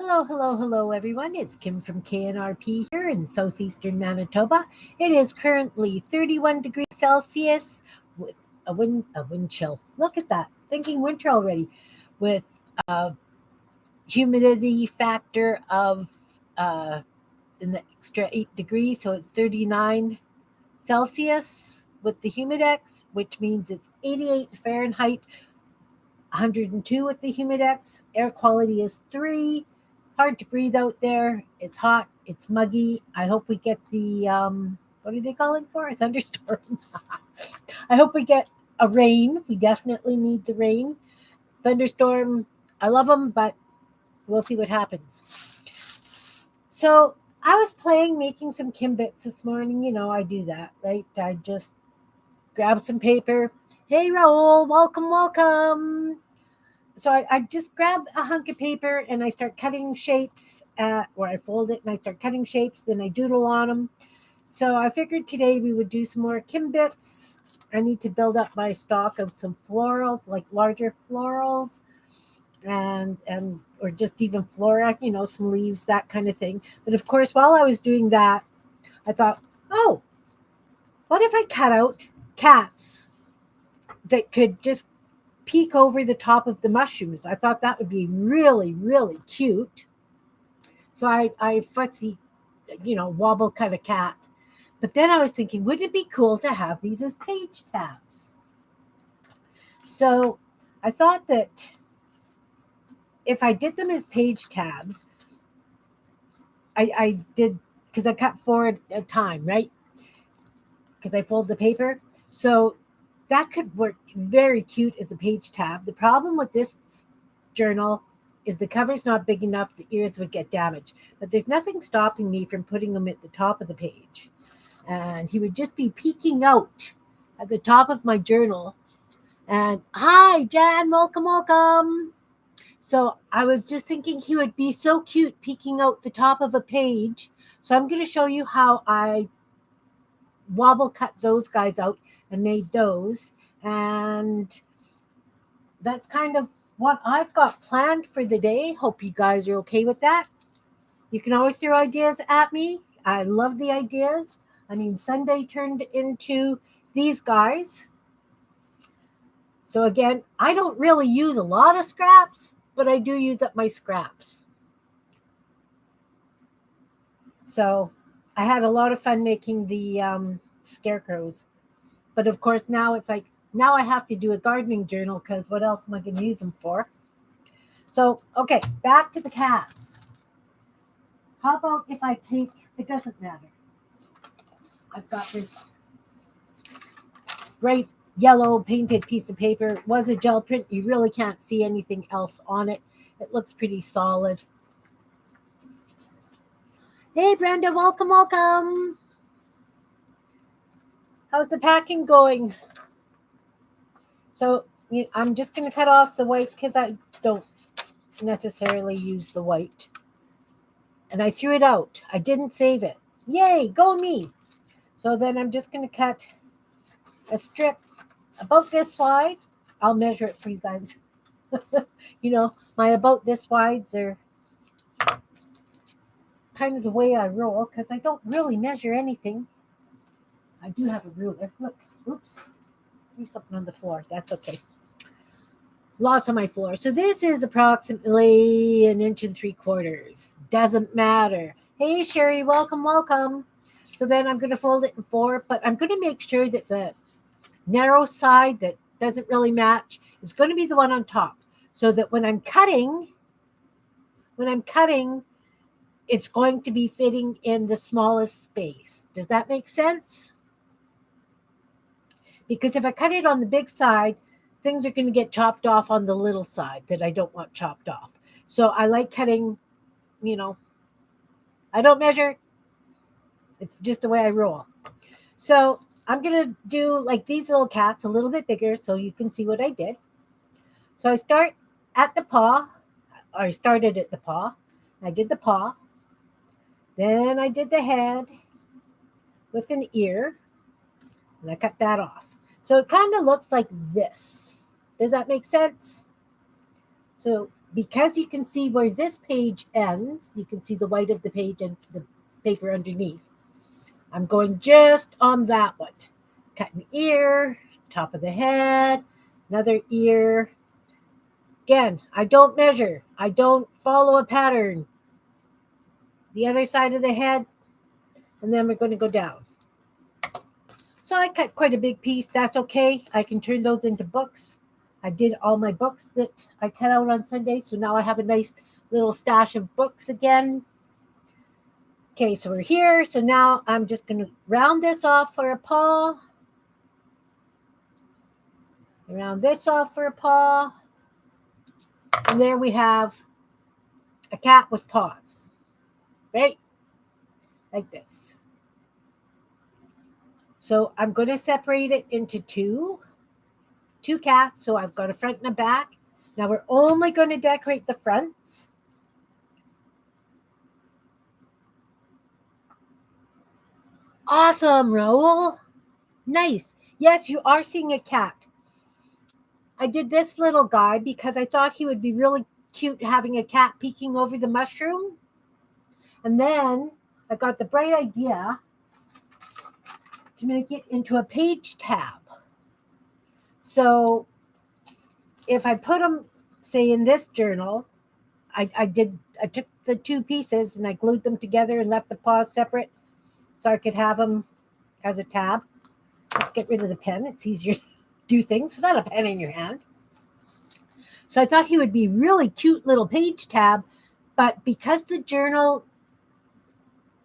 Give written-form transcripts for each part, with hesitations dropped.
Hello, hello, hello, everyone. It's Kim from K&RP here in southeastern Manitoba. It is currently 31 degrees Celsius with a wind chill. Look at that. Thinking winter already with a humidity factor of uh, an extra 8 degrees, so it's 39 Celsius with the humidex, which means it's 88 Fahrenheit, 102 with the humidex. Air quality is 3. Hard to breathe out there. It's hot. It's muggy. I hope we get the what are they calling for? A thunderstorm. I hope we get a rain. We definitely need the rain. Thunderstorm. I love them, but we'll see what happens. So I was playing, making some Kimbits this morning. You know, I do that, right? I just grab some paper. Hey, Raul, welcome, welcome. So I just grab a hunk of paper and I start cutting shapes, or I fold it and I start cutting shapes. Then I doodle on them. So I figured today we would do some more Kimbits. I need to build up my stock of some florals, like larger florals, and or just even flora, some leaves, that kind of thing. But of course, while I was doing that, I thought, oh, what if I cut out cats that could just peek over the top of the mushrooms? I thought that would be really, really cute. So I futzy, wobble cut a cat. But then I was thinking, would it be cool to have these as page tabs? So I thought that if I did them as page tabs, I did, because I cut four at a time, right? Because I fold the paper. So that could work very cute as a page tab. The problem with this journal is the cover's not big enough, the ears would get damaged. But there's nothing stopping me from putting them at the top of the page. And he would just be peeking out at the top of my journal. And hi, Jan, welcome, welcome. So I was just thinking he would be so cute peeking out the top of a page. So I'm going to show you how I wobble cut those guys out and made those. And that's kind of what I've got planned for the day. Hope you guys are okay with that. You can always throw ideas at me. I love the ideas. I mean, Sunday turned into these guys. So again, I don't really use a lot of scraps, but I do use up my scraps. So I had a lot of fun making the scarecrows. But of course, now it's like, now I have to do a gardening journal because what else am I going to use them for? So, okay, back to the cats. How about if I take, it doesn't matter. I've got this bright yellow painted piece of paper. It was a gel print. You really can't see anything else on it. It looks pretty solid. Hey, Brenda, welcome, welcome. How's the packing going? So I'm just going to cut off the white because I don't necessarily use the white. And I threw it out. I didn't save it. Yay, go me. So then I'm just going to cut a strip about this wide. I'll measure it for you guys. My about this wides are kind of the way I roll because I don't really measure anything. I do have a ruler. Look, oops, there's something on the floor. That's okay. Lots on my floor. So this is approximately 1.75 inches. Doesn't matter. Hey, Sherry, welcome, welcome. So then I'm going to fold it in 4, but I'm going to make sure that the narrow side that doesn't really match is going to be the one on top, so that when I'm cutting, it's going to be fitting in the smallest space. Does that make sense? Because if I cut it on the big side, things are going to get chopped off on the little side that I don't want chopped off. So I like cutting, I don't measure. It's just the way I roll. So I'm going to do like these little cats a little bit bigger so you can see what I did. So I start at the paw, or I started at the paw. I did the paw. Then I did the head with an ear, and I cut that off. So it kind of looks like this. Does that make sense? So because you can see where this page ends, you can see the white of the page and the paper underneath. I'm going just on that one. Cut an ear, top of the head, another ear. Again, I don't measure. I don't follow a pattern. The other side of the head, and then we're going to go down. So I cut quite a big piece. That's okay. I can turn those into books. I did all my books that I cut out on Sunday, so now I have a nice little stash of books again. Okay, so we're here. So now I'm just going to round this off for a paw. Round this off for a paw. And there we have a cat with paws, right? Like this. So I'm going to separate it into two cats. So I've got a front and a back. Now we're only going to decorate the fronts. Awesome, Raoul. Nice. Yes, you are seeing a cat. I did this little guy because I thought he would be really cute having a cat peeking over the mushroom. And then I got the bright idea to make it into a page tab. So if I put them, say, in this journal, I took the two pieces and I glued them together and left the paws separate so I could have them as a tab. Let's get rid of the pen. It's easier to do things without a pen in your hand. So I thought he would be really cute little page tab, but because the journal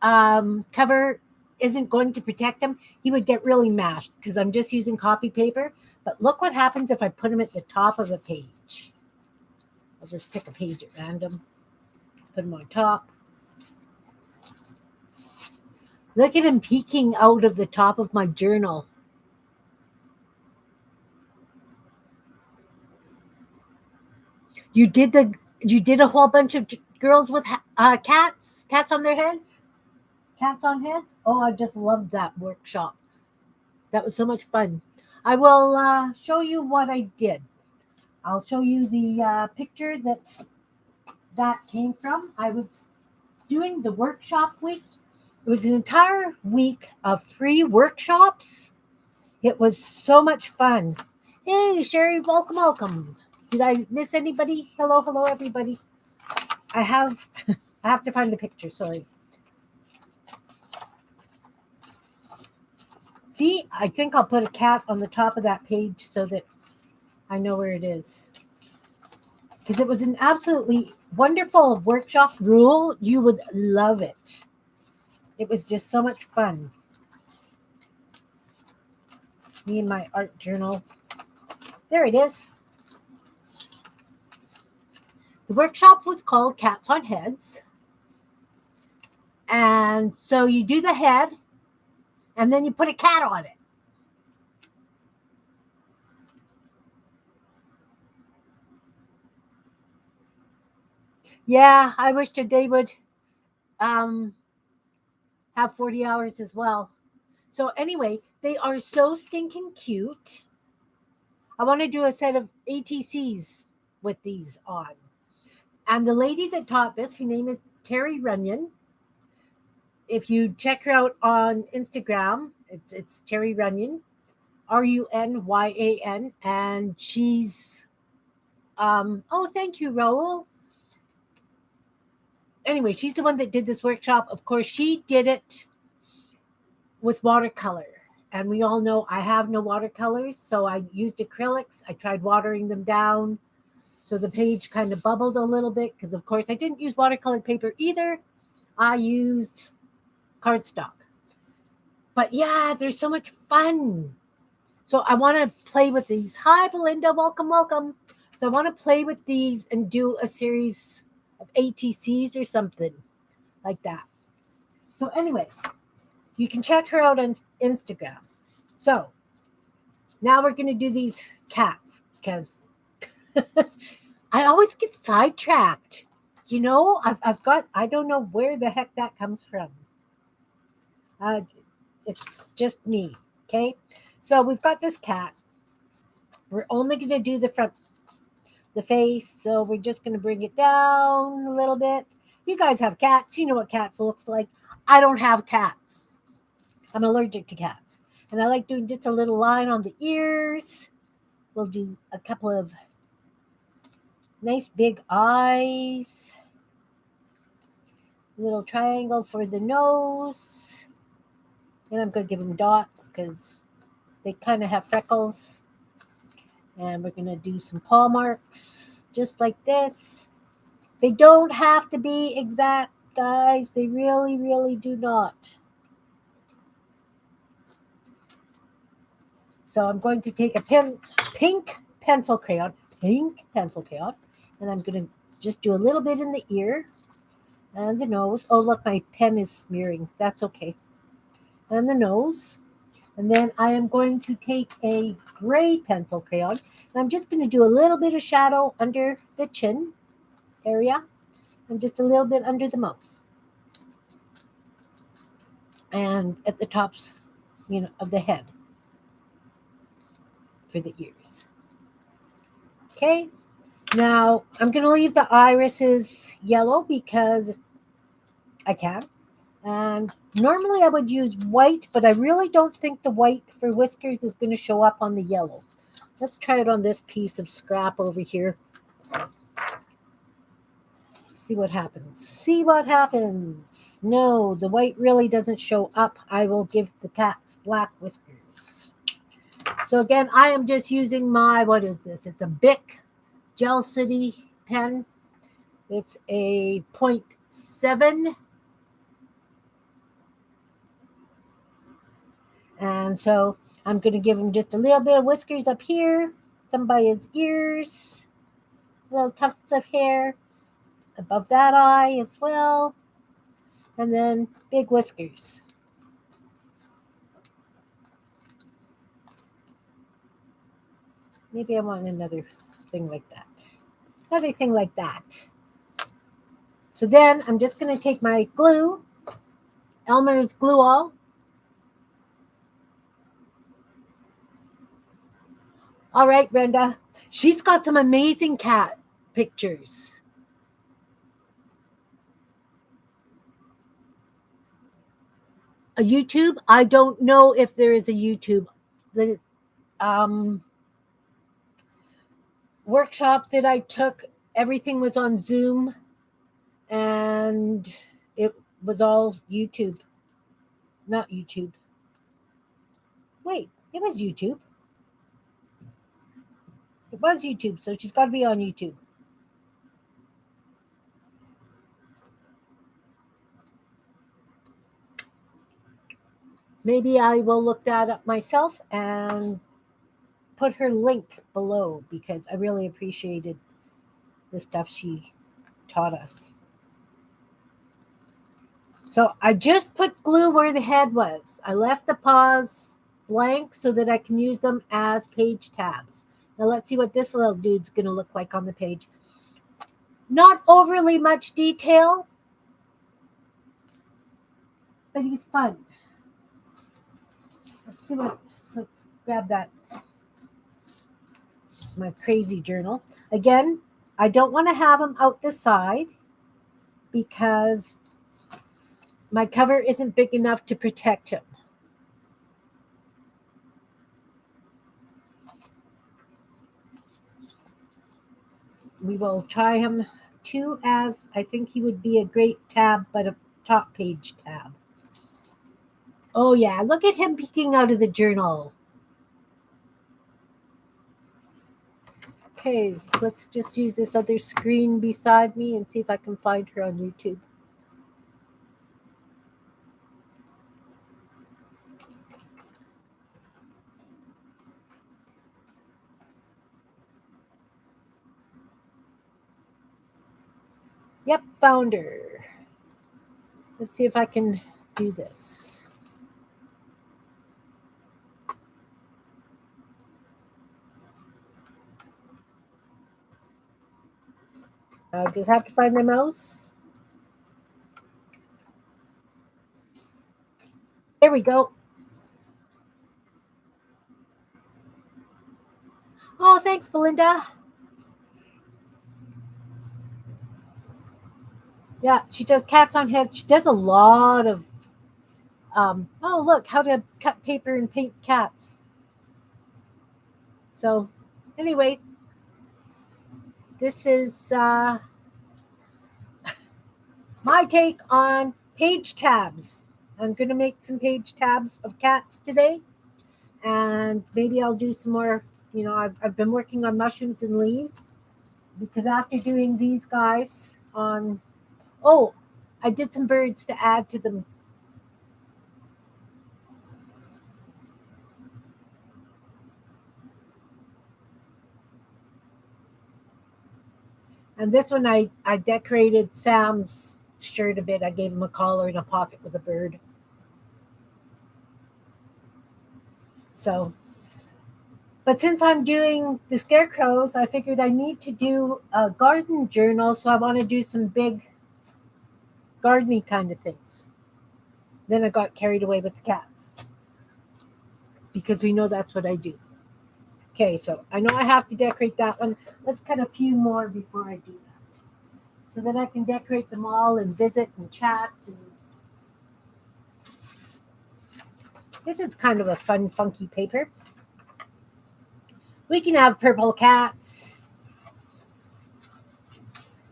cover isn't going to protect him, he would get really mashed because I'm just using copy paper. But look what happens if I put him at the top of a page. I'll just pick a page at random, put him on top. Look at him peeking out of the top of my journal. You did a whole bunch of girls with cats on their heads? Cats on heads? Oh, I just loved that workshop. That was so much fun. I will show you what I did. I'll show you the picture that came from. I was doing the workshop week. It was an entire week of free workshops. It was so much fun. Hey, Sherry, welcome. Did I miss anybody? Hello, everybody. I have to find the picture. Sorry. See, I think I'll put a cat on the top of that page so that I know where it is. Because it was an absolutely wonderful workshop. Rule, you would love it. It was just so much fun. Me and my art journal. There it is. The workshop was called Cats on Heads. And so you do the head, and then you put a cat on it. Yeah, I wish today would have 40 hours as well. So anyway, they are so stinking cute. I want to do a set of ATCs with these on. And the lady that taught this, her name is Terry Runyon. If you check her out on Instagram, it's Terry Runyon, Runyan, and she's oh, thank you, Raoul. Anyway, she's the one that did this workshop. Of course, she did it with watercolor. And we all know I have no watercolors, so I used acrylics. I tried watering them down so the page kind of bubbled a little bit because, of course, I didn't use watercolor paper either. I used cardstock. But yeah, they're so much fun. So I want to play with these. Hi, Belinda. Welcome. So I want to play with these and do a series of ATCs or something like that. So anyway, you can check her out on Instagram. So now we're going to do these cats because I always get sidetracked. You know, I've got, I don't know where the heck that comes from. It's just me. Okay. So we've got this cat. We're only going to do the front. the face. So we're just going to bring it down a little bit. You guys have cats. You know what cats looks like. I don't have cats. I'm allergic to cats. And I like doing just a little line on the ears. We'll do a couple of nice big eyes. A little triangle for the nose. And I'm going to give them dots because they kind of have freckles. And we're going to do some paw marks just like this. They don't have to be exact, guys. They really, really do not. So I'm going to take a pink pencil crayon, and I'm going to just do a little bit in the ear and the nose. Oh, look, my pen is smearing. That's okay. And the nose. And then I am going to take a gray pencil crayon, and I'm just going to do a little bit of shadow under the chin area and just a little bit under the mouth. And at the tops, of the head for the ears. Okay. Now, I'm going to leave the irises yellow because I can. And normally I would use white, but I really don't think the white for whiskers is going to show up on the yellow. Let's try it on this piece of scrap over here. See what happens. No, the white really doesn't show up. I will give the cats black whiskers. So again, I am just using what is this? It's a Bic Gel City pen. It's a 0.7. And so I'm going to give him just a little bit of whiskers up here, some by his ears, little tufts of hair above that eye as well, and then big whiskers. Maybe I want another thing like that. So then I'm just going to take my glue, Elmer's Glue All. All right, Brenda. She's got some amazing cat pictures. A YouTube? I don't know if there is a YouTube. The workshop that I took, everything was on Zoom, and it was all YouTube. Not YouTube. Wait, it was YouTube. It was YouTube, so she's got to be on YouTube. Maybe I will look that up myself and put her link below because I really appreciated the stuff she taught us. So I just put glue where the head was. I left the paws blank so that I can use them as page tabs. Now let's see what this little dude's going to look like on the page. Not overly much detail, but he's fun. Let's grab that. My crazy journal. Again, I don't want to have him out the side because my cover isn't big enough to protect him. We will try him too, as I think he would be a great tab, but a top page tab. Oh yeah, look at him peeking out of the journal. Okay, let's just use this other screen beside me and see if I can find her on YouTube. Yep, found her. Let's see if I can do this. I just have to find my mouse. There we go. Oh, thanks, Belinda. Yeah, she does cats on head. She does a lot of oh look, how to cut paper and paint cats. So anyway, this is my take on page tabs. I'm going to make some page tabs of cats today, and maybe I'll do some more. I've been working on mushrooms and leaves because after doing these guys on, oh, I did some birds to add to them. And this one I decorated Sam's shirt a bit. I gave him a collar and a pocket with a bird. So, but since I'm doing the scarecrows, I figured I need to do a garden journal. So I want to do some big gardening kind of things. Then I got carried away with the cats because we know that's what I do. Okay, so I know I have to decorate that one. Let's cut a few more before I do that. So then I can decorate them all and visit and chat. And this is kind of a fun, funky paper. We can have purple cats.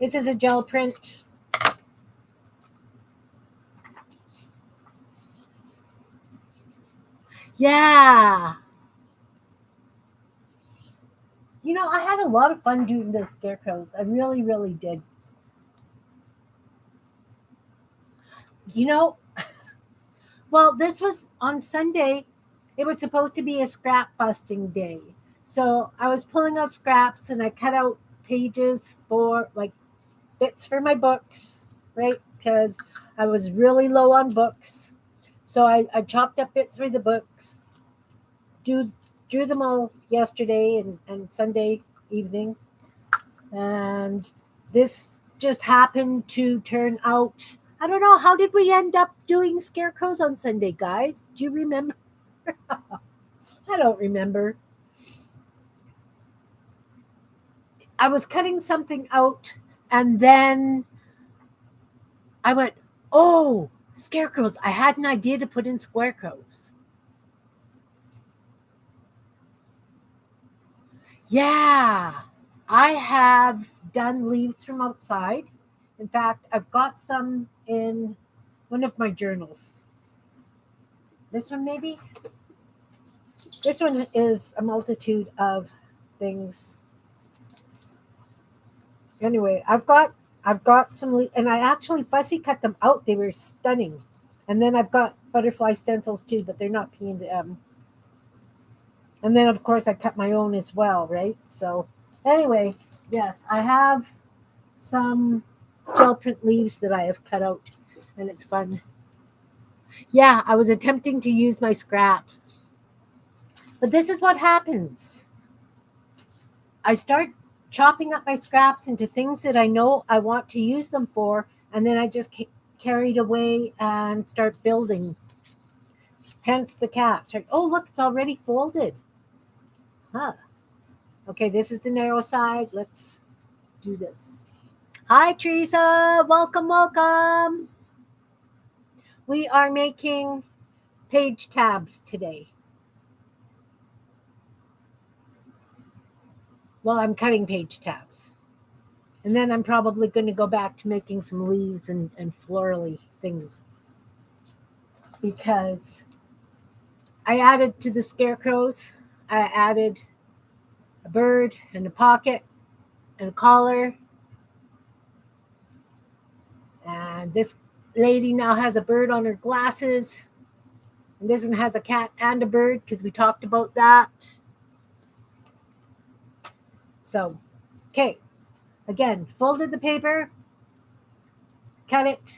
This is a gel print. Yeah. I had a lot of fun doing those scarecrows. I really, really did. You know, well, this was on Sunday. It was supposed to be a scrap busting day. So I was pulling out scraps and I cut out pages for like bits for my books, right? Because I was really low on books. So I chopped up bits for the books, drew, drew them all yesterday and Sunday evening. And this just happened to turn out. I don't know. How did we end up doing scarecrows on Sunday, guys? Do you remember? I don't remember. I was cutting something out and then I went, oh, scarecrows. I had an idea to put in scarecrows. Yeah, I have done leaves from outside. In fact, I've got some in one of my journals. This one, maybe? This one is a multitude of things. Anyway, I've got some and I actually fussy cut them out. They were stunning. And then I've got butterfly stencils too, but they're not P&M. And then of course I cut my own as well, right? So anyway, yes, I have some gel print leaves that I have cut out, and it's fun. Yeah, I was attempting to use my scraps, but this is what happens. I start chopping up my scraps into things that I know I want to use them for, and then I just carried away and start building. Hence the cats. Right? Oh, look, it's already folded. Huh. Okay, this is the narrow side. Let's do this. Hi, Teresa. Welcome, welcome. We are making page tabs today. Well, I'm cutting page tabs. And then I'm probably going to go back to making some leaves and florally things because I added to the scarecrows, I added a bird and a pocket and a collar. And this lady now has a bird on her glasses. And this one has a cat and a bird because we talked about that. So, okay. Again, folded the paper, cut it.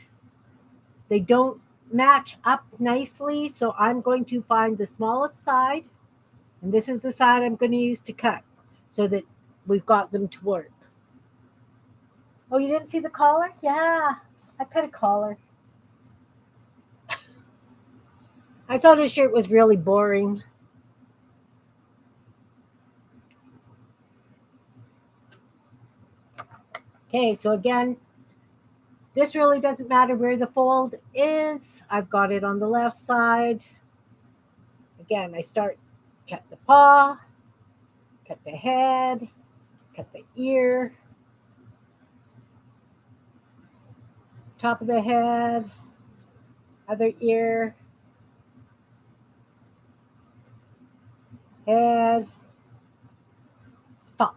They don't match up nicely, so I'm going to find the smallest side, and this is the side I'm going to use to cut so that we've got them to work. Oh, you didn't see the collar? Yeah, I cut a collar. I thought his shirt was really boring. Okay, so again, This really doesn't matter where the fold is. I've got it on the left side. Again, I start, cut the paw, cut the head, cut the ear, top of the head, other ear, head, paw.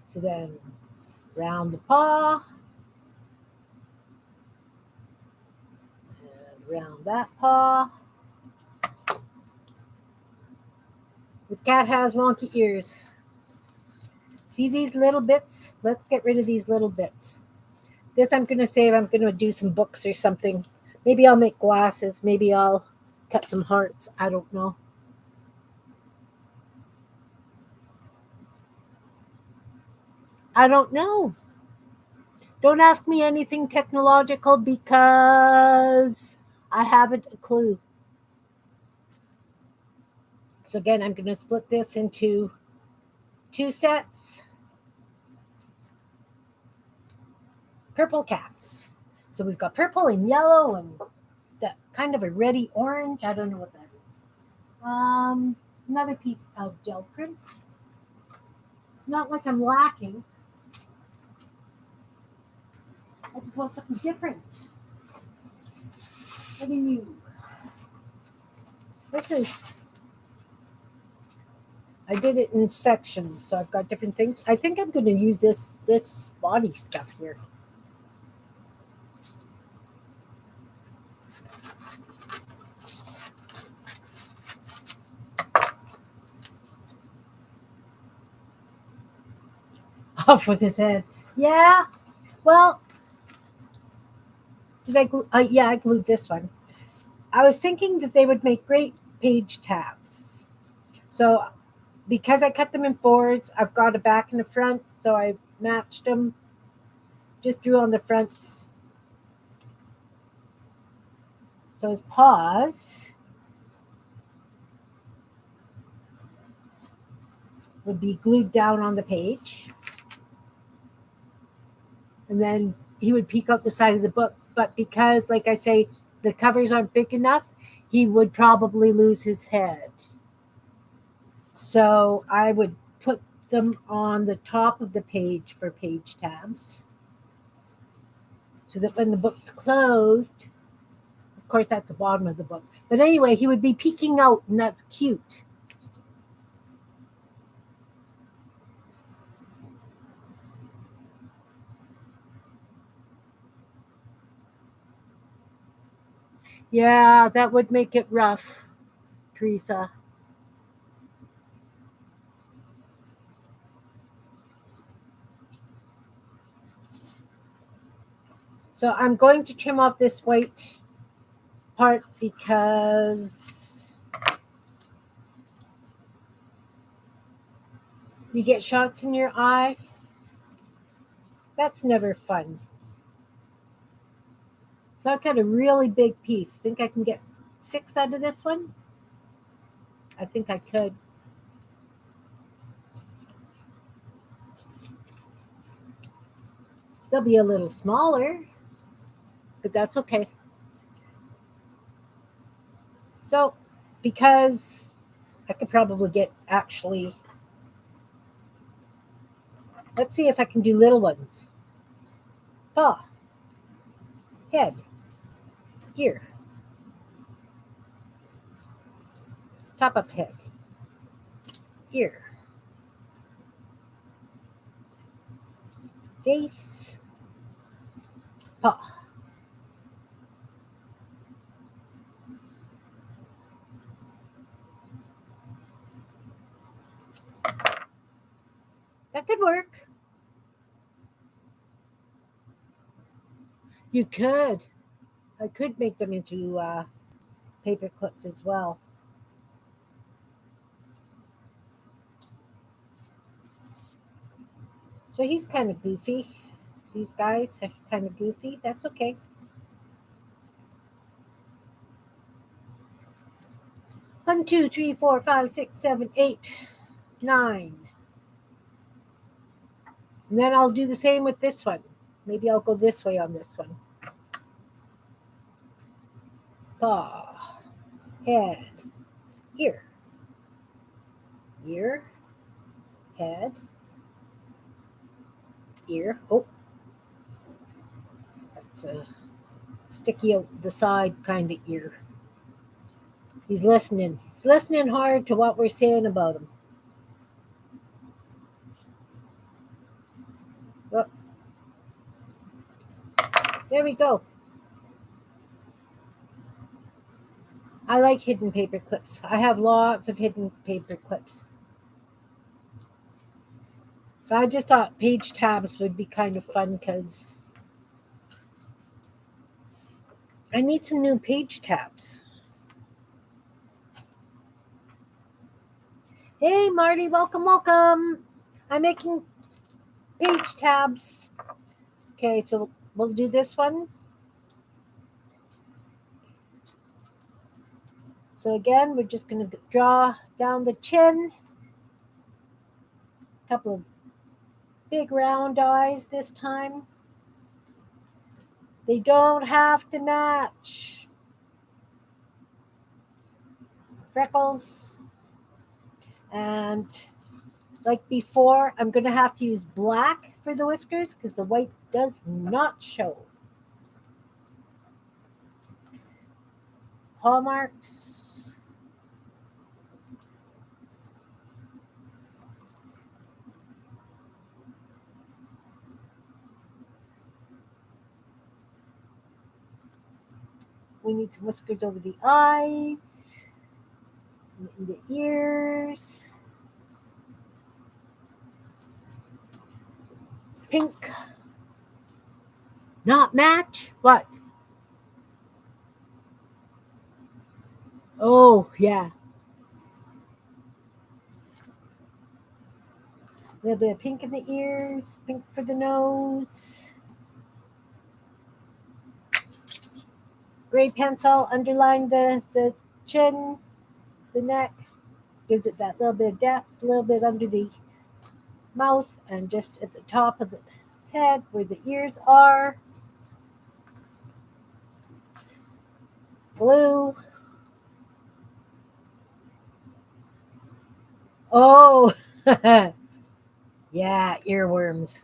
So then round the paw, and round that paw. This cat has wonky ears. See these little bits? Let's get rid of these little bits. This I'm going to save. I'm going to do some books or something. Maybe I'll make glasses. Maybe I'll cut some hearts. I don't know. I don't know. Don't ask me anything technological because I haven't a clue. So again, I'm going to split this into 2 sets. Purple cats. So we've got purple and yellow and that kind of a reddy orange. I don't know what that is. Another piece of gel print. Not like I'm lacking. I just want something different. Something new. I did it in sections, so I've got different things. I think I'm going to use this body stuff here. Off with his head. Yeah. Well, did I glue? Yeah, I glued this one. I was thinking that they would make great page tabs. So because I cut them in fours, I've got a back and a front, so I matched them. Just drew on the fronts. So his paws would be glued down on the page. And then he would peek out the side of the book. But because, like I say, the covers aren't big enough, he would probably lose his head. So I would put them on the top of the page for page tabs. So that when the book's closed, of course, that's the bottom of the book. But anyway, he would be peeking out, and that's cute. Yeah, that would make it rough, Teresa. So I'm going to trim off this white part because you get shots in your eye. That's never fun. So I've got a really big piece. Think I can get 6 out of this one? I think I could. They'll be a little smaller, but that's okay. So, because I could probably get actually, let's see if I can do little ones. Paw, head, ear, top of head, ear, face, paw. That could work. You could. I could make them into paper clips as well. So he's kind of goofy. These guys are kind of goofy. That's okay. One, two, three, four, five, 6, 7, 8, 9. And then I'll do the same with this one. Maybe I'll go this way on this one. Paw, head, ear, ear, head, ear. Oh, that's a sticky out the side kind of ear. He's listening. He's listening hard to what we're saying about him. Oh, there we go. I like hidden paper clips. I have lots of hidden paper clips. But I just thought page tabs would be kind of fun because I need some new page tabs. Hey, Marty, welcome, welcome. I'm making page tabs. Okay, so we'll do this one. So again, we're just going to draw down the chin. A couple of big round eyes this time. They don't have to match. Freckles. And like before, I'm going to have to use black for the whiskers because the white does not show. Paw marks. We need some whiskers over the eyes, in the ears. Pink. Not match? What? Oh, yeah. A little bit of pink in the ears, pink for the nose. Gray pencil underline the chin, the neck. Gives it that little bit of depth, a little bit under the mouth, and just at the top of the head where the ears are. Blue. Oh, yeah, earworms.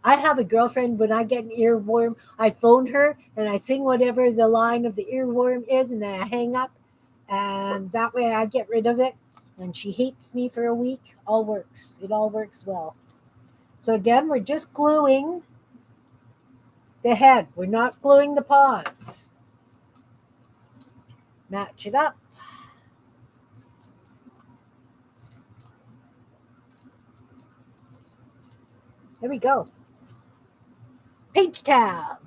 I have a girlfriend, when I get an earworm, I phone her and I sing whatever the line of the earworm is, and then I hang up, and that way I get rid of it. And she hates me for a week. All works. It all works well. So again, we're just gluing the head. We're not gluing the paws. Match it up. There we go. Page tab.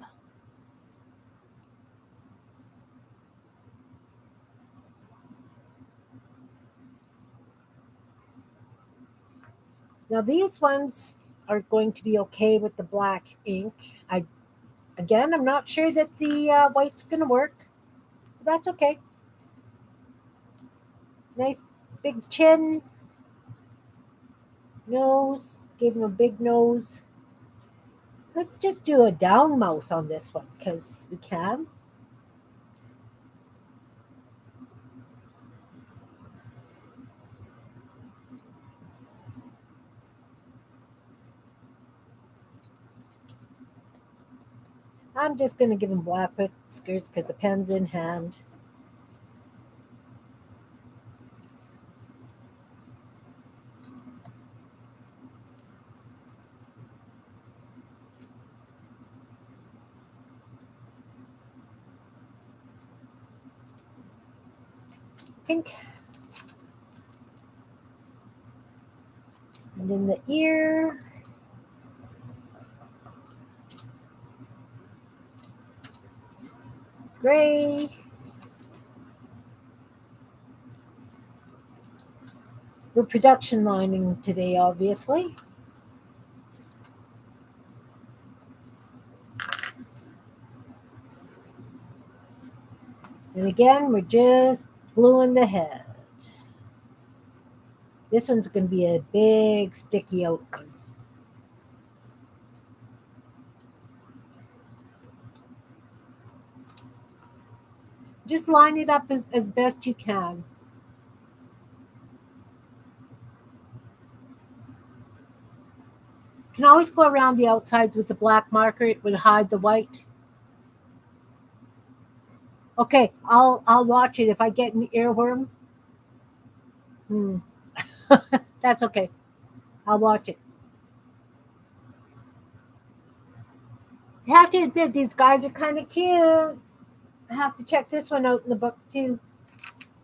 Now these ones are going to be okay with the black ink. I'm not sure that the white's going to work. But that's okay. Nice big chin, nose. Gave him a big nose. Let's just do a down mouth on this one because we can. I'm just going to give him black whiskers because the pen's in hand. Pink. And in the ear. Gray. We're production lining today, obviously. And again, we're just gluing the head. This one's going to be a big sticky out one. Just line it up as best you can. You can always go around the outsides with the black marker. It would hide the white. Okay, I'll watch it. If I get an earworm, hmm, that's okay. I'll watch it. You have to admit these guys are kind of cute. I have to check this one out in the book too.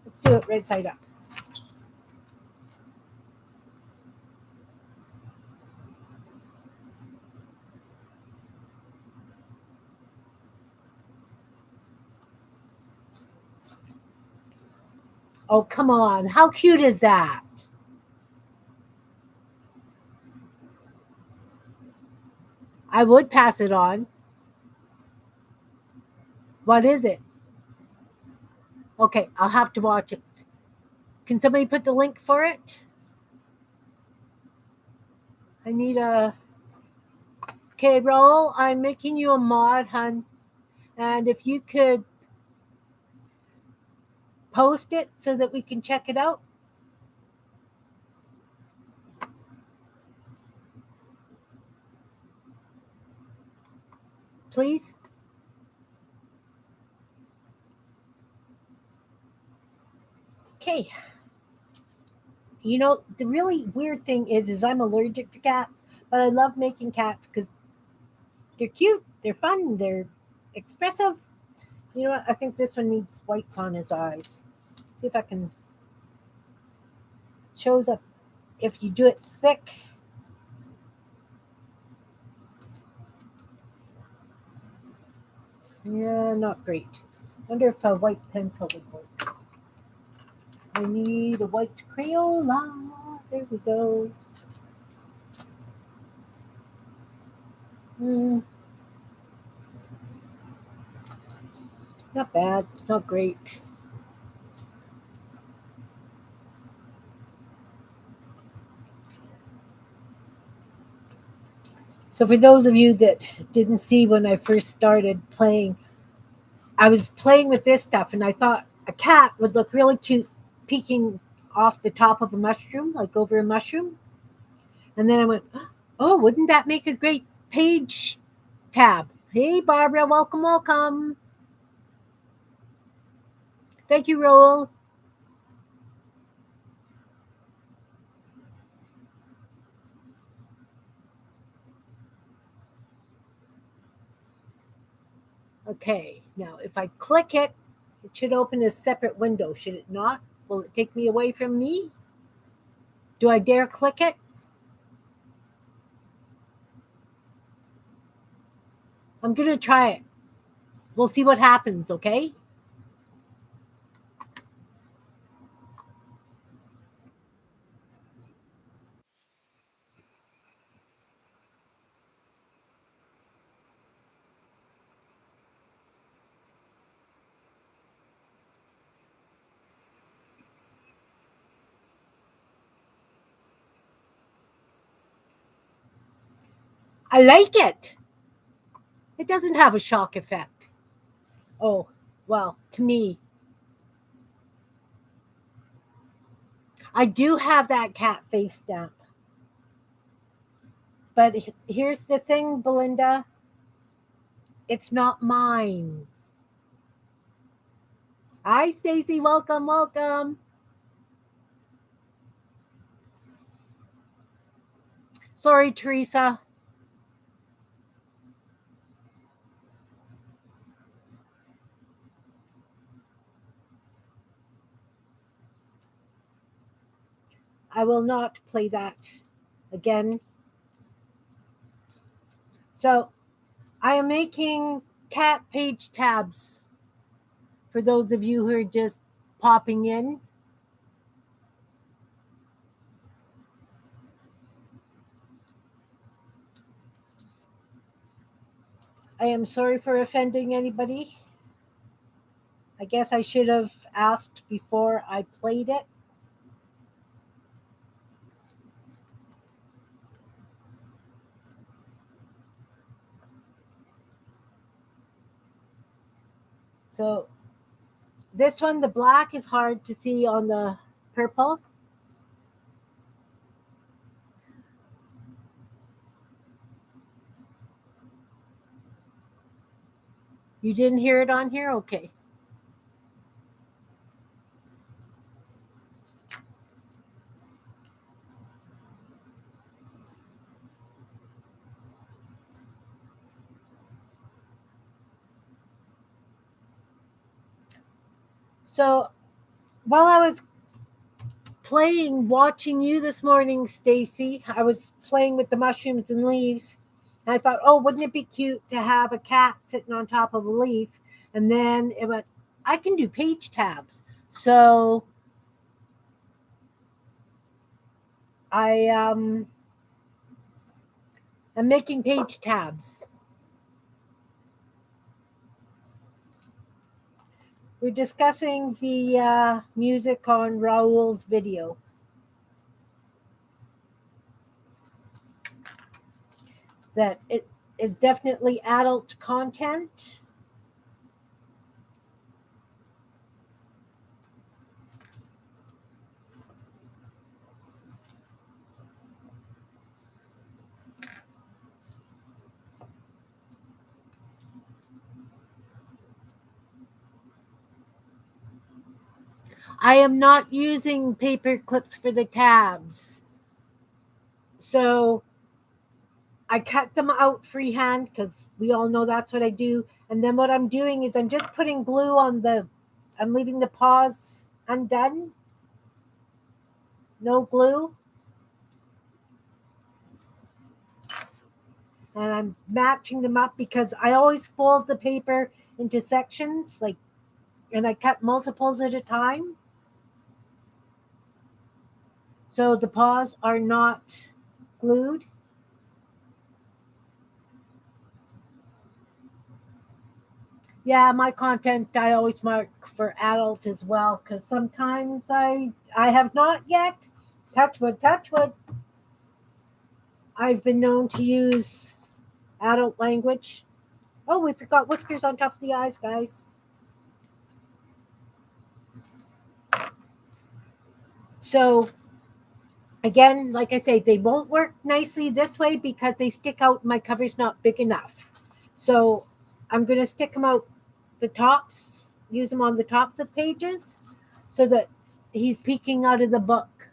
Let's do it right side up. Oh, come on. How cute is that? I would pass it on. What is it? Okay, I'll have to watch it. Can somebody put the link for it? I need a. Okay, Roll, I'm making you a mod, hun. And if you could post it so that we can check it out, please. Okay. You know, the really weird thing is I'm allergic to cats, but I love making cats because they're cute, they're fun, they're expressive. You know what? I think this one needs whites on his eyes. See if I can shows up if you do it thick. Yeah, not great. Wonder if a white pencil would work. I need a white Crayola. There we go. Hmm, not bad, not great. So, for those of you that didn't see when I first started playing, I was playing with this stuff and I thought a cat would look really cute peeking off the top of a mushroom, like over a mushroom. And then I went, oh, wouldn't that make a great page tab? Hey, Barbara, welcome, welcome. Thank you, Roel. Okay, now if I click it, it should open a separate window, should it not? Will it take me away from me? Do I dare click it? I'm going to try it. We'll see what happens, okay? I like it. It doesn't have a shock effect. Oh, well, to me, I do have that cat face stamp. But here's the thing, Belinda, it's not mine. Hi, Stacy. Welcome, welcome. Sorry, Teresa. I will not play that again. So I am making cat page tabs for those of you who are just popping in. I am sorry for offending anybody. I guess I should have asked before I played it. So This one, the black is hard to see on the purple. You didn't hear it on here? Okay. So while I was watching you this morning, Stacy, I was playing with the mushrooms and leaves. And I thought, oh, wouldn't it be cute to have a cat sitting on top of a leaf? And then it went, I can do page tabs. So I'm making page tabs. We're discussing the music on Raul's video. That it is definitely adult content. I am not using paper clips for the tabs. So I cut them out freehand because we all know that's what I do. And then what I'm doing is I'm just putting glue on I'm leaving the paws undone. No glue. And I'm matching them up because I always fold the paper into sections, and I cut multiples at a time. So the paws are not glued. Yeah, my content I always mark for adult as well because sometimes I have not yet, touch wood, I've been known to use adult language. Oh, we forgot whiskers on top of the eyes, guys. So again, like I say, they won't work nicely this way because they stick out. My cover's not big enough. So I'm going to stick them out the tops, use them on the tops of pages so that he's peeking out of the book.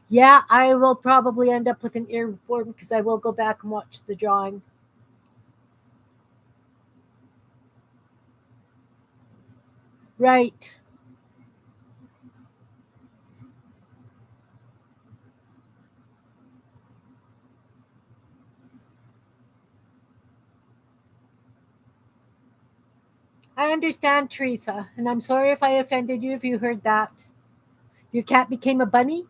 Yeah, I will probably end up with an earworm because I will go back and watch the drawing. Right. I understand, Teresa, and I'm sorry if I offended you if you heard that. Your cat became a bunny?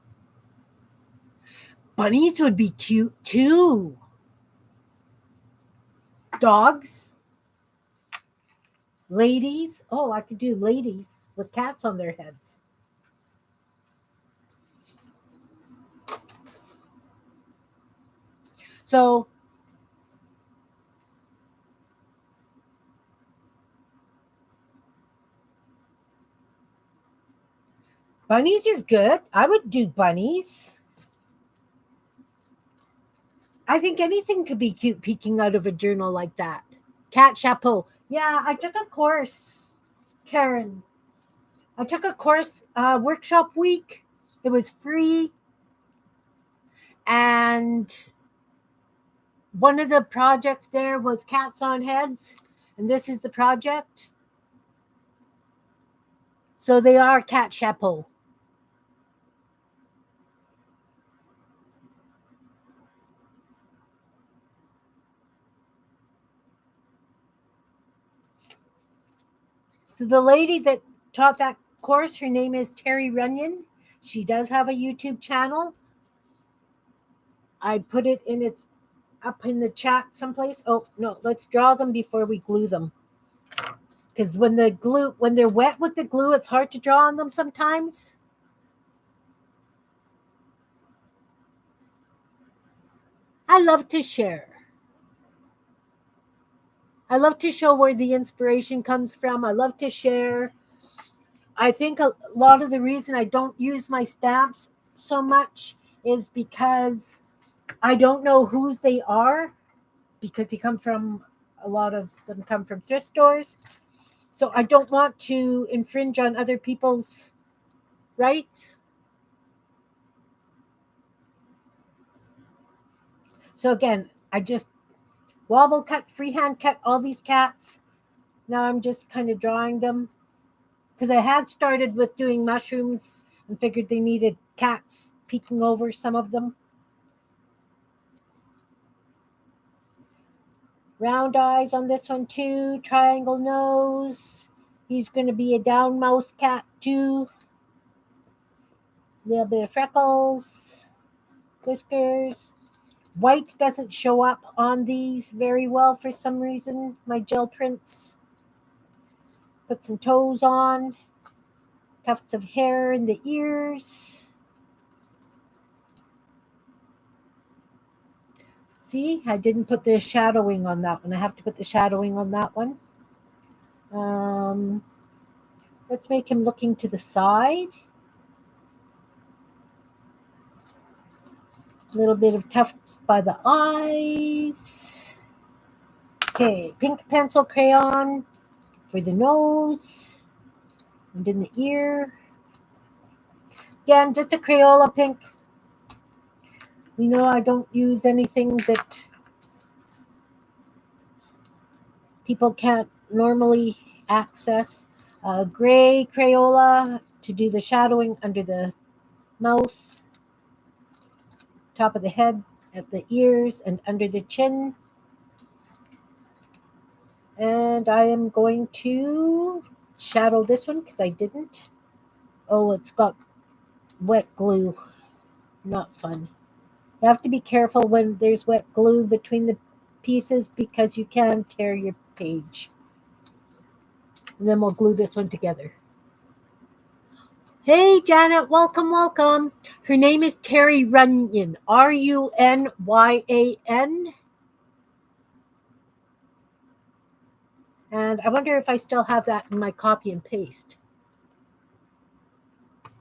Bunnies would be cute too. Dogs? Ladies? Oh, I could do ladies with cats on their heads. So, bunnies are good. I would do bunnies. I think anything could be cute peeking out of a journal like that. Cat chapeau. Yeah, I took a course, Karen. I took a course workshop week. It was free. And one of the projects there was cats on heads. And this is the project. So they are cat chapeau. So the lady that taught that course, her name is Terry Runyon. She does have a YouTube channel. I put it in its up in the chat someplace. Oh no, let's draw them before we glue them. Because when they're wet with the glue, it's hard to draw on them sometimes. I love to share. I love to show where the inspiration comes from. I love to share. I think a lot of the reason I don't use my stamps so much is because I don't know whose they are, because they come from, a lot of them come from thrift stores. So I don't want to infringe on other people's rights. So again, I just wobble cut, freehand cut all these cats. Now I'm just kind of drawing them, because I had started with doing mushrooms and figured they needed cats peeking over some of them. Round eyes on this one too, triangle nose. He's going to be a down mouth cat too. Little bit of freckles, whiskers. White doesn't show up on these very well for some reason, my gel prints. Put some toes on, tufts of hair in the ears. See, I didn't put the shadowing on that one. I have to put the shadowing on that one. Let's make him looking to the side. A little bit of tufts by the eyes. Okay, pink pencil crayon for the nose and in the ear. Again, just a Crayola pink. You know, I don't use anything that people can't normally access. Gray Crayola to do the shadowing under the mouth, top of the head, at the ears, and under the chin. And I am going to shadow this one because I didn't. Oh, it's got wet glue. Not fun. You have to be careful when there's wet glue between the pieces because you can tear your page. And then we'll glue this one together. Hey, Janet, welcome, welcome. Her name is Terry Runyon, Runyan. And I wonder if I still have that in my copy and paste.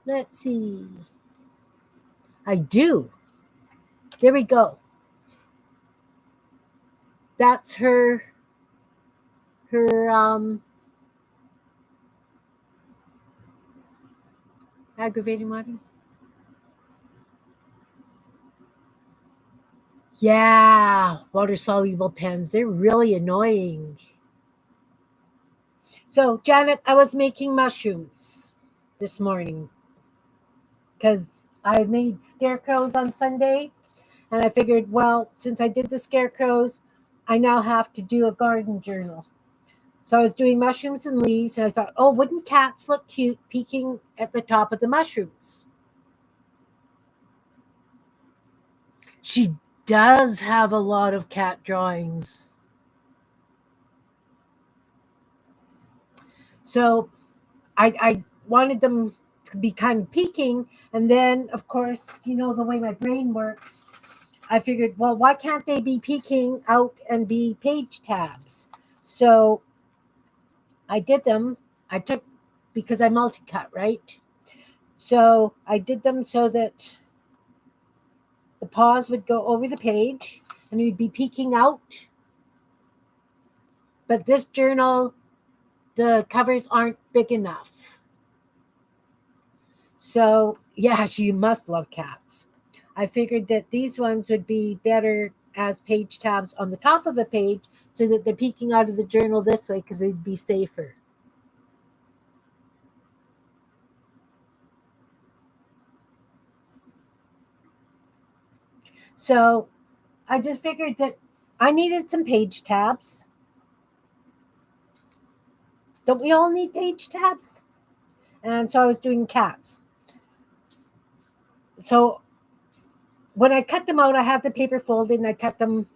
Let's see. I do. There we go. That's her aggravating water. Yeah, water-soluble pens. They're really annoying. So, Janet, I was making mushrooms this morning because I made scarecrows on Sunday. And I figured, well, since I did the scarecrows, I now have to do a garden journal. So I was doing mushrooms and leaves, and I thought, oh, wouldn't cats look cute peeking at the top of the mushrooms? She does have a lot of cat drawings. So I wanted them to be kind of peeking. And then, of course, you know the way my brain works. I figured, well, why can't they be peeking out and be page tabs? So I did them. I took, because I multi-cut, right? So I did them so that the paws would go over the page and you'd be peeking out. But this journal, the covers aren't big enough. So, yeah, you must love cats. I figured that these ones would be better as page tabs on the top of a page so that they're peeking out of the journal this way because they'd be safer. So I just figured that I needed some page tabs. Don't we all need page tabs? And so I was doing cats. So when I cut them out, I have the paper folded and I cut them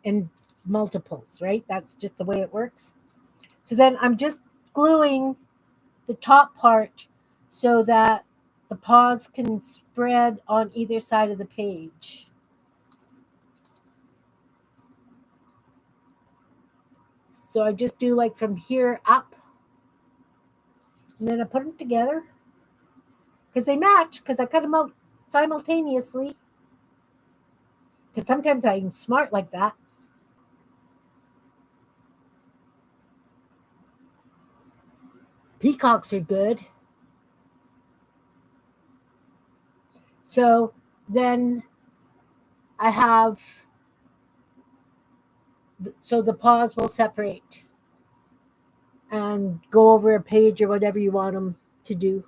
in multiples, right? That's just the way it works. So then I'm just gluing the top part so that the paws can spread on either side of the page. So I just do like from here up, and then I put them together because they match, because I cut them out simultaneously, because sometimes I'm smart like that. Peacocks are good. So then I have, so the paws will separate and go over a page or whatever you want them to do.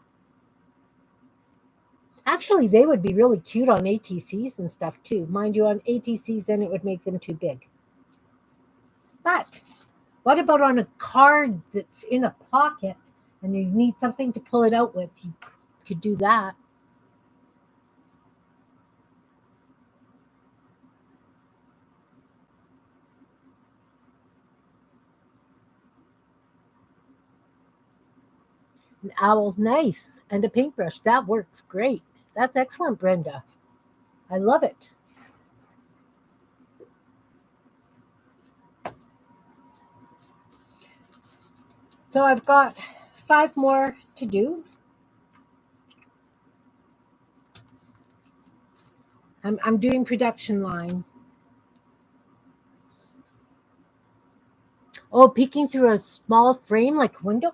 Actually, they would be really cute on ATCs and stuff too. Mind you, on ATCs, then it would make them too big. But what about on a card that's in a pocket and you need something to pull it out with? You could do that. An owl, nice. And a paintbrush. That works great. That's excellent, Brenda. I love it. So I've got 5 more to do. I'm doing production line. Oh, peeking through a small frame like a window.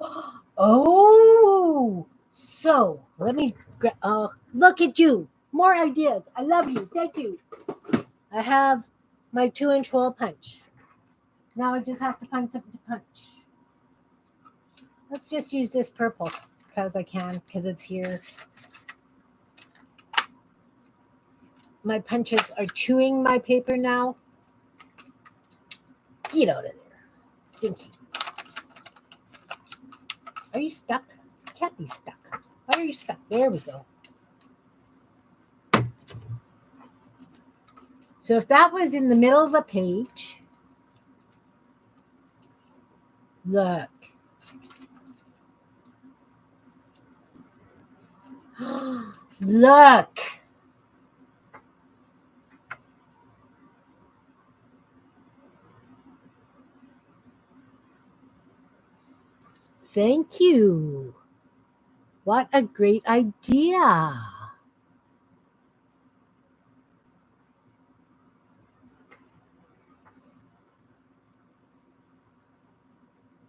Oh, so let me look at you. More ideas. I love you. Thank you. I have my 2-inch hole punch. Now I just have to find something to punch. Let's just use this purple because I can, because it's here. My punches are chewing my paper now. Get out of there. Thank you. Are you stuck? You can't be stuck. Why are you stuck? There we go. So if that was in the middle of a page, look. Look. Thank you. What a great idea.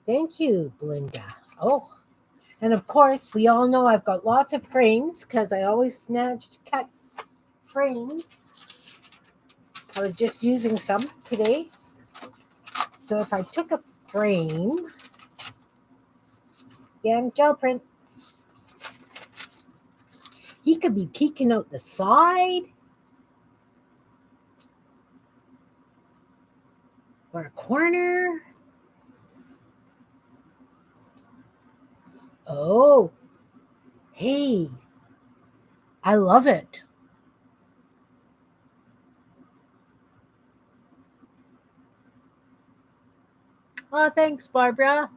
Thank you, Belinda. Oh, and of course, we all know I've got lots of frames because I always manage to cut frames. I was just using some today. So if I took a frame, again, gel print, he could be peeking out the side or a corner. Oh, hey, I love it. Oh, thanks, Barbara.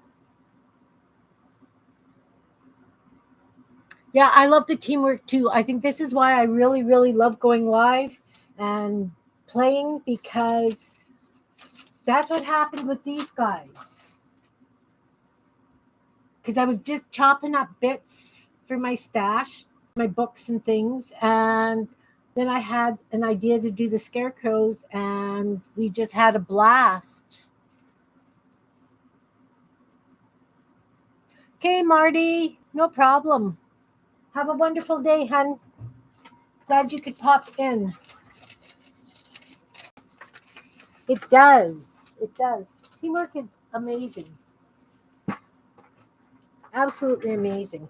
Yeah, I love the teamwork too. I think this is why I really, really love going live and playing, because that's what happened with these guys. Because I was just chopping up bits for my stash, my books and things, and then I had an idea to do the scarecrows, and we just had a blast. Okay, Marty, no problem. Have a wonderful day, hun. Glad you could pop in. It does. It does. Teamwork is amazing. Absolutely amazing.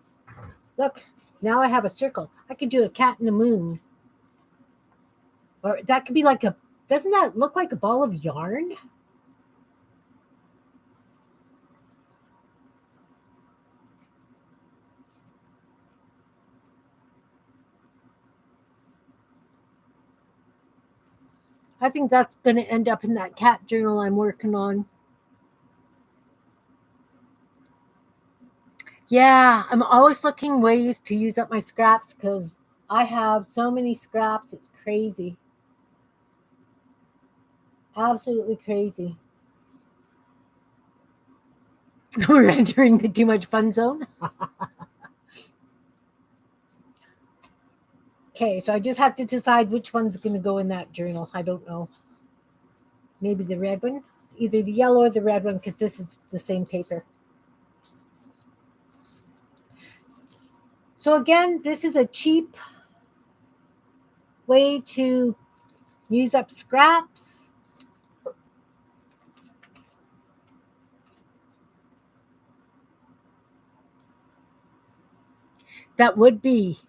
Look, now I have a circle. I could do a cat in the moon. Or that could be like a, doesn't that look like a ball of yarn? I think that's going to end up in that cat journal I'm working on. Yeah, I'm always looking ways to use up my scraps because I have so many scraps. It's crazy. Absolutely crazy. We're entering the too much fun zone. Okay, so I just have to decide which one's going to go in that journal. I don't know. Maybe the red one, either the yellow or the red one, because this is the same paper. So again, this is a cheap way to use up scraps. That would be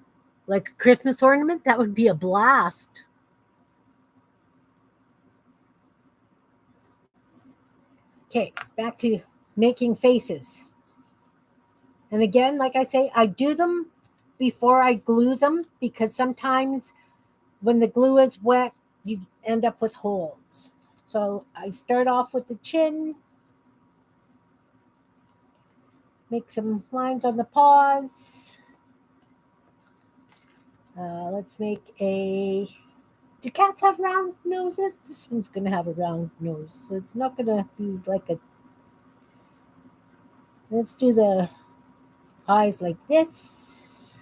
like a Christmas ornament. That would be a blast. Okay, back to making faces. And again, like I say, I do them before I glue them because sometimes when the glue is wet, you end up with holes. So I start off with the chin, make some lines on the paws. Let's make a. Do cats have round noses? This one's going to have a round nose, so it's not going to be like a. Let's do the eyes like this.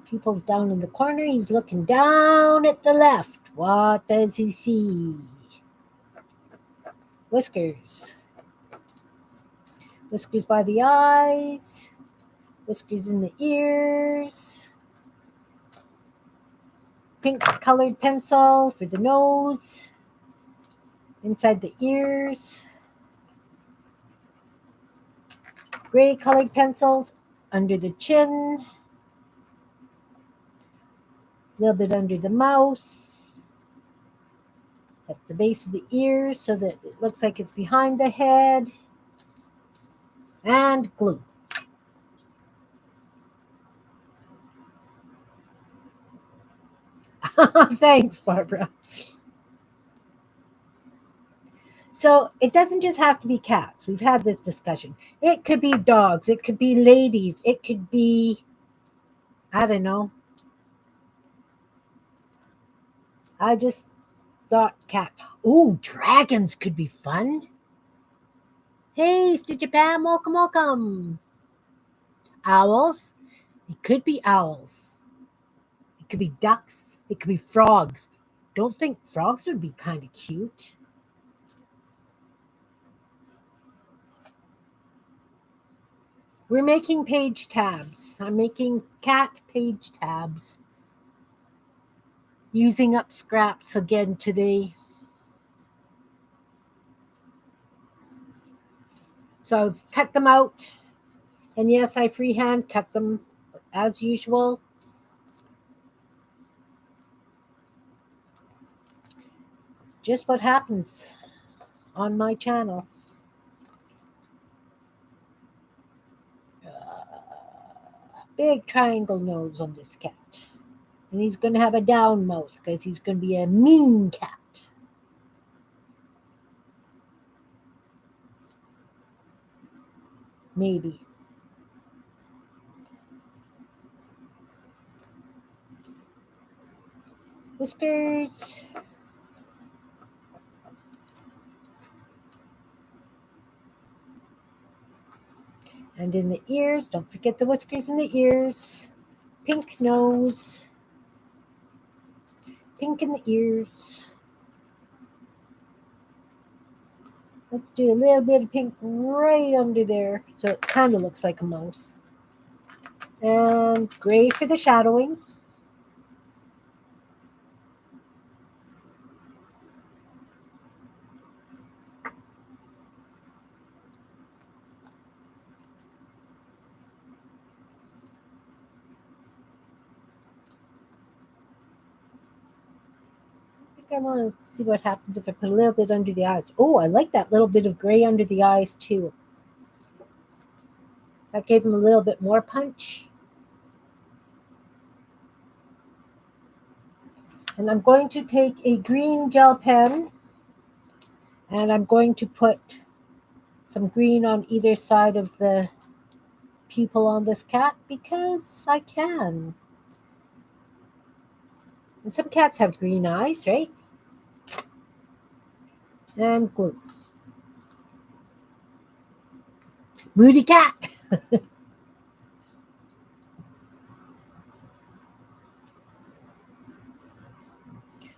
Pupils down in the corner. He's looking down at the left. What does he see? Whiskers. Whiskers by the eyes. Whiskers in the ears. Pink colored pencil for the nose. Inside the ears. Gray colored pencils under the chin. A little bit under the mouth. At the base of the ears so that it looks like it's behind the head. And glue. Thanks, Barbara. So it doesn't just have to be cats. We've had this discussion. It could be dogs. It could be ladies. It could be, I don't know. I just thought cat. Ooh, dragons could be fun. Hey, Stitch Pam, welcome, welcome. Owls. It could be owls. It could be ducks. It could be frogs. Don't think frogs would be kind of cute. We're making page tabs. I'm making cat page tabs. Using up scraps again today. So I've cut them out. And yes, I freehand cut them as usual. It's just what happens on my channel. Big triangle nose on this cat. And he's going to have a down mouth because he's going to be a mean cat. Maybe. Whiskers. And in the ears, don't forget the whiskers in the ears. Pink nose. Pink in the ears. Let's do a little bit of pink right under there so it kind of looks like a mouth. And gray for the shadowing. I want to see what happens if I put a little bit under the eyes. Oh, I like that little bit of gray under the eyes too. That gave him a little bit more punch. And I'm going to take a green gel pen and I'm going to put some green on either side of the pupil on this cat because I can. And some cats have green eyes, right? and glue. Moody cat.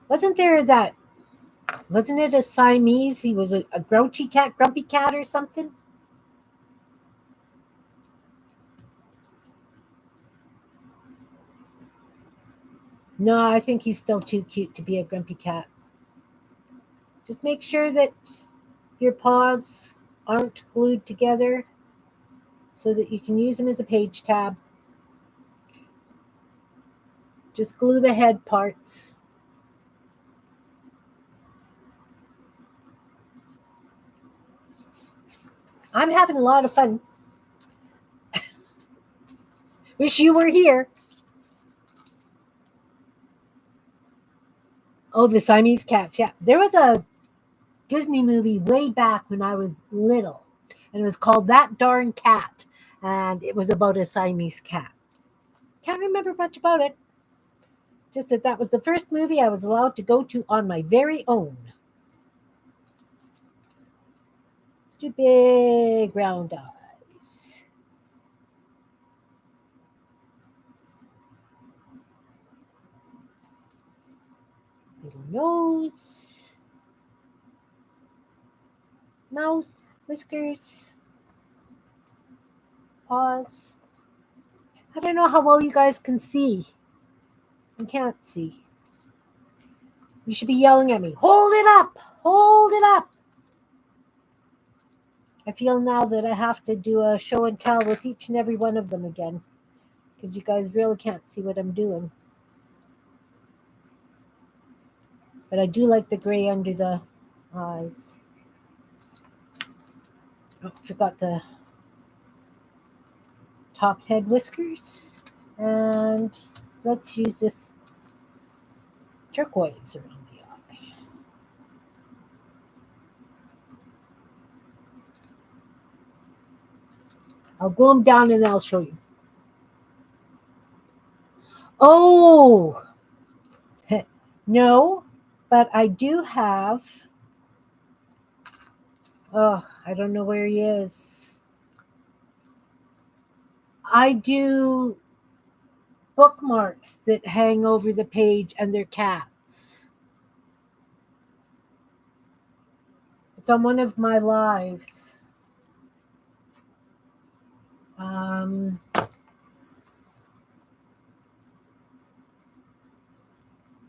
Wasn't there that? Wasn't it a Siamese? He was a grouchy cat, grumpy cat, or something. No, I think he's still too cute to be a grumpy cat. Just make sure that your paws aren't glued together so that you can use them as a page tab. Just glue the head parts. I'm having a lot of fun. Wish you were here. Oh, the Siamese cats. Yeah. There was a Disney movie way back when I was little, and it was called That Darn Cat. And it was about a Siamese cat. Can't remember much about it. Just that that was the first movie I was allowed to go to on my very own. It's too big round eyes. Little nose. Mouth. Whiskers. Paws. I don't know how well you guys can see. You can't see. You should be yelling at me. Hold it up! Hold it up! I feel now that I have to do a show and tell with each and every one of them again. Because you guys really can't see what I'm doing. But I do like the gray under the eyes. Oh, forgot the top head whiskers. And let's use this turquoise around the eye. I'll glue them down and I'll show you. Oh! No, but I do have... Oh, I don't know where he is. I do bookmarks that hang over the page and they're cats. It's on one of my lives.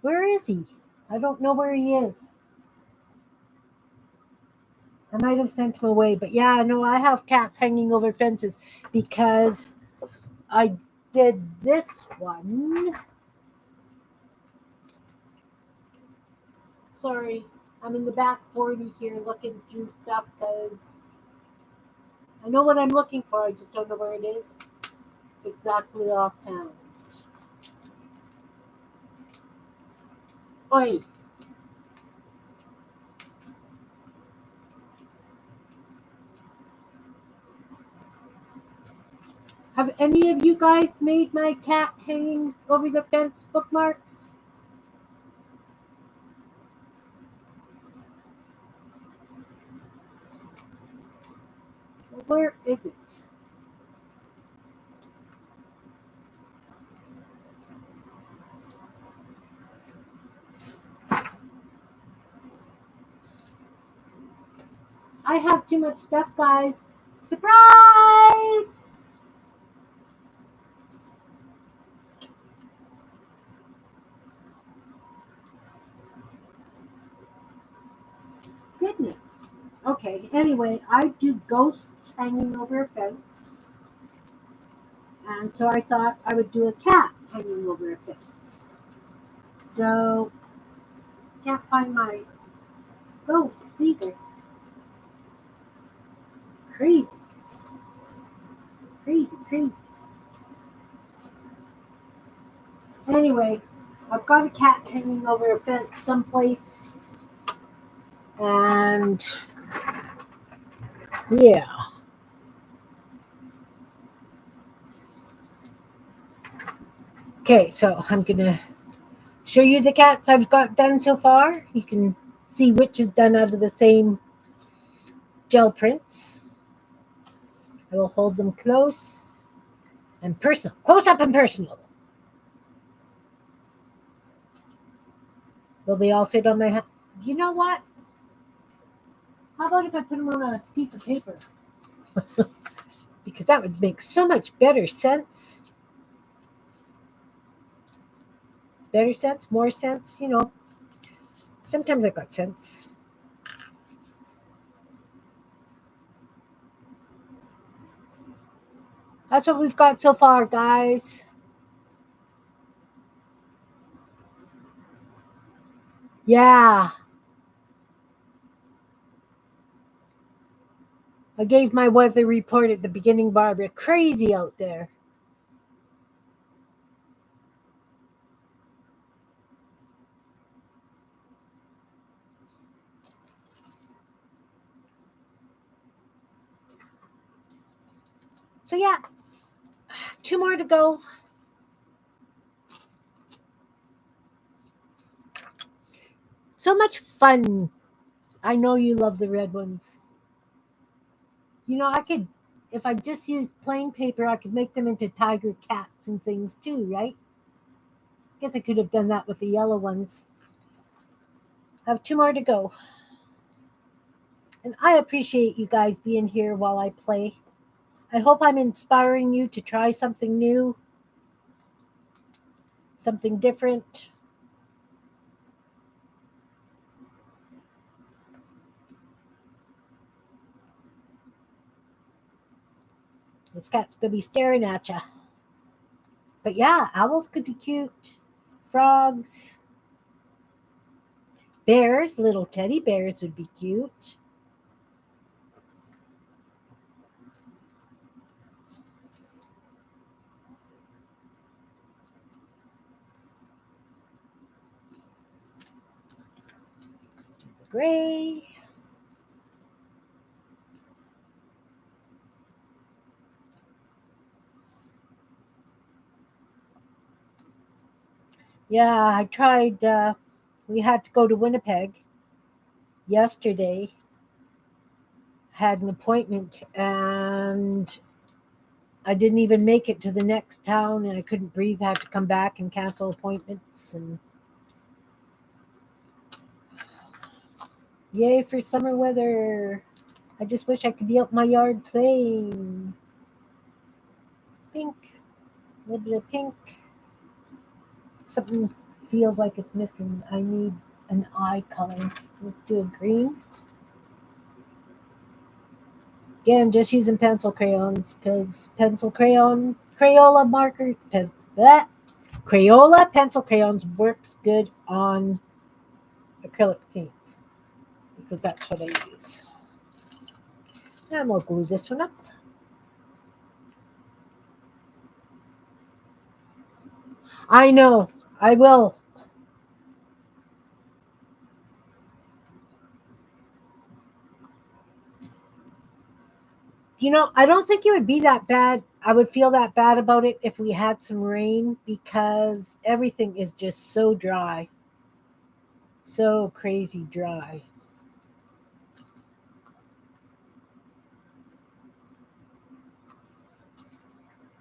Where is he? I don't know where he is. I might have sent him away, but yeah, no, I have cats hanging over fences because I did this one. Sorry, I'm in the back 40 here looking through stuff because I know what I'm looking for. I just don't know where it is exactly offhand. Oi. Have any of you guys made my cat hanging over the fence bookmarks? Where is it? I have too much stuff, guys. Surprise! Goodness. Okay, anyway, I do ghosts hanging over a fence. And so I thought I would do a cat hanging over a fence. So, can't find my ghosts either. Crazy. Crazy, crazy. Anyway, I've got a cat hanging over a fence someplace. And yeah. Okay, so I'm going to show you the cats I've got done so far. You can see which is done out of the same gel prints. I will hold them close and personal, close up and personal. Will they all fit on my hand? You know what? How about if I put them on a piece of paper? Because that would make so much better sense. Better sense, more sense, you know. Sometimes I got sense. That's what we've got so far, guys. Yeah. I gave my weather report at the beginning, Barbara. Crazy out there. So, yeah, 2 more to go. So much fun. I know you love the red ones. You know, I could, if I just used plain paper, I could make them into tiger cats and things too, right? Guess I could have done that with the yellow ones. I have 2 more to go. And I appreciate you guys being here while I play. I hope I'm inspiring you to try something new, something different. This cat's going to be staring at you. But yeah, owls could be cute. Frogs. Bears, little teddy bears would be cute. The gray. Yeah, I tried. We had to go to Winnipeg yesterday. Had an appointment and I didn't even make it to the next town and I couldn't breathe. Had to come back and cancel appointments. And yay for summer weather. I just wish I could be out in my yard playing. Pink. A little bit of pink. Something feels like it's missing. I need an eye color. Let's do a green. Again, just using pencil crayons because Crayola marker, Crayola pencil crayons works good on acrylic paints because that's what I use. And we'll glue this one up. I know, I will. You know, I don't think it would be that bad. I would feel that bad about it if we had some rain because everything is just so dry. So crazy dry.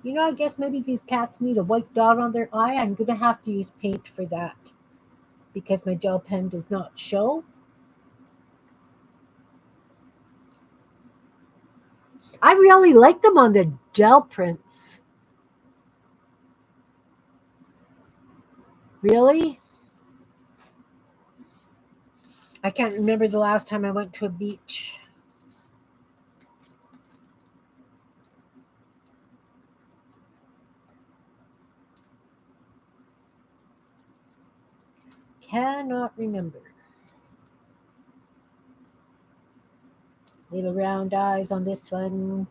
You know, I guess maybe these cats need a white dot on their eye. I'm going to have to use paint for that because my gel pen does not show. I really like them on the gel prints. Really? I can't remember the last time I went to a beach. Cannot remember. Little round eyes on this one.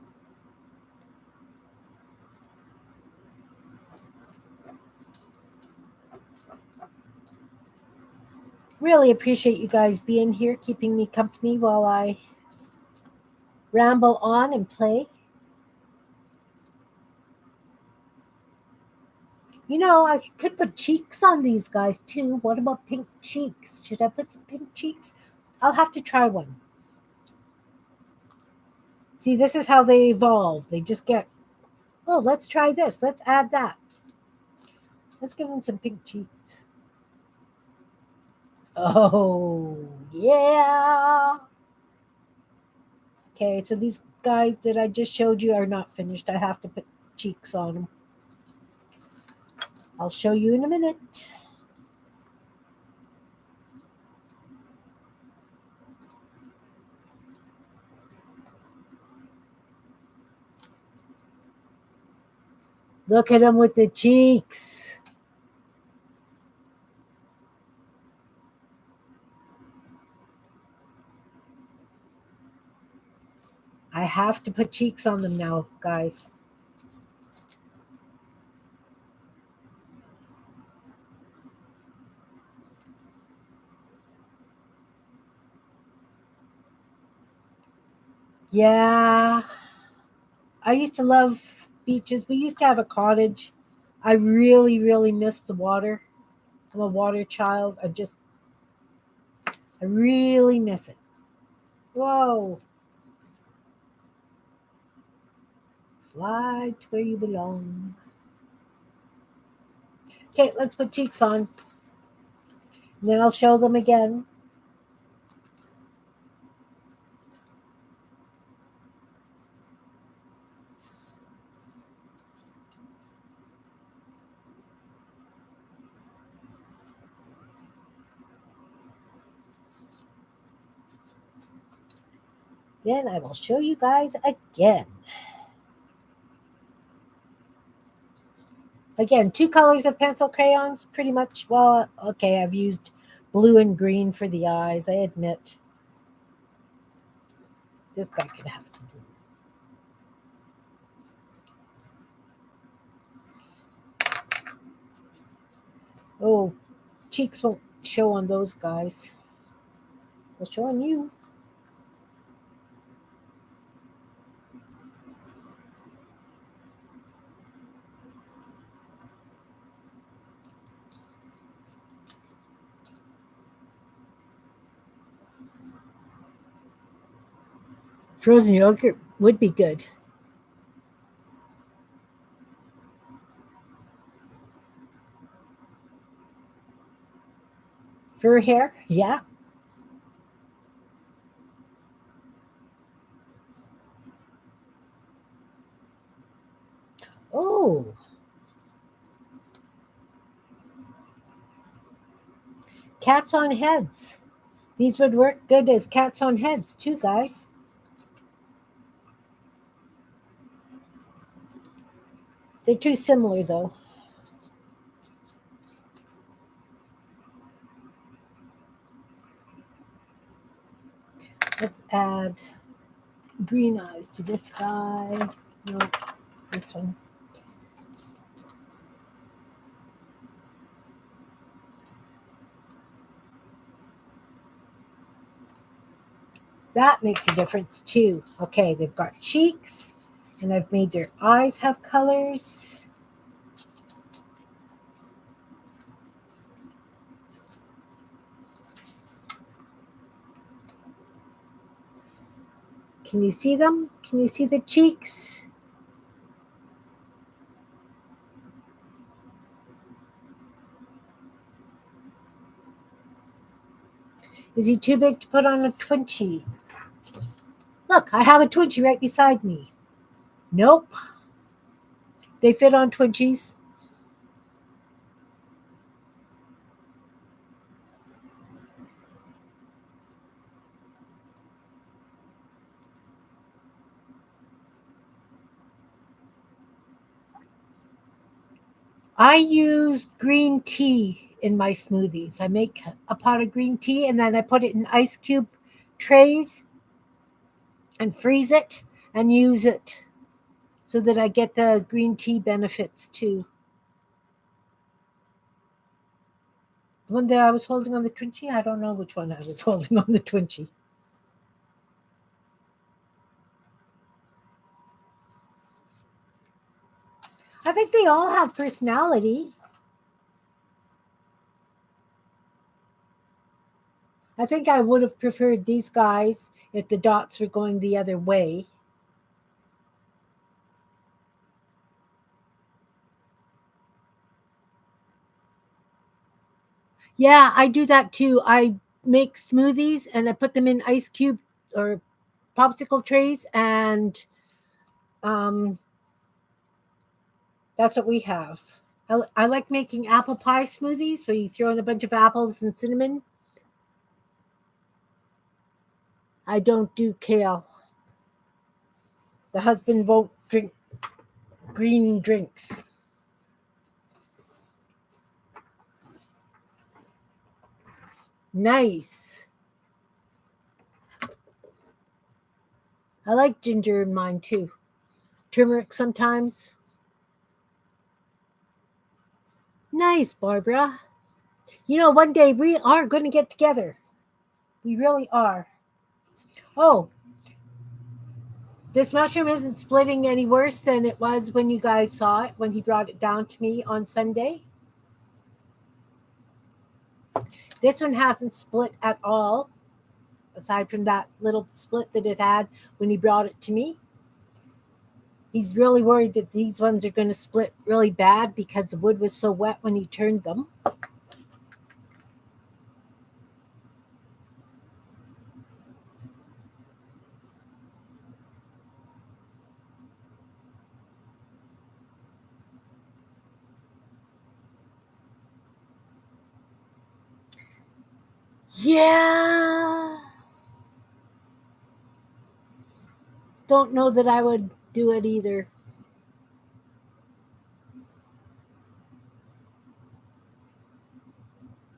Really appreciate you guys being here, keeping me company while I ramble on and play. You know, I could put cheeks on these guys too. What about pink cheeks? Should I put some pink cheeks? I'll have to try one. See, this is how they evolve. They just get, oh, let's try this. Let's add that. Let's give them some pink cheeks. Oh, yeah. Okay, so these guys that I just showed you are not finished. I have to put cheeks on them. I'll show you in a minute. Look at them with the cheeks. I have to put cheeks on them now, guys. Yeah. I used to love beaches. We used to have a cottage. I really, really miss the water. I'm a water child. I really miss it. Whoa. Slide to where you belong. Okay, let's put cheeks on. And then I'll show them again. Then I will show you guys again. Again, 2 colors of pencil crayons, pretty much. Well, okay, I've used blue and green for the eyes, I admit. This guy could have some blue. Oh, cheeks won't show on those guys. They'll show on you. Frozen yogurt would be good. Fur hair, yeah. Oh, cats on heads. These would work good as cats on heads too, guys. They're too similar though. Let's add green eyes to this guy. No, this one. That makes a difference too. Okay, they've got cheeks, and I've made their eyes have colors. Can you see them? Can you see the cheeks? Is he too big to put on a Twinchie? Look, I have a Twinchie right beside me. Nope. They fit on Twinchies. I use green tea in my smoothies. I make a pot of green tea and then I put it in ice cube trays and freeze it and use it so that I get the green tea benefits too. The one that I was holding on the Twinchie, I don't know which one I was holding on the Twinchie. I think they all have personality. I think I would have preferred these guys if the dots were going the other way. Yeah, I do that too. I make smoothies and I put them in ice cube or popsicle trays, and um, that's what we have. I like making apple pie smoothies where you throw in a bunch of apples and cinnamon. I don't do kale. The husband won't drink green drinks. Nice. I like ginger in mine too. Turmeric sometimes. Nice, Barbara. You know, one day we are going to get together. We really are. Oh, this mushroom isn't splitting any worse than it was when you guys saw it, when he brought it down to me on Sunday. This one hasn't split at all, aside from that little split that it had when he brought it to me. He's really worried that these ones are going to split really bad because the wood was so wet when he turned them. Yeah. Don't know that I would do it either.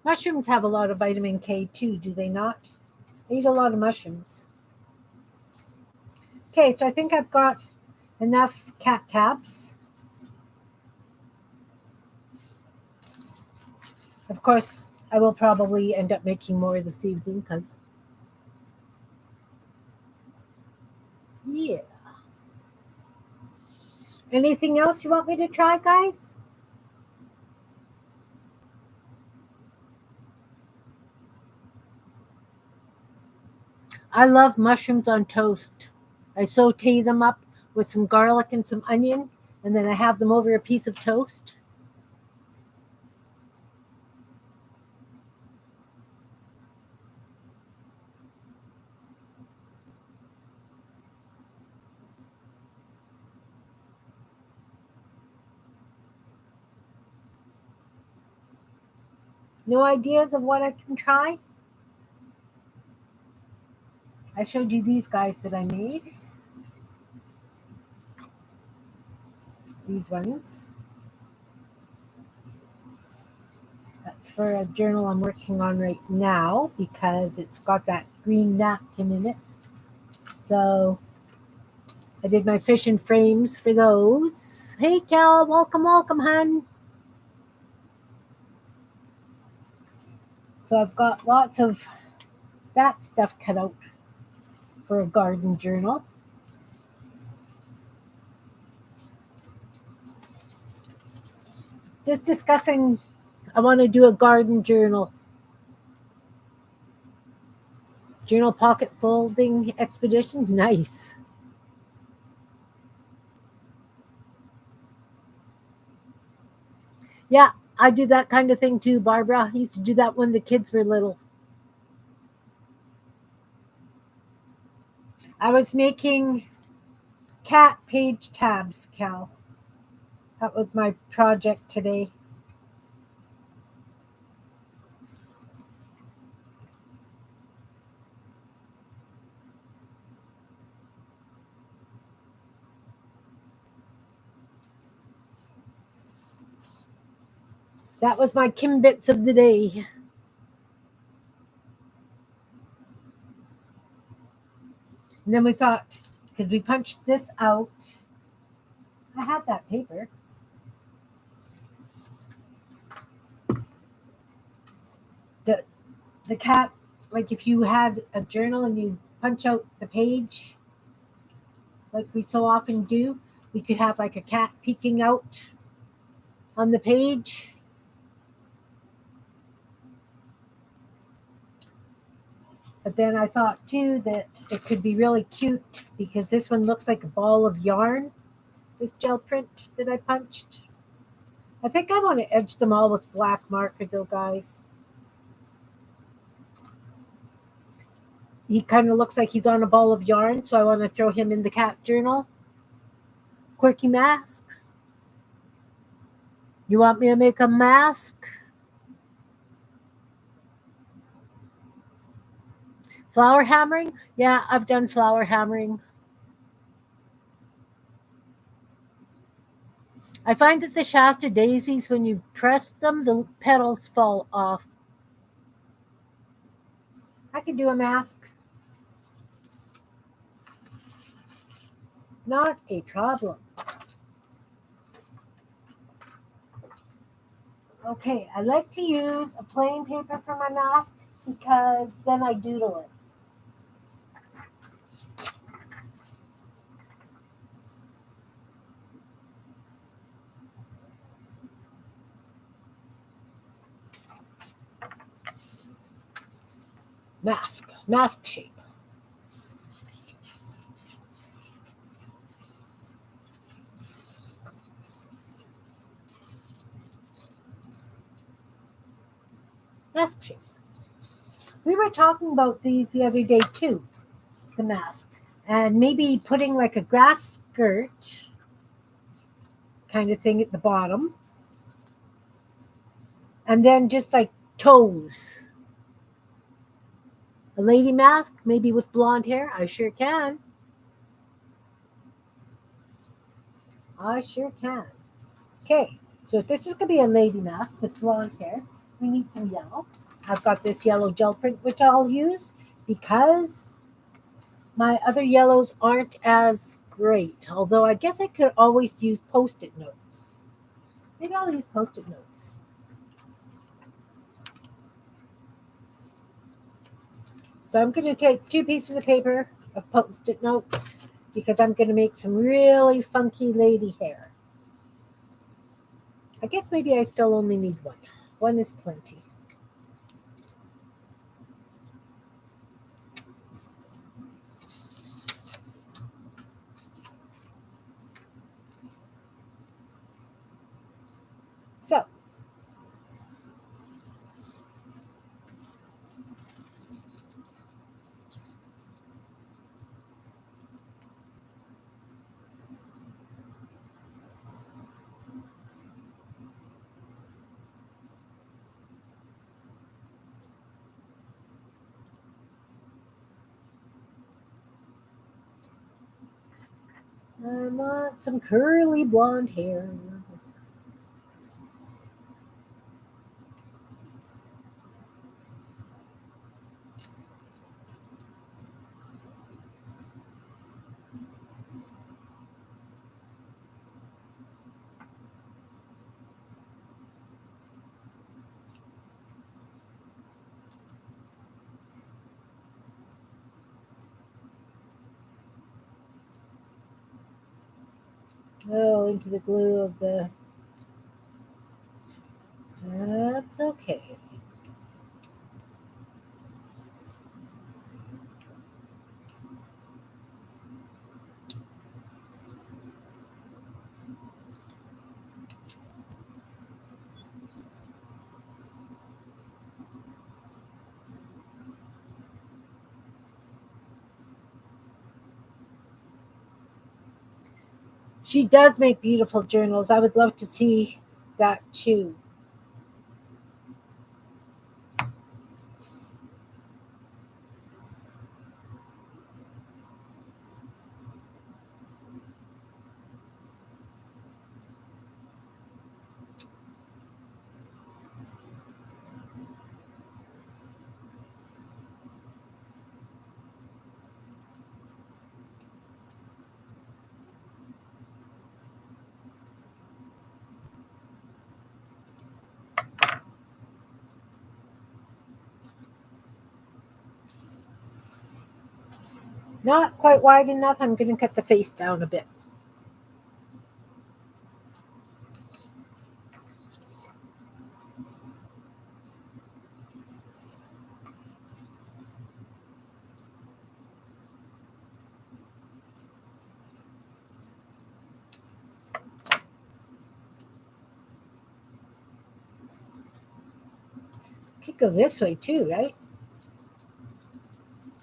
Mushrooms have a lot of vitamin K too, do they not? I eat a lot of mushrooms. Okay, so I think I've got enough cat tabs. Of course, I will probably end up making more this evening because, yeah. Anything else you want me to try, guys? I love mushrooms on toast. I saute them up with some garlic and some onion, and then I have them over a piece of toast. No ideas of what I can try? I showed you these guys that I made. These ones. That's for a journal I'm working on right now because it's got that green napkin in it. So I did my fish and frames for those. Hey, Cal, welcome, welcome, hun. So I've got lots of that stuff cut out for a garden journal. Just discussing, I want to do a garden journal. Journal pocket folding expedition. Nice. Yeah, I do that kind of thing too, Barbara. I used to do that when the kids were little. I was making cat page tabs, Cal. That was my project today. That was my Kim bits of the day. And then we thought, because we punched this out, I had that paper. The the cat, like if you had a journal and you punch out the page, like we so often do, we could have like a cat peeking out on the page. But then I thought too that it could be really cute because this one looks like a ball of yarn, this gel print that I punched. I think I want to edge them all with black marker though, guys. He kind of looks like he's on a ball of yarn, so I want to throw him in the cat journal. Quirky masks. You want me to make a mask? Flower hammering? Yeah, I've done flower hammering. I find that the Shasta daisies, when you press them, the petals fall off. I can do a mask. Not a problem. Okay, I like to use a plain paper for my mask because then I doodle it. Mask shape. Mask shape. We were talking about these the other day too, the masks, and maybe putting like a grass skirt kind of thing at the bottom, and then just like toes. A lady mask, maybe with blonde hair. I sure can. I sure can. Okay, so if this is going to be a lady mask with blonde hair, we need some yellow. I've got this yellow gel print, which I'll use because my other yellows aren't as great. Although I guess I could always use post-it notes. Maybe I'll use post-it notes. So I'm going to take 2 pieces of paper of post-it notes because I'm going to make some really funky lady hair. I guess maybe I still only need one. One is plenty. So, I want some curly blonde hair. Oh, into the glue of the. That's okay. She does make beautiful journals. I would love to see that too. Not quite wide enough. I'm going to cut the face down a bit. Could go this way too, right?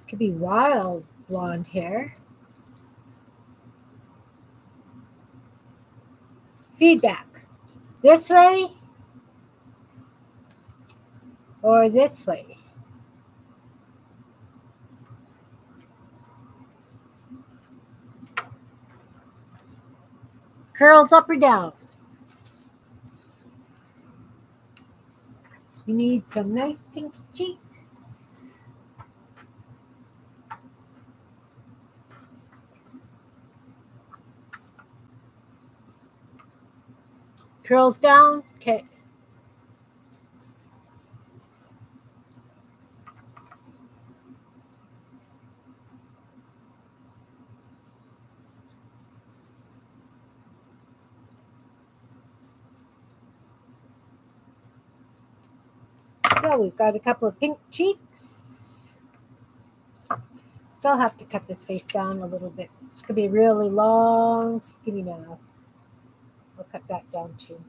Could be wild blonde hair. Feedback. This way or this way? Curls up or down? You need some nice pink cheeks. Curls down. Okay. So we've got a couple of pink cheeks. Still have to cut this face down a little bit. It's going to be a really long, skinny mask. I'll cut that down too.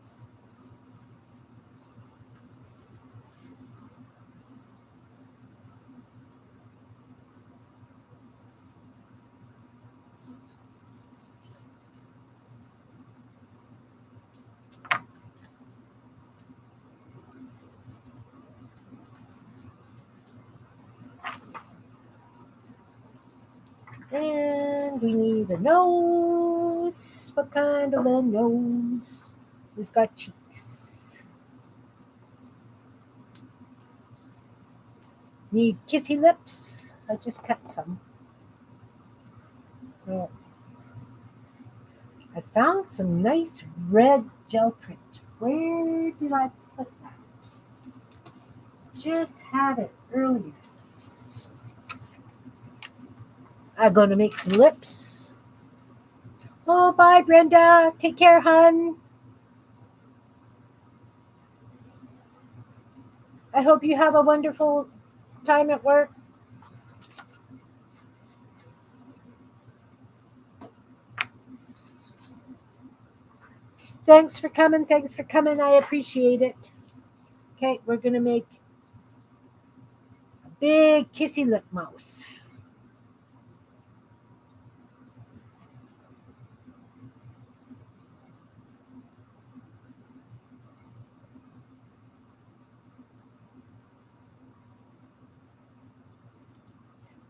And we need a nose. What kind of a nose? We've got cheeks. Need kissy lips. I just cut some. Oh. I found some nice red gel print. Where did I put that? Just had it earlier. I'm going to make some lips. Oh, bye, Brenda. Take care, hun. I hope you have a wonderful time at work. Thanks for coming. Thanks for coming. I appreciate it. Okay, we're going to make a big kissy lip mouth.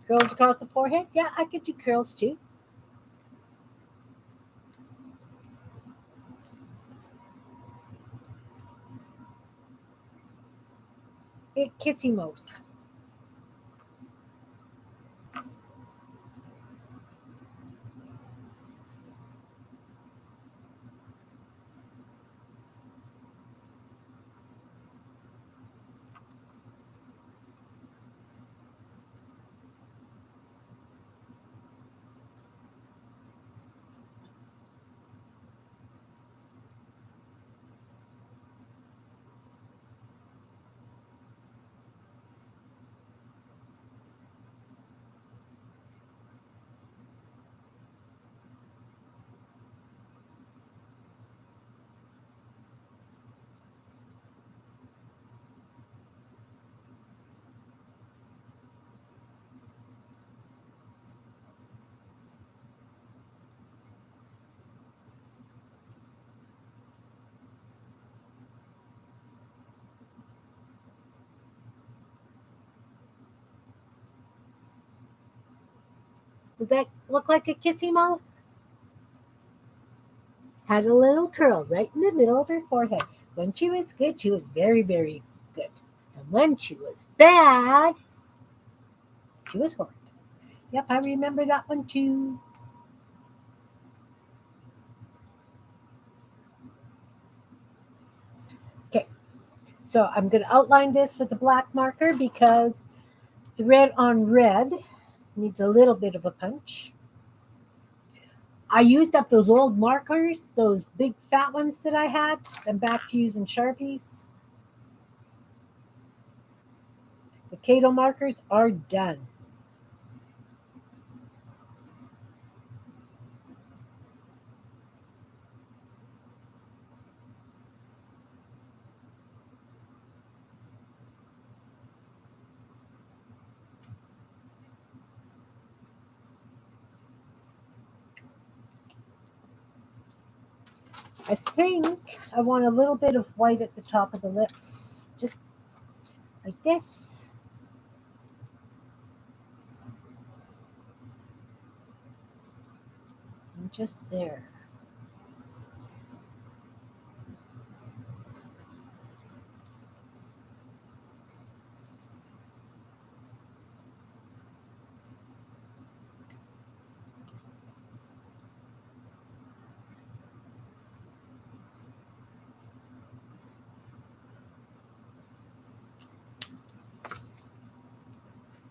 Curls across the forehead? Yeah, I could do curls too. Big kissy mouth. Does that look like a kissy mouth? Had a little curl right in the middle of her forehead. When she was good, she was very, very good. And when she was bad, she was horrid. Yep, I remember that one too. Okay, so I'm going to outline this with a black marker because the red on red needs a little bit of a punch. I used up those old markers, those big fat ones that I had. I'm back to using Sharpies. The Kato markers are done. I think I want a little bit of white at the top of the lips, just like this. And just there.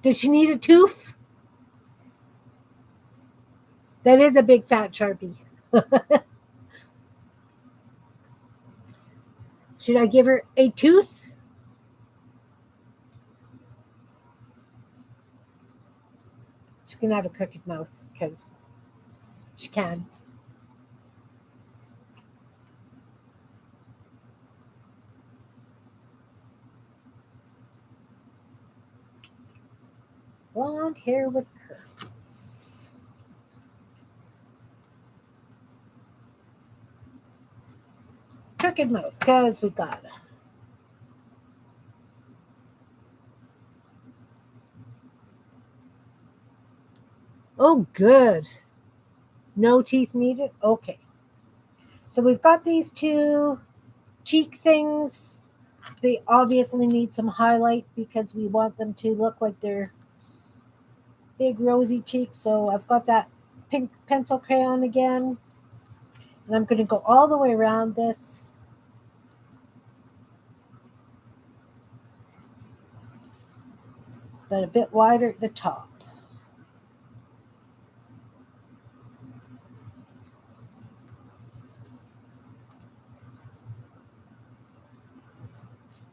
Does she need a tooth? That is a big fat Sharpie. Should I give her a tooth? She's going to have a crooked mouth because she can. Blonde hair with curls. Crooked mouth because we got it. Oh, good. No teeth needed? Okay. So we've got these two cheek things. They obviously need some highlight because we want them to look like they're big rosy cheeks. So I've got that pink pencil crayon again. And I'm going to go all the way around this. But a bit wider at the top.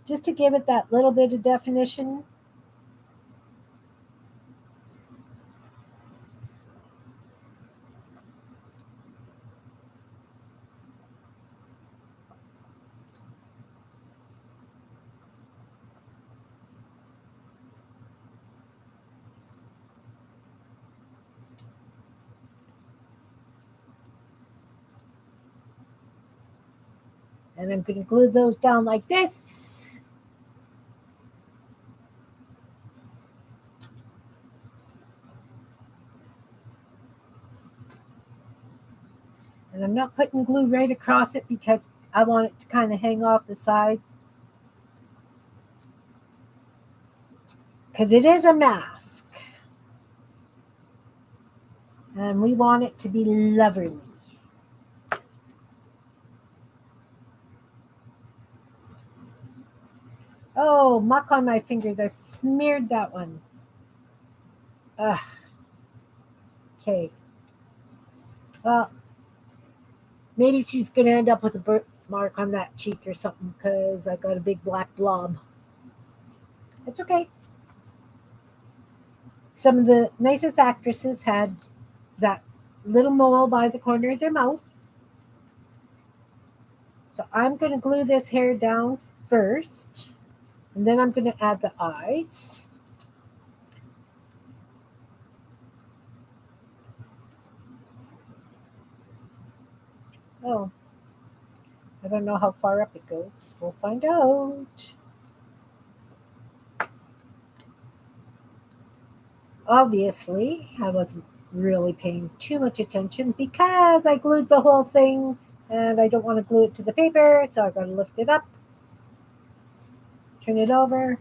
Just to give it that little bit of definition. And I'm going to glue those down like this. And I'm not putting glue right across it because I want it to kind of hang off the side. Because it is a mask. And we want it to be lovely. Oh, muck on my fingers. I smeared that one. Ugh. Okay. Well, maybe she's going to end up with a birthmark on that cheek or something because I got a big black blob. It's okay. Some of the nicest actresses had that little mole by the corner of their mouth. So I'm going to glue this hair down first. And then I'm going to add the eyes. Oh, I don't know how far up it goes. We'll find out. Obviously, I wasn't really paying too much attention because I glued the whole thing and I don't want to glue it to the paper, so I got to lift it up, turn it over,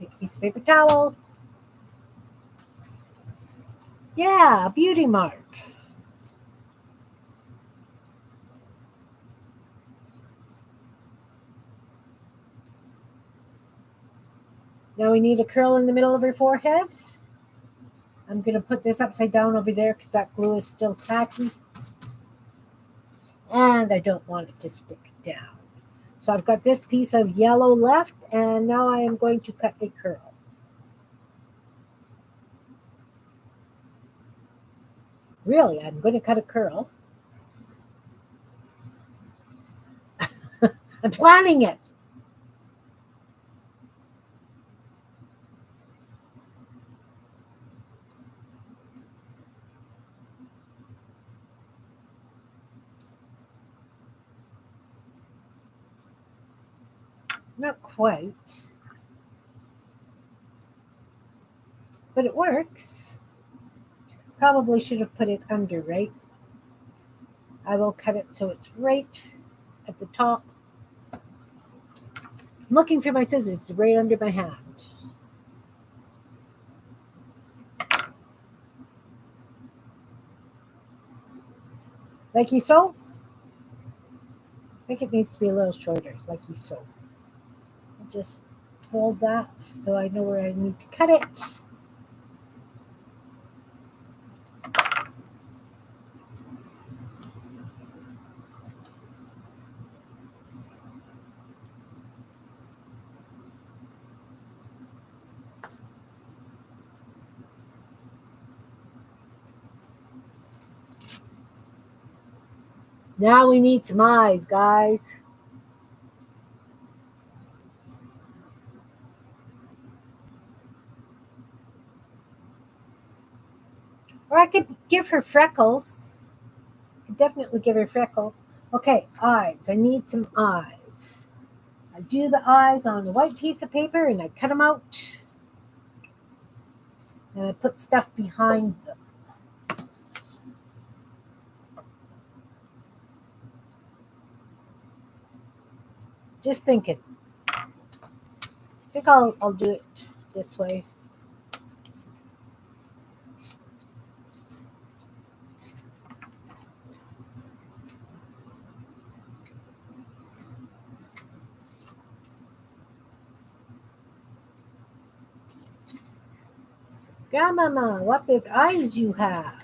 take a piece of paper towel. Yeah, beauty mark. Now we need a curl in the middle of her forehead. I'm going to put this upside down over there because that glue is still tacky. And I don't want it to stick down. So I've got this piece of yellow left, and now I am going to cut a curl. Really, I'm going to cut a curl. I'm planning it. Not quite, but it works. Probably should have put it under, right? I will cut it so it's right at the top. I'm looking for my scissors. It's right under my hand. Like so. I think it needs to be a little shorter, like so. I'll just fold that so I know where I need to cut it. Now we need some eyes, guys. Or I could give her freckles. I could definitely give her freckles. Okay, eyes. I need some eyes. I do the eyes on a white piece of paper and I cut them out. And I put stuff behind them. Just thinking. I think I'll do it this way. Grandmama, what big eyes you have.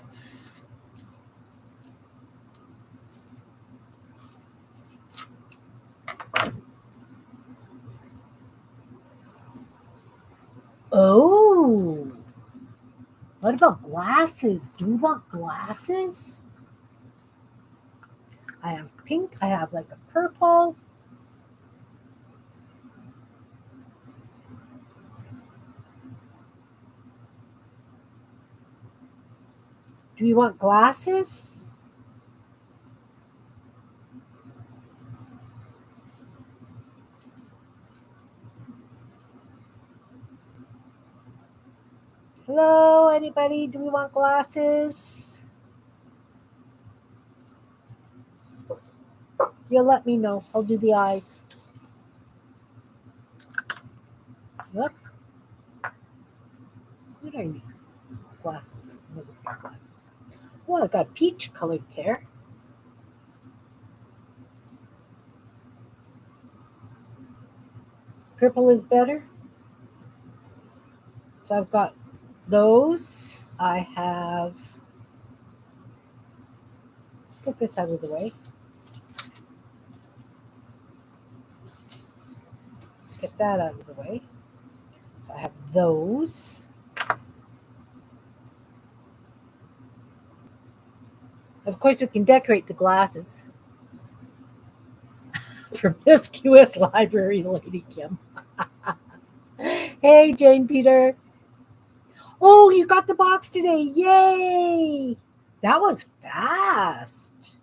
Oh, what about glasses? Do we want glasses? I have pink. I have like a purple. Do you want glasses? Hello, anybody? Do we want glasses? You'll let me know. I'll do the eyes. Look. What do I need? Glasses. Another pair of glasses. Oh, I got a peach colored pair. Purple is better. So I've got those. I have. Get this out of the way. Get that out of the way. So I have those. Of course, we can decorate the glasses. Promiscuous library lady Kim. Hey, Jane Peter. Oh, you got the box today. Yay! That was fast.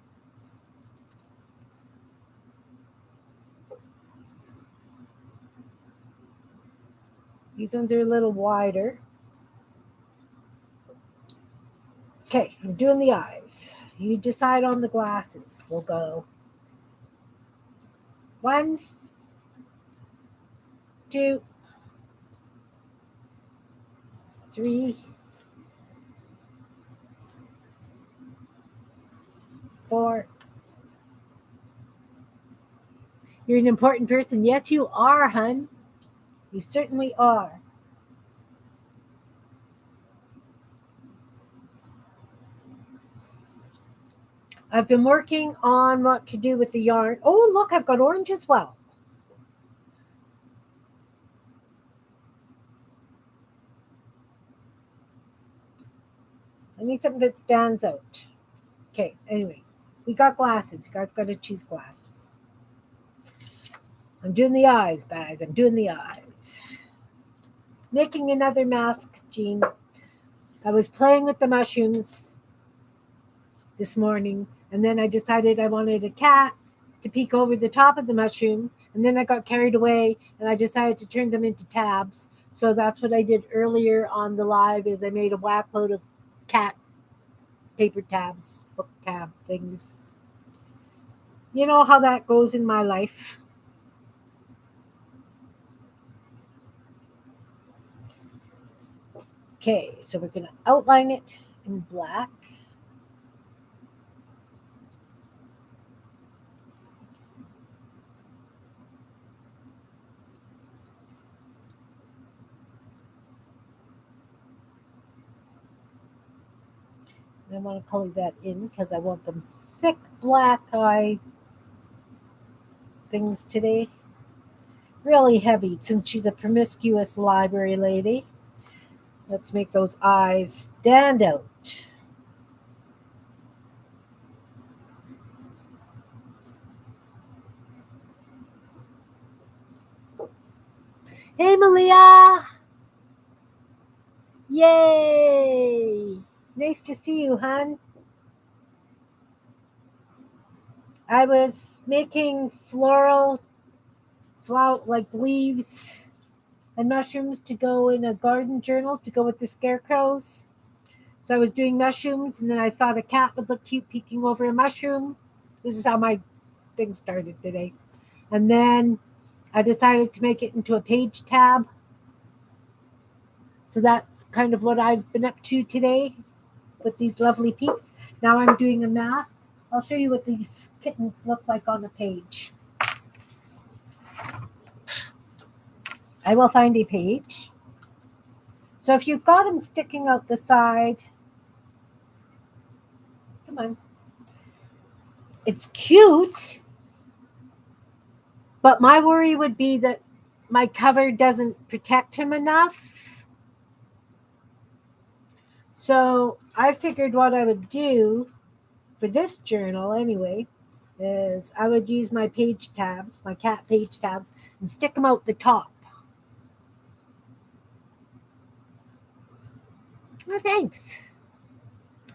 These ones are a little wider. Okay, I'm doing the eyes. You decide on the glasses. We'll go 1, 2, 3, 4. You're an important person. Yes, you are, hun. You certainly are. I've been working on what to do with the yarn. Oh, look, I've got orange as well. I need something that stands out. Okay, anyway, we got glasses. You guys got to choose glasses. I'm doing the eyes, guys. I'm doing the eyes. Making another mask, Jean. I was playing with the mushrooms this morning, and then I decided I wanted a cat, to peek over the top of the mushroom, and then I got carried away and I decided to turn them into tabs. So that's what I did earlier on the live is I made a whack load of cat paper tabs, book tab things. You know how that goes in my life. Okay, so we're going to outline it in black. I want to color that in because I want them thick black eye things today. Really heavy since she's a promiscuous library lady. Let's make those eyes stand out. Hey, Malia! Yay! Nice to see you, hon. I was making floral, like leaves and mushrooms to go in a garden journal to go with the scarecrows. So I was doing mushrooms, and then I thought a cat would look cute peeking over a mushroom. This is how my thing started today. And then I decided to make it into a page tab. So that's kind of what I've been up to today with these lovely peeps. Now I'm doing a mask. I'll show you what these kittens look like on the page. I will find a page. So if you've got them sticking out the side, come on. It's cute, but my worry would be that my cover doesn't protect him enough. So I figured what I would do for this journal anyway is I would use my page tabs, my cat page tabs, and stick them out the top. Oh, thanks.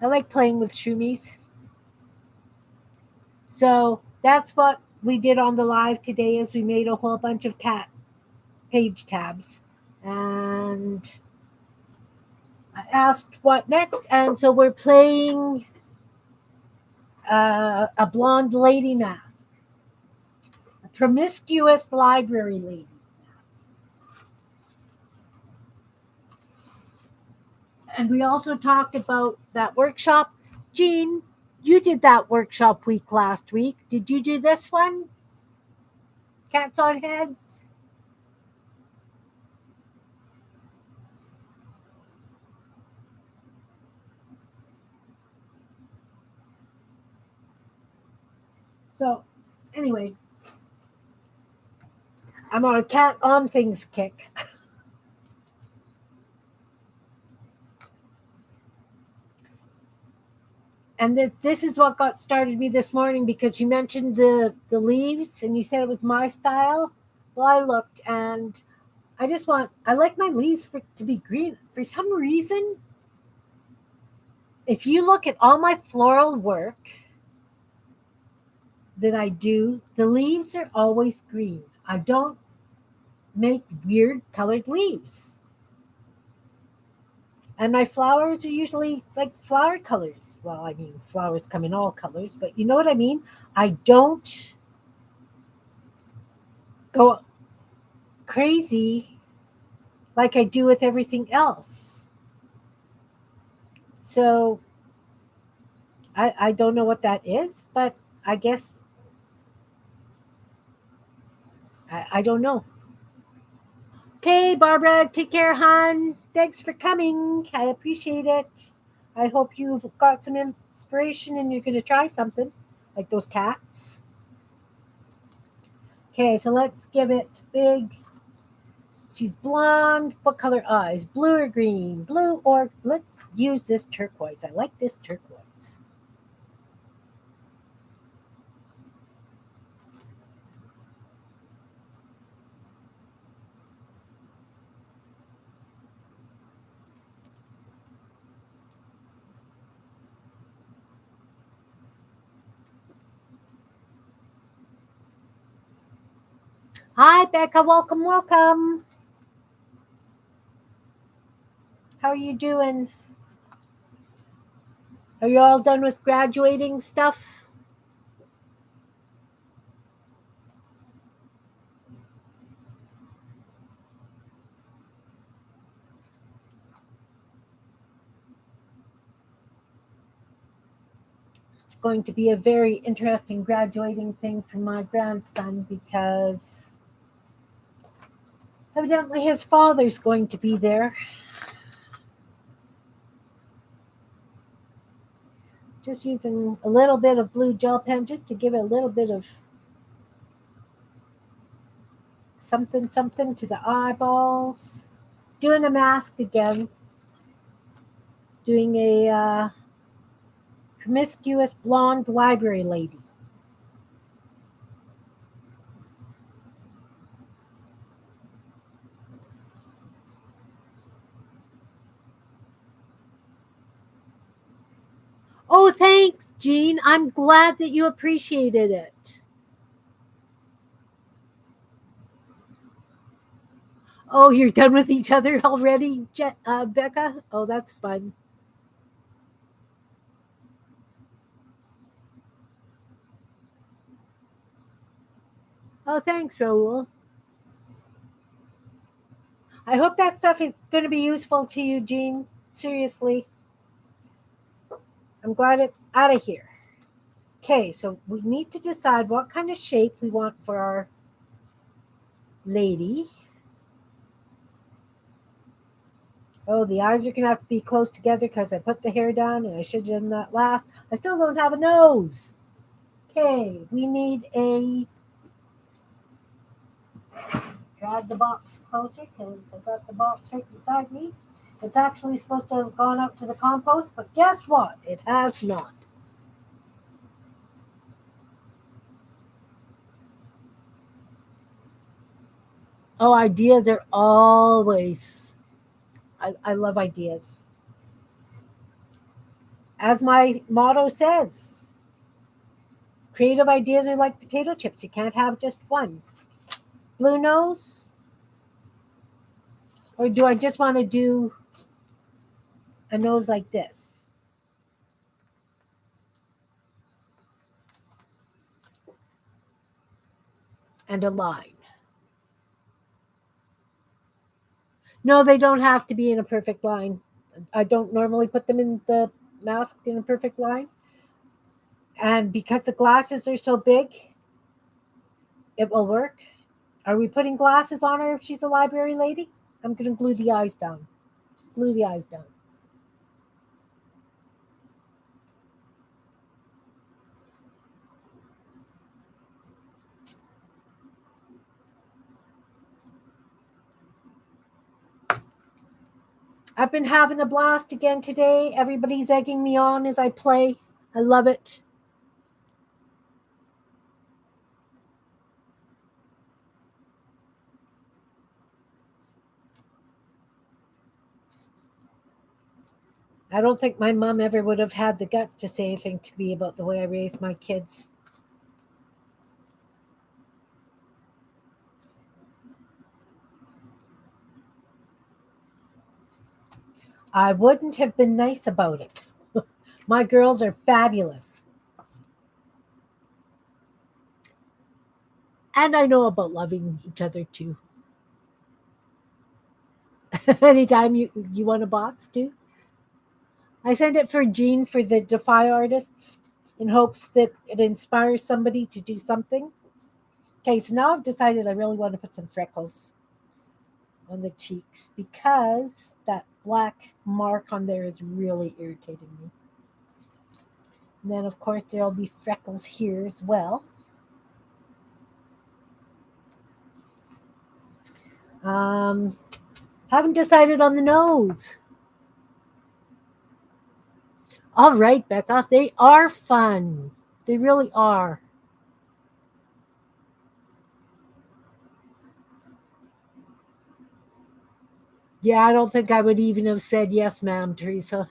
I like playing with shroomies. So that's what we did on the live today is we made a whole bunch of cat page tabs. And I asked what next. And so we're playing a blonde lady mask. A promiscuous library lady. And we also talked about that workshop. Jean, you did that workshop week last week. Did you do this one? Cats on heads? So, anyway, I'm on a cat on things kick. And this is what got started me this morning because you mentioned the leaves and you said it was my style. Well, I looked and I like my leaves to be green. For some reason, if you look at all my floral work that I do, the leaves are always green. I don't make weird colored leaves. And my flowers are usually like flower colors. Well, I mean, flowers come in all colors, but you know what I mean? I don't go crazy like I do with everything else. So I don't know what that is, but I guess I don't know. Okay, Barbara, take care, hon. Thanks for coming. I appreciate it. I hope you've got some inspiration and you're going to try something like those cats. Okay, so let's give it big. She's blonde. What color eyes? Blue or green? Blue or let's use this turquoise. I like this turquoise. Hi, Becca. Welcome, welcome. How are you doing? Are you all done with graduating stuff? It's going to be a very interesting graduating thing for my grandson because evidently his father's going to be there. Just using a little bit of blue gel pen just to give it a little bit of something something to the eyeballs. Doing a mask again. Doing a promiscuous blonde library lady. Oh, thanks, Jean. I'm glad that you appreciated it. Oh, you're done with each other already, Becca? Oh, that's fun. Oh, thanks, Raul. I hope that stuff is going to be useful to you, Jean. Seriously. I'm glad it's out of here. Okay, so we need to decide what kind of shape we want for our lady. Oh, the eyes are going to have to be close together because I put the hair down and I should have done that last. I still don't have a nose. Okay, we need a. Drag the box closer because I got the box right beside me. It's actually supposed to have gone out to the compost, but guess what? It has not. Oh, ideas are always. I love ideas. As my motto says, creative ideas are like potato chips. You can't have just one. Blue nose? Or do I just want to do a nose like this? And a line. No, they don't have to be in a perfect line. I don't normally put them in the mask in a perfect line. And because the glasses are so big, it will work. Are we putting glasses on her if she's a library lady? I'm going to glue the eyes down. Glue the eyes down. I've been having a blast again today. Everybody's egging me on as I play. I love it. I don't think my mom ever would have had the guts to say anything to me about the way I raised my kids. I wouldn't have been nice about it. My girls are fabulous. And I know about loving each other too. Anytime you want a box too. I sent it for Jean for the Defy artists in hopes that it inspires somebody to do something. Okay, so now I've decided I really want to put some freckles on the cheeks because that black mark on there is really irritating me. And then, of course, there'll be freckles here as well. Um, haven't decided on the nose. All right, Becca, they are fun. They really are. Yeah, I don't think I would even have said yes, ma'am, Teresa.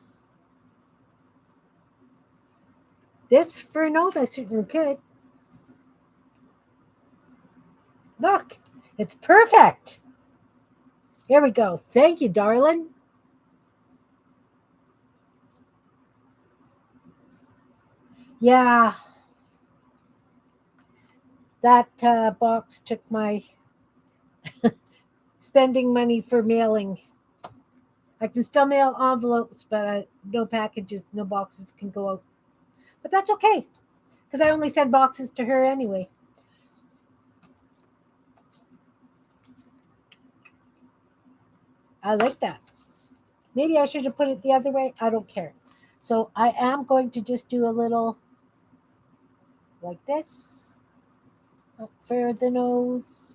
This for a nose, I certainly could. Look, It's perfect. Here we go. Thank you, darling. Yeah, that box took my spending money for mailing. I can still mail envelopes, but no packages, no boxes can go out. But that's okay because I only send boxes to her anyway. I like that. Maybe I should have put it the other way. I don't care. So I am going to just do a little like this up for the nose.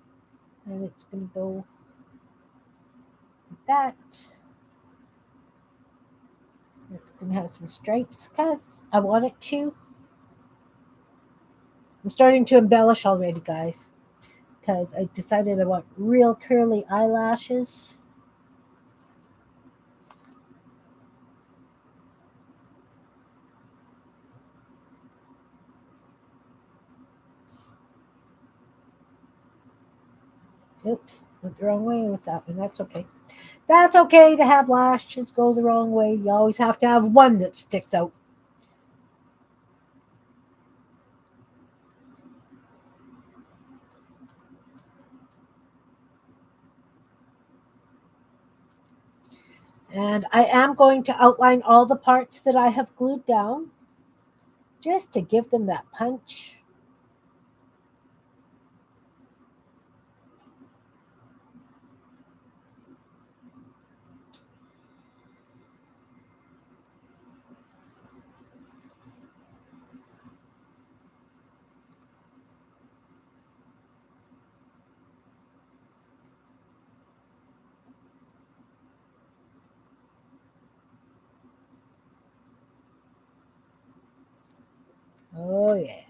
And it's going to go like that. It's going to have some stripes because I want it to. I'm starting to embellish already, guys, because I decided I want real curly eyelashes. Oops, went the wrong way with that one. That's okay. That's okay to have lashes go the wrong way. You always have to have one that sticks out. And I am going to outline all the parts that I have glued down just to give them that punch. Oh, yeah.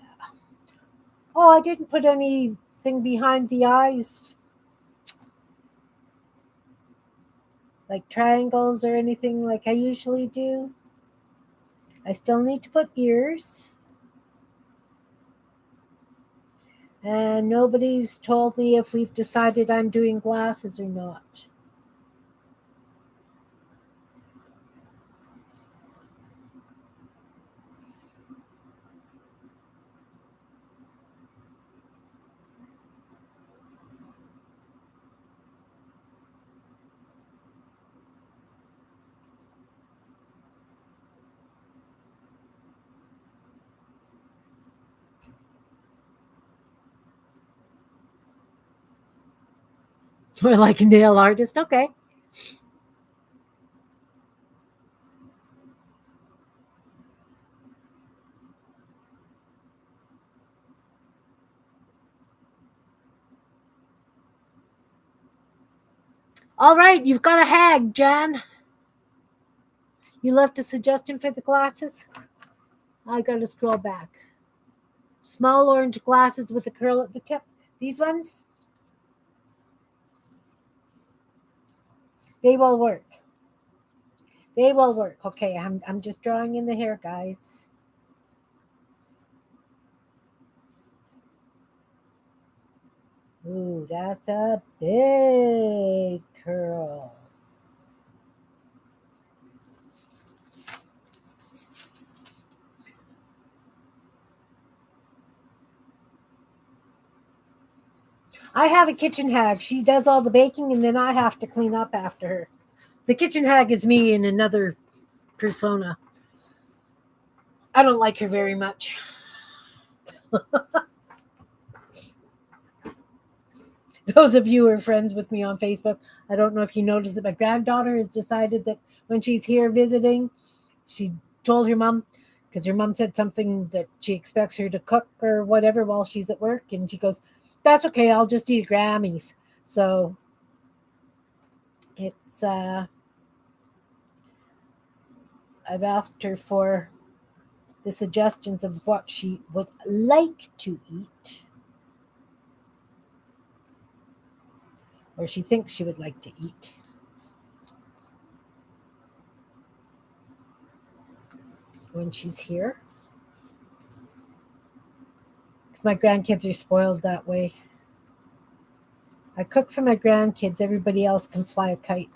Oh, I didn't put anything behind the eyes, like triangles or anything like I usually do. I still need to put ears. And nobody's told me if we've decided I'm doing glasses or not. We're like a nail artist. Okay. All right, you've got a hag, Jan. You left a suggestion for the glasses? I gotta scroll back. Small orange glasses with a curl at the tip. These ones? They will work. They will work. Okay, I'm just drawing in the hair, guys. Ooh, that's a big curl. I have a kitchen hag. She does all the baking and then I have to clean up after her. The kitchen hag is me in another persona. I don't like her very much. Those of you who are friends with me on Facebook, I don't know if you noticed that my granddaughter has decided that when she's here visiting, she told her mom, because her mom said something that she expects her to cook or whatever while she's at work. And she goes, that's okay. I'll just eat Grammys. So it's, I've asked her for the suggestions of what she would like to eat or she thinks she would like to eat. When she's here. Because my grandkids are spoiled that way. I cook for my grandkids. Everybody else can fly a kite.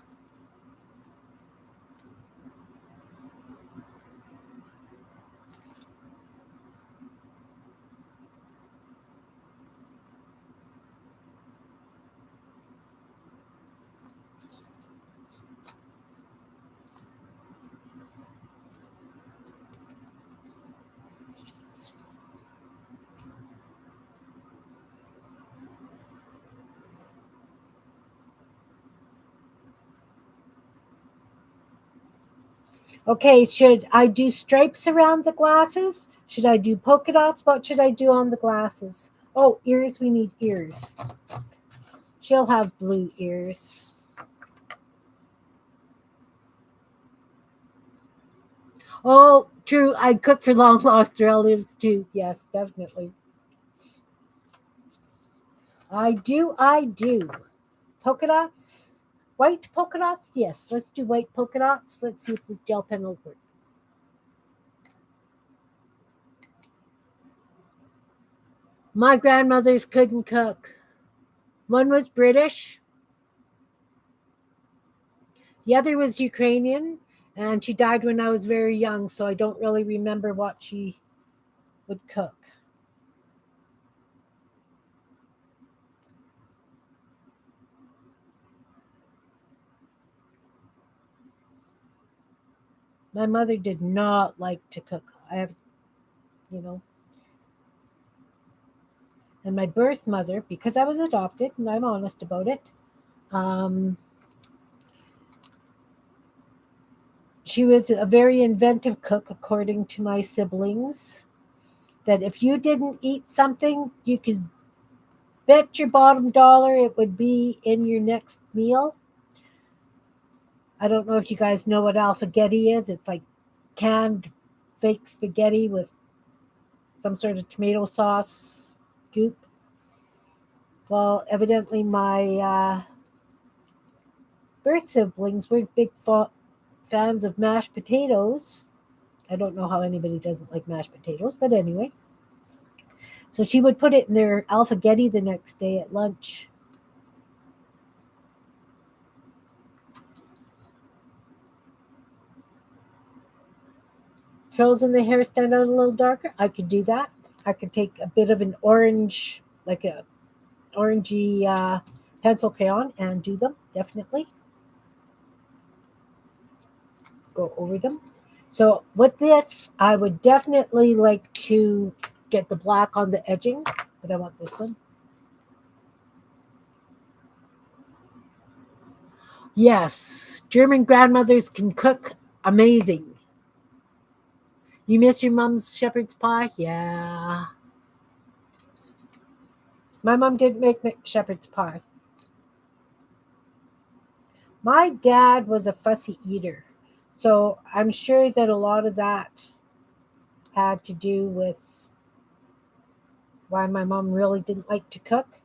Okay, should I do stripes around the glasses? Should I do polka dots? What should I do on the glasses? Oh, ears. We need ears. She'll have blue ears. Oh, true. I cook for long lost relatives too. Yes, definitely. I do. I do. Polka dots? White polka dots? Yes, let's do white polka dots. Let's see if this gel pen will work. My grandmothers couldn't cook. One was British, the other was Ukrainian, and she died when I was very young, so I don't really remember what she would cook. My mother did not like to cook. I have, you know, and my birth mother, because I was adopted, and I'm honest about it, um, she was a very inventive cook, according to my siblings. That if you didn't eat something, you could bet your bottom dollar it would be in your next meal. I don't know if you guys know what alphagetti is. It's like canned fake spaghetti with some sort of tomato sauce goop. Well, evidently my birth siblings weren't fans of mashed potatoes. I don't know how anybody doesn't like mashed potatoes, but anyway. So she would put it in their alphagetti the next day at lunch. Curls in the hair stand out a little darker. I could do that. I could take a bit of an orange, like a orangey pencil crayon, and do them. Definitely go over them. So with this, I would definitely like to get the black on the edging, but I want this one. Yes, German grandmothers can cook amazing. You miss your mom's shepherd's pie? Yeah. My mom didn't make shepherd's pie. My dad was a fussy eater. So I'm sure that a lot of that had to do with why my mom really didn't like to cook.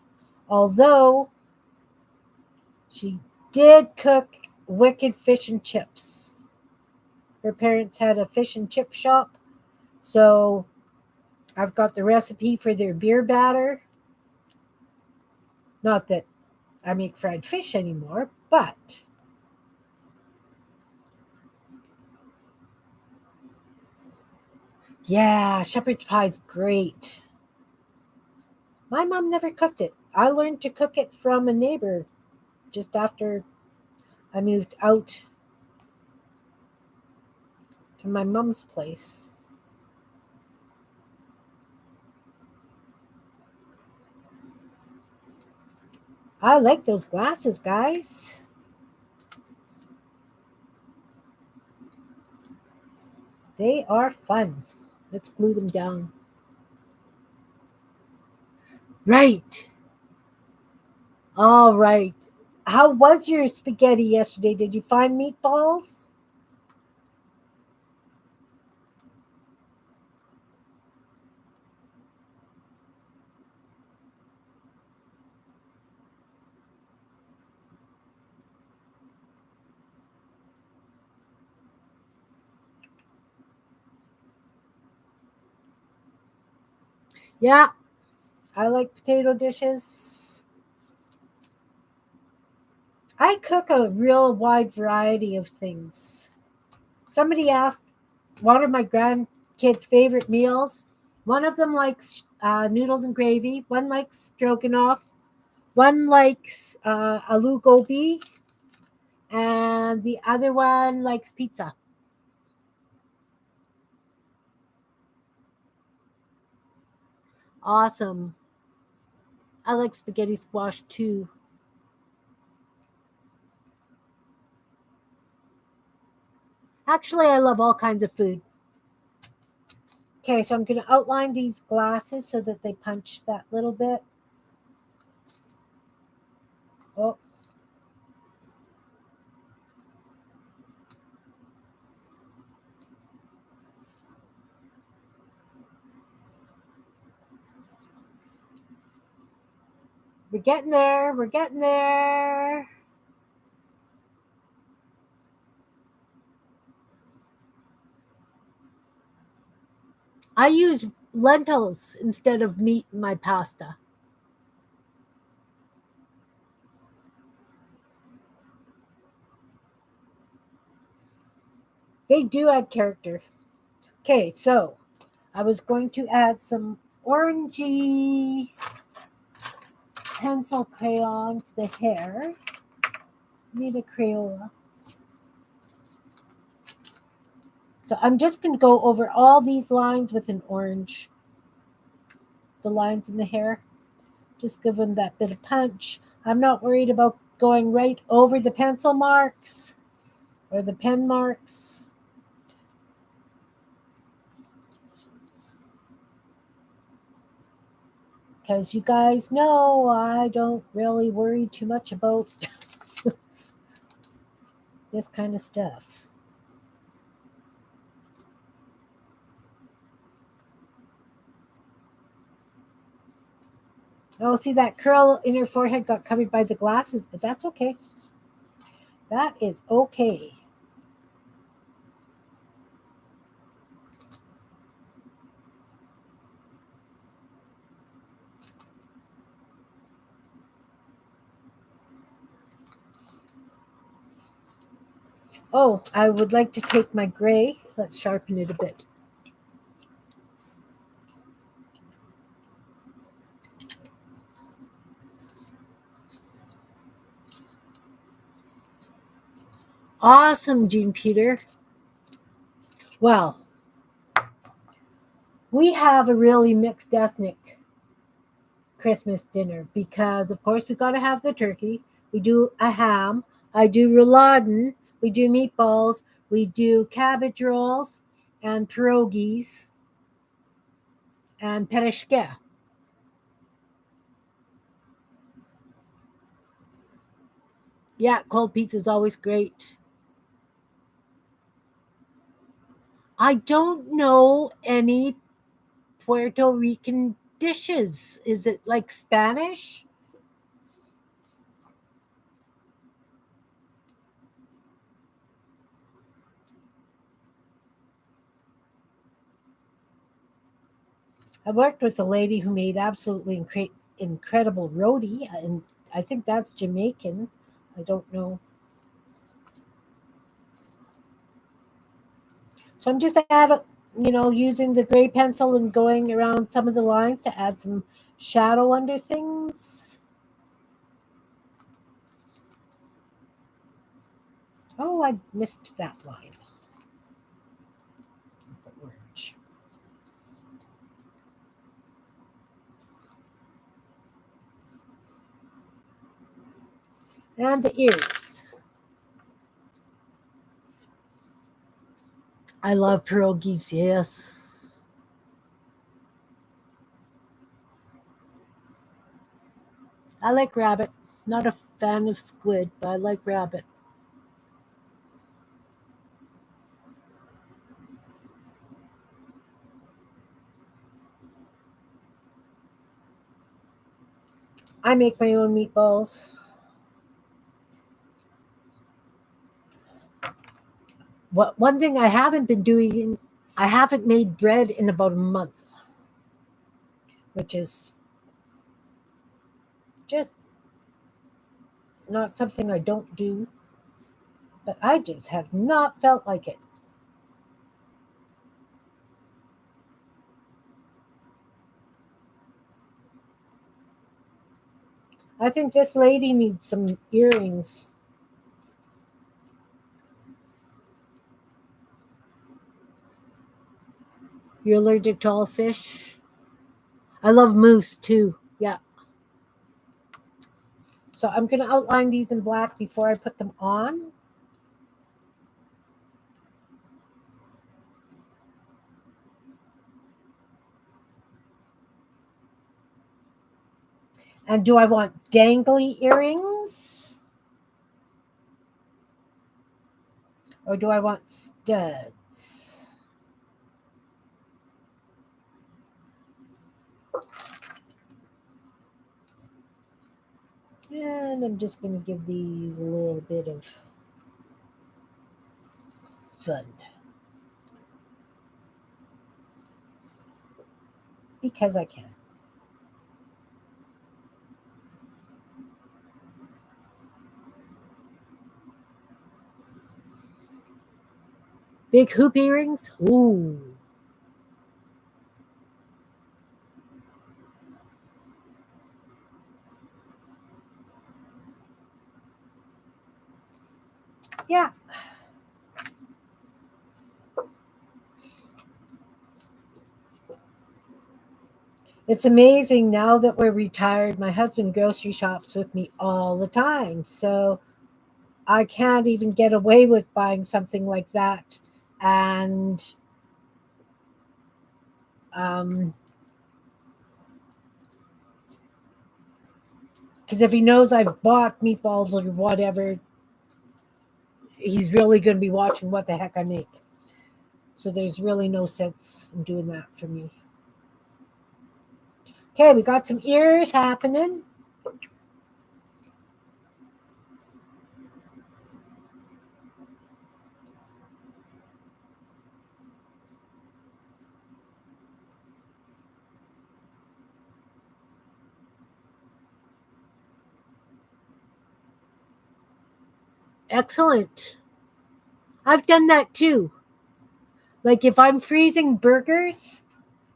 Although she did cook wicked fish and chips. Her parents had a fish and chip shop. So I've got the recipe for their beer batter. Not that I make fried fish anymore, but yeah, shepherd's pie is great. My mom never cooked it. I learned to cook it from a neighbor just after I moved out from my mom's place. I like those glasses, guys. They are fun. Let's glue them down. Right. All right. How was your spaghetti yesterday? Did you find meatballs? Yeah, I like potato dishes. I cook a real wide variety of things. Somebody asked what are my grandkids' favorite meals. One of them likes noodles and gravy. One likes stroganoff. One likes aloo gobi, and the other one likes pizza. Awesome. I like spaghetti squash too. Actually, I love all kinds of food. Okay, so I'm going to outline these glasses so that they punch that little bit. Oh, we're getting there. We're getting there. I use lentils instead of meat in my pasta. They do add character. Okay, so I was going to add some orangey pencil crayon to the hair. Need a Crayola. So I'm just going to go over all these lines with an orange. The lines in the hair. Just give them that bit of punch. I'm not worried about going right over the pencil marks or the pen marks. Because you guys know I don't really worry too much about this kind of stuff. Oh, see that curl in her forehead got covered by the glasses, but that's okay. That is okay. Oh, I would like to take my gray. Let's sharpen it a bit. Awesome, Jean Peter. Well, we have a really mixed ethnic Christmas dinner because, of course, we got to have the turkey. We do a ham. I do rouladen. We do meatballs. We do cabbage rolls and pierogies and pereshke. Yeah, cold pizza is always great. I don't know any Puerto Rican dishes. Is it like Spanish? I worked with a lady who made absolutely incredible roti, and I think that's Jamaican. I don't know. So I'm just using the gray pencil and going around some of the lines to add some shadow under things. Oh, I missed that line. The orange. And the ears. I love pierogies, yes. I like rabbit. Not a fan of squid, but I like rabbit. I make my own meatballs. What one thing I haven't been doing, I haven't made bread in about a month, which is just not something I don't do, but I just have not felt like it. I think this lady needs some earrings. You're allergic to all fish? I love moose too. Yeah. So I'm going to outline these in black before I put them on. And do I want dangly earrings? Or do I want studs? And I'm just going to give these a little bit of fun. Because I can. Big hoop earrings? Ooh. Yeah. It's amazing now that we're retired. My husband grocery shops with me all the time. So I can't even get away with buying something like that. And um, because if he knows I've bought meatballs or whatever, he's really going to be watching what the heck I make. So there's really no sense in doing that for me. Okay, we got some ears happening. Excellent. I've done that too. Like if I'm freezing burgers,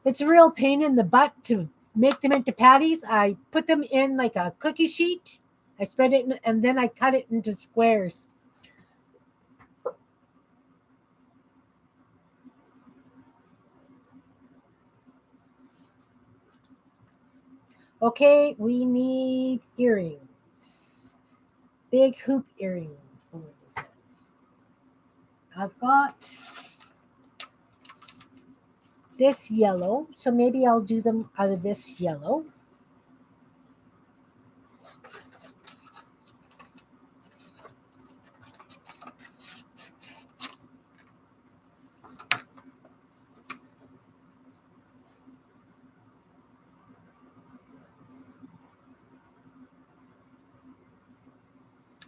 it's a real pain in the butt to make them into patties. I put them in like a cookie sheet. I spread it and then I cut it into squares. Okay, we need earrings. Big hoop earrings, Belinda says. I've got this yellow, so maybe I'll do them out of this yellow.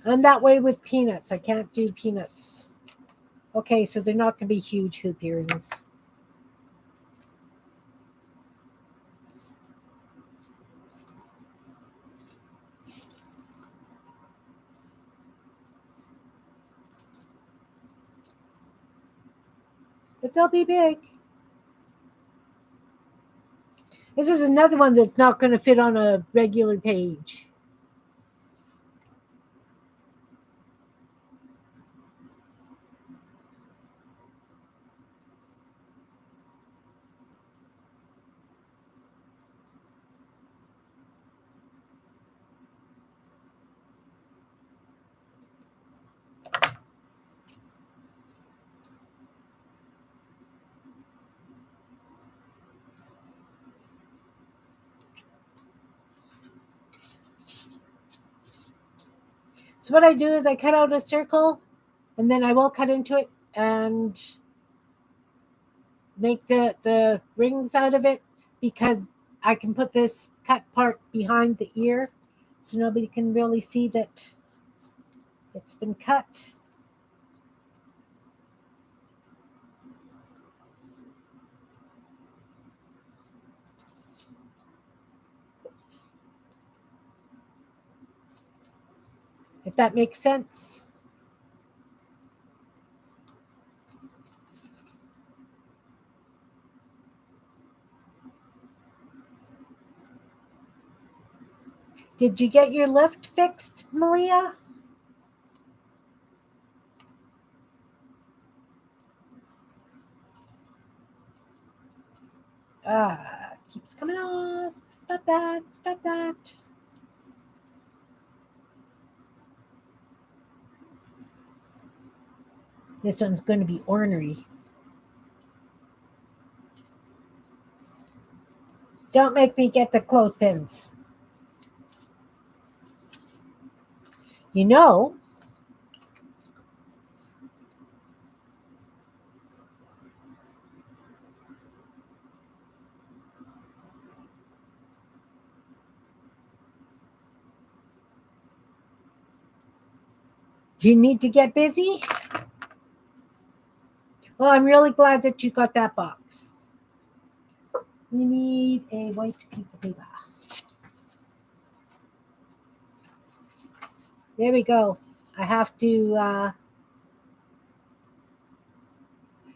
I'm that way with peanuts. I can't do peanuts. Okay, so they're not going to be huge hoop earrings. But they'll be big. This is another one that's not going to fit on a regular page. So what I do is I cut out a circle and then I will cut into it and make the rings out of it because I can put this cut part behind the ear so nobody can really see that it's been cut. if that makes sense. Did you get your lift fixed, Malia? Keeps coming off. Stop that. Stop that. This one's going to be ornery. Don't make me get the clothespins. You know, you need to get busy. Well, I'm really glad that you got that box. We need a white piece of paper. There we go. I have to...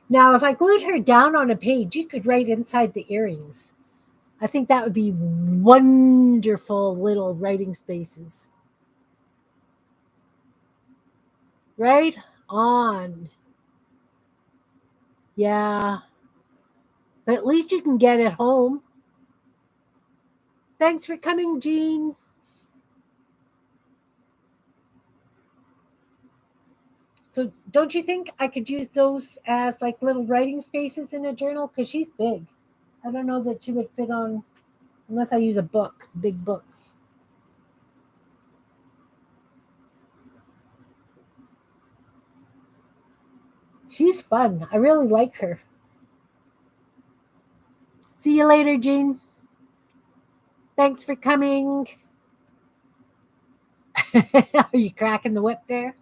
Now, if I glued her down on a page, you could write inside the earrings. I think that would be wonderful little writing spaces. Right on. Yeah. But at least you can get it home. Thanks for coming, Jean. So don't you think I could use those as like little writing spaces in a journal? Because she's big. I don't know that she would fit on unless I use a book, big book. She's fun. I really like her. See you later, Jean. Thanks for coming. Are you cracking the whip there?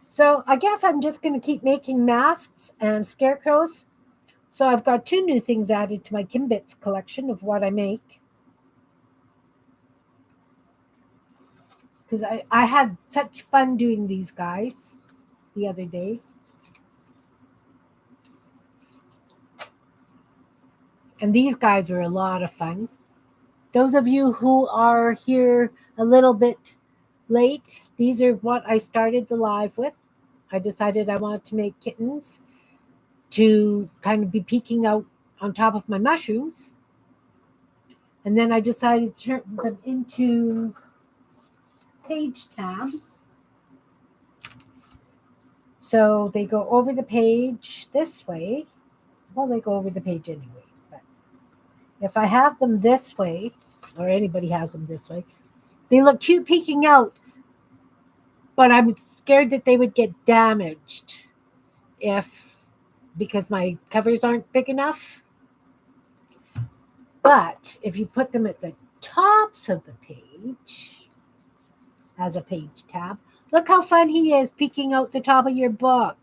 So I guess I'm just going to keep making masks and scarecrows. So I've got 2 new things added to my Kimbits collection of what I make. Because I had such fun doing these guys the other day. And these guys were a lot of fun. Those of you who are here a little bit late, these are what I started the live with. I decided I wanted to make kittens to kind of be peeking out on top of my mushrooms. And then I decided to turn them into page tabs. So they go over the page this way. Well, they go over the page anyway. But if I have them this way, or anybody has them this way, they look cute peeking out. But I'm scared that they would get damaged because my covers aren't big enough. But if you put them at the tops of the page as a page tab, look how fun he is peeking out the top of your book.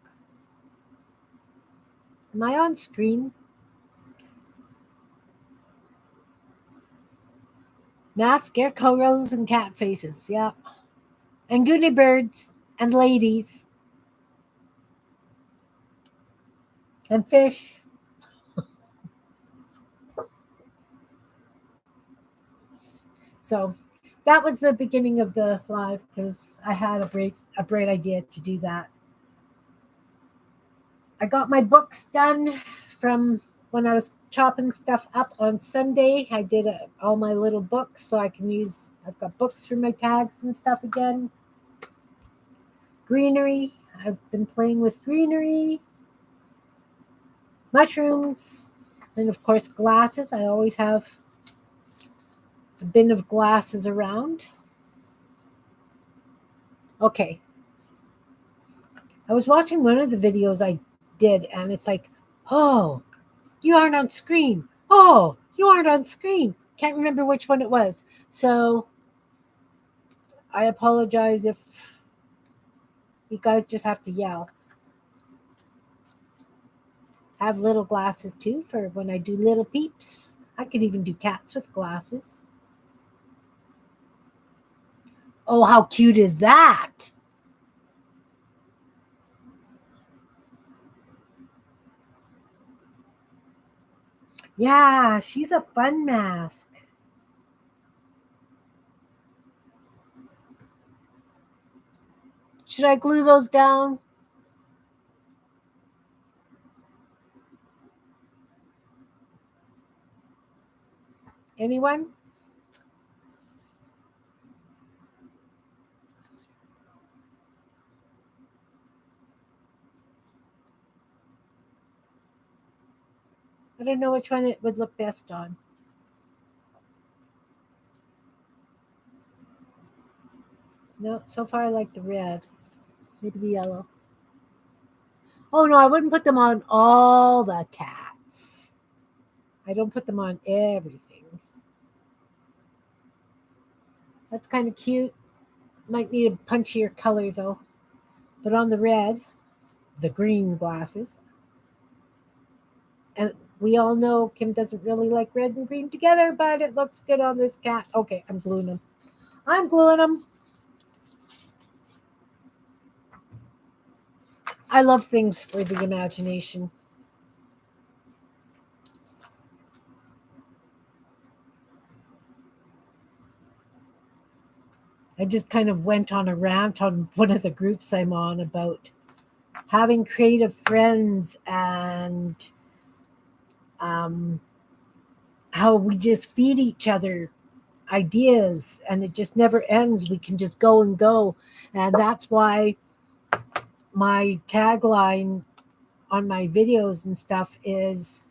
Am I on screen? Mask, scarecrows, and cat faces. Yeah. And goody birds and ladies. And fish. So that was the beginning of the live because I had a bright idea to do that. I got my books done from when I was chopping stuff up on Sunday. I did all my little books so I can use, I've got books for my tags and stuff again. Greenery. I've been playing with greenery. Mushrooms. And of course, glasses. I always have a bin of glasses around. Okay. I was watching one of the videos I did, and it's like, oh, you aren't on screen. Oh, you aren't on screen. Can't remember which one it was. So I apologize if you guys just have to yell. Have little glasses too for when I do little peeps. I could even do cats with glasses. Oh, how cute is that? Yeah, she's a fun mask. Should I glue those down? Anyone? I don't know which one it would look best on. No, so far I like the red. Maybe the yellow. Oh no, I wouldn't put them on all the cats. I don't put them on everything. That's kind of cute. Might need a punchier color though. But on the red, the green glasses. And we all know Kim doesn't really like red and green together, but it looks good on this cat. Okay, I'm gluing them. I'm gluing them. I love things for the imagination. I just kind of went on a rant on one of the groups I'm on about having creative friends and um, how we just feed each other ideas and it just never ends. We can just go and go. And that's why my tagline on my videos and stuff is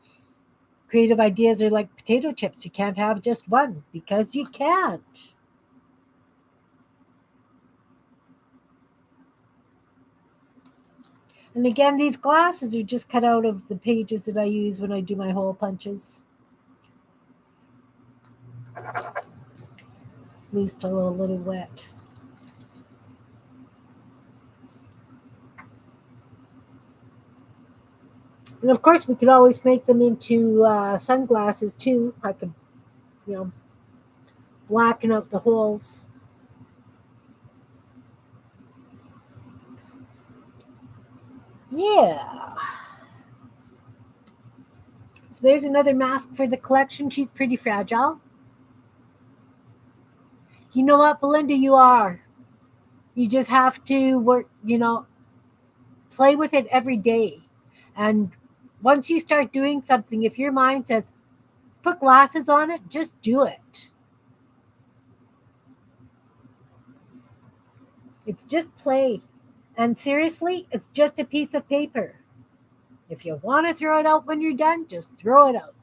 creative ideas are like potato chips. You can't have just one because you can't. And again, these glasses are just cut out of the pages that I use when I do my hole punches. At least a little wet. And of course, we could always make them into sunglasses too. I could, you know, blacken out the holes. Yeah. So there's another mask for the collection. She's pretty fragile. You know what, Belinda, you are. You just have to work, play with it every day. And once you start doing something, if your mind says, put glasses on it, just do it. It's just play. And seriously, it's just a piece of paper. If you want to throw it out when you're done, just throw it out.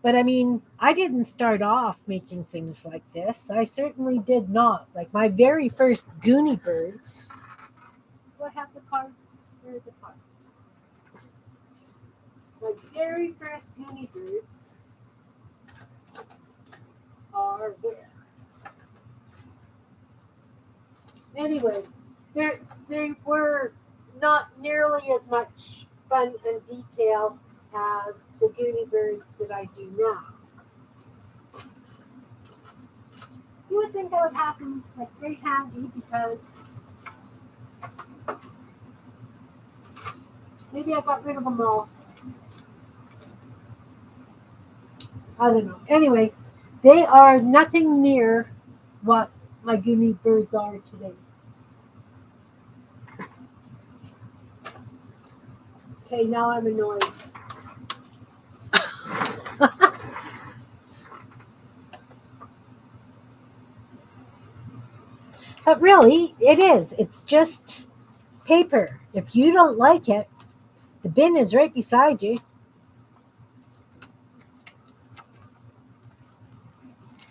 But I mean, I didn't start off making things like this. I certainly did not. Like my very first Goonie Birds. Do I have the cards? Where are the cards? My very first Goonie Birds are where? Anyway, they were not nearly as much fun and detail as the Goonie Birds that I do now. You would think that would happen like very handy because maybe I got rid of them all. I don't know. Anyway, they are nothing near what my Goonie Birds are today. Okay, now I'm annoyed. But really, it is. It's just paper. If you don't like it, the bin is right beside you.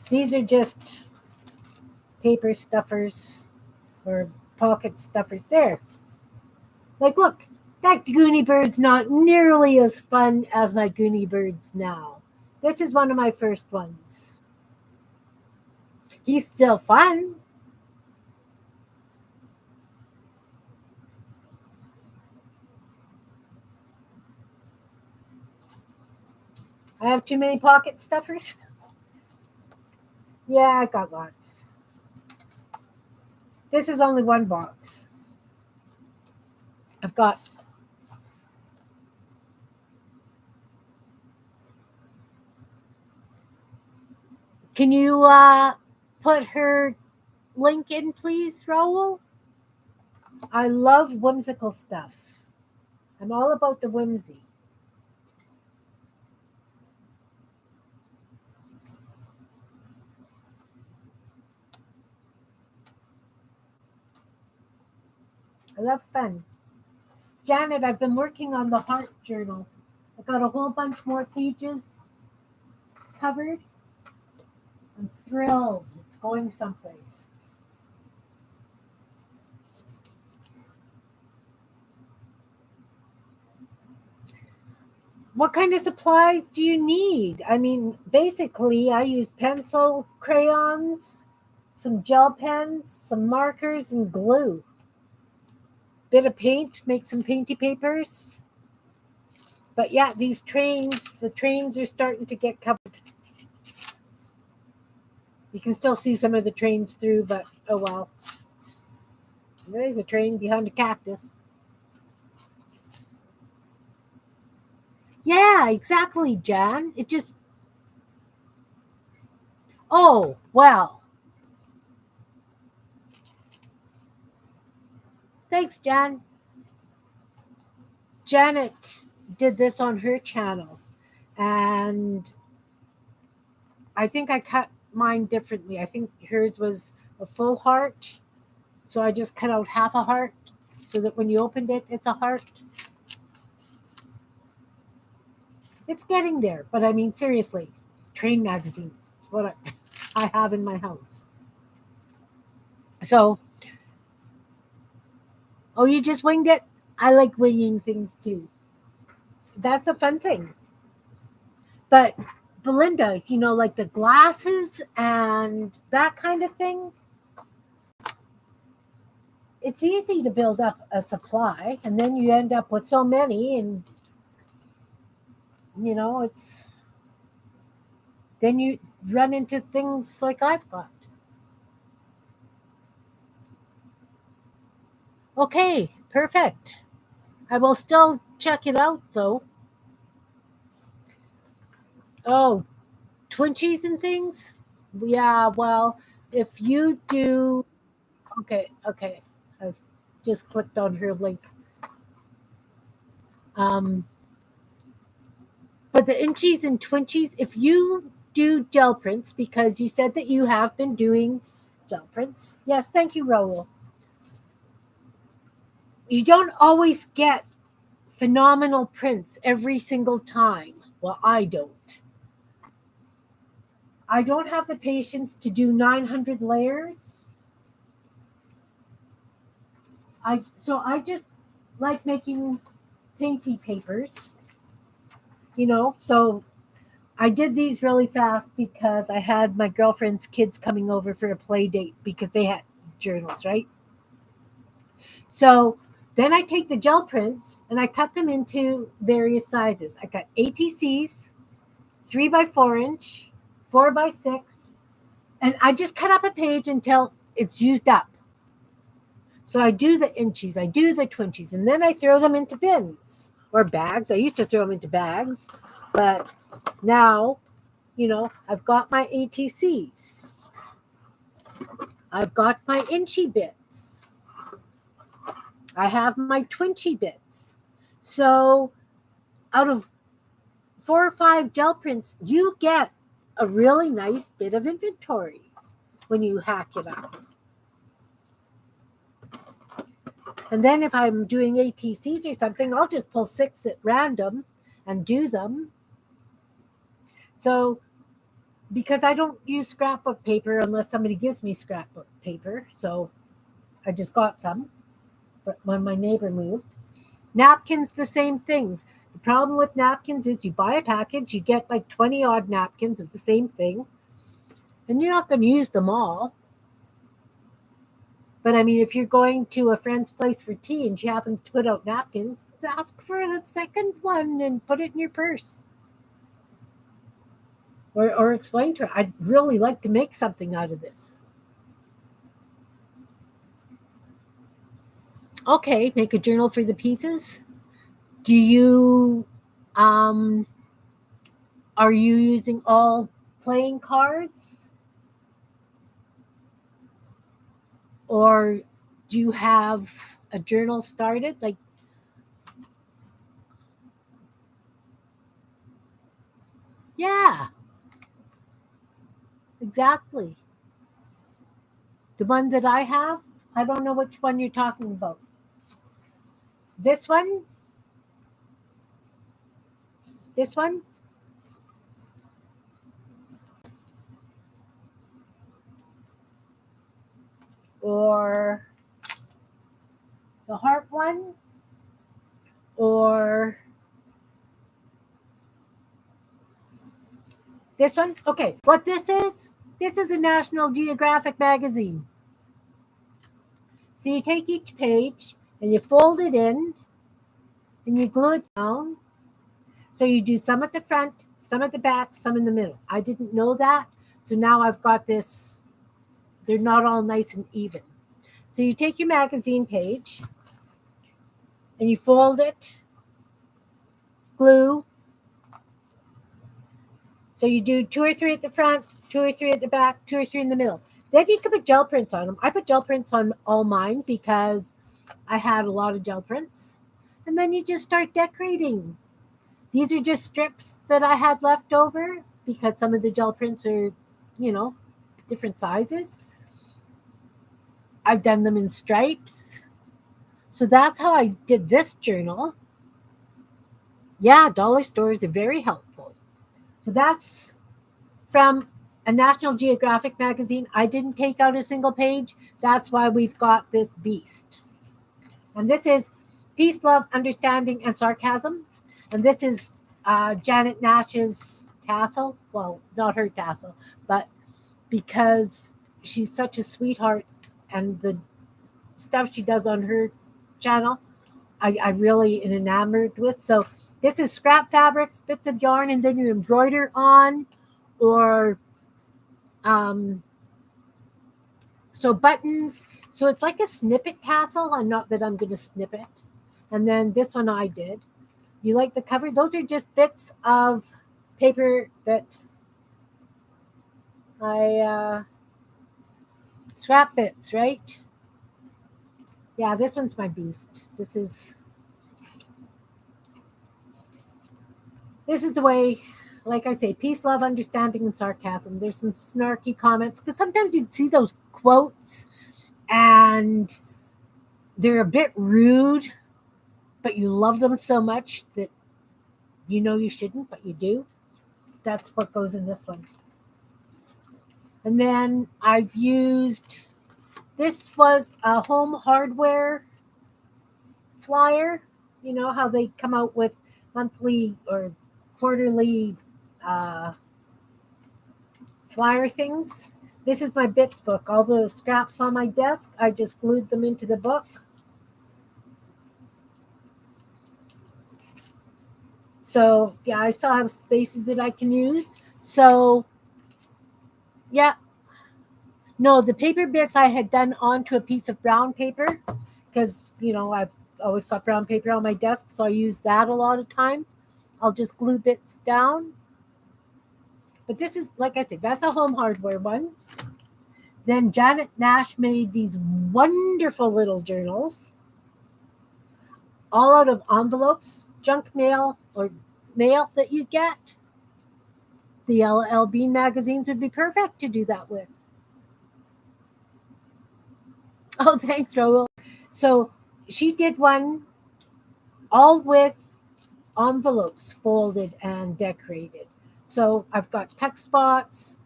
These are just paper stuffers or pocket stuffers there. Like, look, that Goonie Bird's not nearly as fun as my Goonie Birds now. This is one of my first ones. He's still fun. I have too many pocket stuffers. Yeah, I got lots. This is only one box. I've got. Can you put her link in, please, Raoul? I love whimsical stuff. I'm all about the whimsy. I love fun. Janet, I've been working on the heart journal. I got a whole bunch more pages covered. I'm thrilled. It's going someplace. What kind of supplies do you need? I mean, basically, I use pencil, crayons, some gel pens, some markers, and glue. Bit of paint, make some painty papers. But yeah, the trains are starting to get covered. You can still see some of the trains through, but oh well. There's a train behind a cactus. Yeah, exactly, Jan. It just. Oh, well. Thanks, Jan. Janet did this on her channel, and I think I cut mine differently. I think hers was a full heart, so I just cut out half a heart so that when you opened it, it's a heart. It's getting there, but I mean, seriously, train magazines, what I have in my house. So, oh, you just winged it? I like winging things too. That's a fun thing. But Belinda, like the glasses and that kind of thing, it's easy to build up a supply and then you end up with so many and it's then you run into things like I've got. Okay, perfect. I will still check it out though. Oh, Twinchies and things? Yeah, well, if you do. Okay. I've just clicked on her link. Um, but the inchies and twinchies, if you do gel prints, because you said that you have been doing gel prints. Yes, thank you, Raul. You don't always get phenomenal prints every single time. Well, I don't. I don't have the patience to do 900 layers. I just like making painty papers, so I did these really fast because I had my girlfriend's kids coming over for a play date because they had journals, right? So then I take the gel prints and I cut them into various sizes. I got ATCs, 3x4 inch, 4x6, and I just cut up a page until it's used up. So I do the inchies, I do the twinchies, and then I throw them into bins or bags. I used to throw them into bags, but now, I've got my ATCs. I've got my inchy bits. I have my twinchy bits. So out of 4 or 5 gel prints, you get a really nice bit of inventory when you hack it up. And then if I'm doing ATCs or something, I'll just pull 6 at random and do them. So because I don't use scrapbook paper unless somebody gives me scrapbook paper, so I just got some when my neighbor moved. Napkins, the same things. The problem with napkins is you buy a package, you get like 20 odd napkins of the same thing, and you're not going to use them all. But I mean, if you're going to a friend's place for tea and she happens to put out napkins, ask for the second one and put it in your purse. or explain to her. I'd really like to make something out of this. Okay, make a journal for the pieces. Do you um are you using all playing cards, or do you have a journal started? Like, yeah, exactly. The one that I have, I don't know which one you're talking about. This one, this one, or the heart one, or this one. Okay, what this is a National Geographic magazine. So you take each page and you fold it in and you glue it down. So you do some at the front, some at the back, some in the middle. I didn't know that. So now I've got this, they're not all nice and even. So you take your magazine page and you fold it, glue. So you do two or three at the front, two or three at the back, two or three in the middle. Then you can put gel prints on them. I put gel prints on all mine because I had a lot of gel prints. And then you just start decorating. These are just strips that I had left over because some of the gel prints are, you know, different sizes. I've done them in stripes. So that's how I did this journal. Yeah, dollar stores are very helpful. So that's from a National Geographic magazine. I didn't take out a single page. That's why we've got this beast. And this is Peace, Love, Understanding, and Sarcasm. And this is Janet Nash's tassel. Well, not her tassel, but because she's such a sweetheart and the stuff she does on her channel, I really am enamored with. So this is scrap fabrics, bits of yarn, and then you embroider on, or um, so buttons. So it's like a snippet tassel. I'm not that I'm going to snip it. And then this one I did. You like the cover? Those are just bits of paper that I scrap bits, right? Yeah, this one's my beast. This is the way, like I say, peace, love, understanding, and sarcasm. There's some snarky comments because sometimes you see those quotes and they're a bit rude, but you love them so much that you know you shouldn't, but you do. That's what goes in this one. And then I've used, this was a home hardware flyer. You know how they come out with monthly or quarterly uh, flyer things. This is my bits book. All the scraps on my desk, I just glued them into the book. So yeah, I still have spaces that I can use. So yeah, no, the paper bits I had done onto a piece of brown paper because I've always got brown paper on my desk, so I use that a lot of times. I'll just glue bits down. But this is, like I said, that's a home hardware one. Then Janet Nash made these wonderful little journals, all out of envelopes, junk mail or mail that you get. The LL Bean magazines would be perfect to do that with. Oh, thanks, Raul. So she did one all with envelopes folded and decorated. So I've got tuck spots.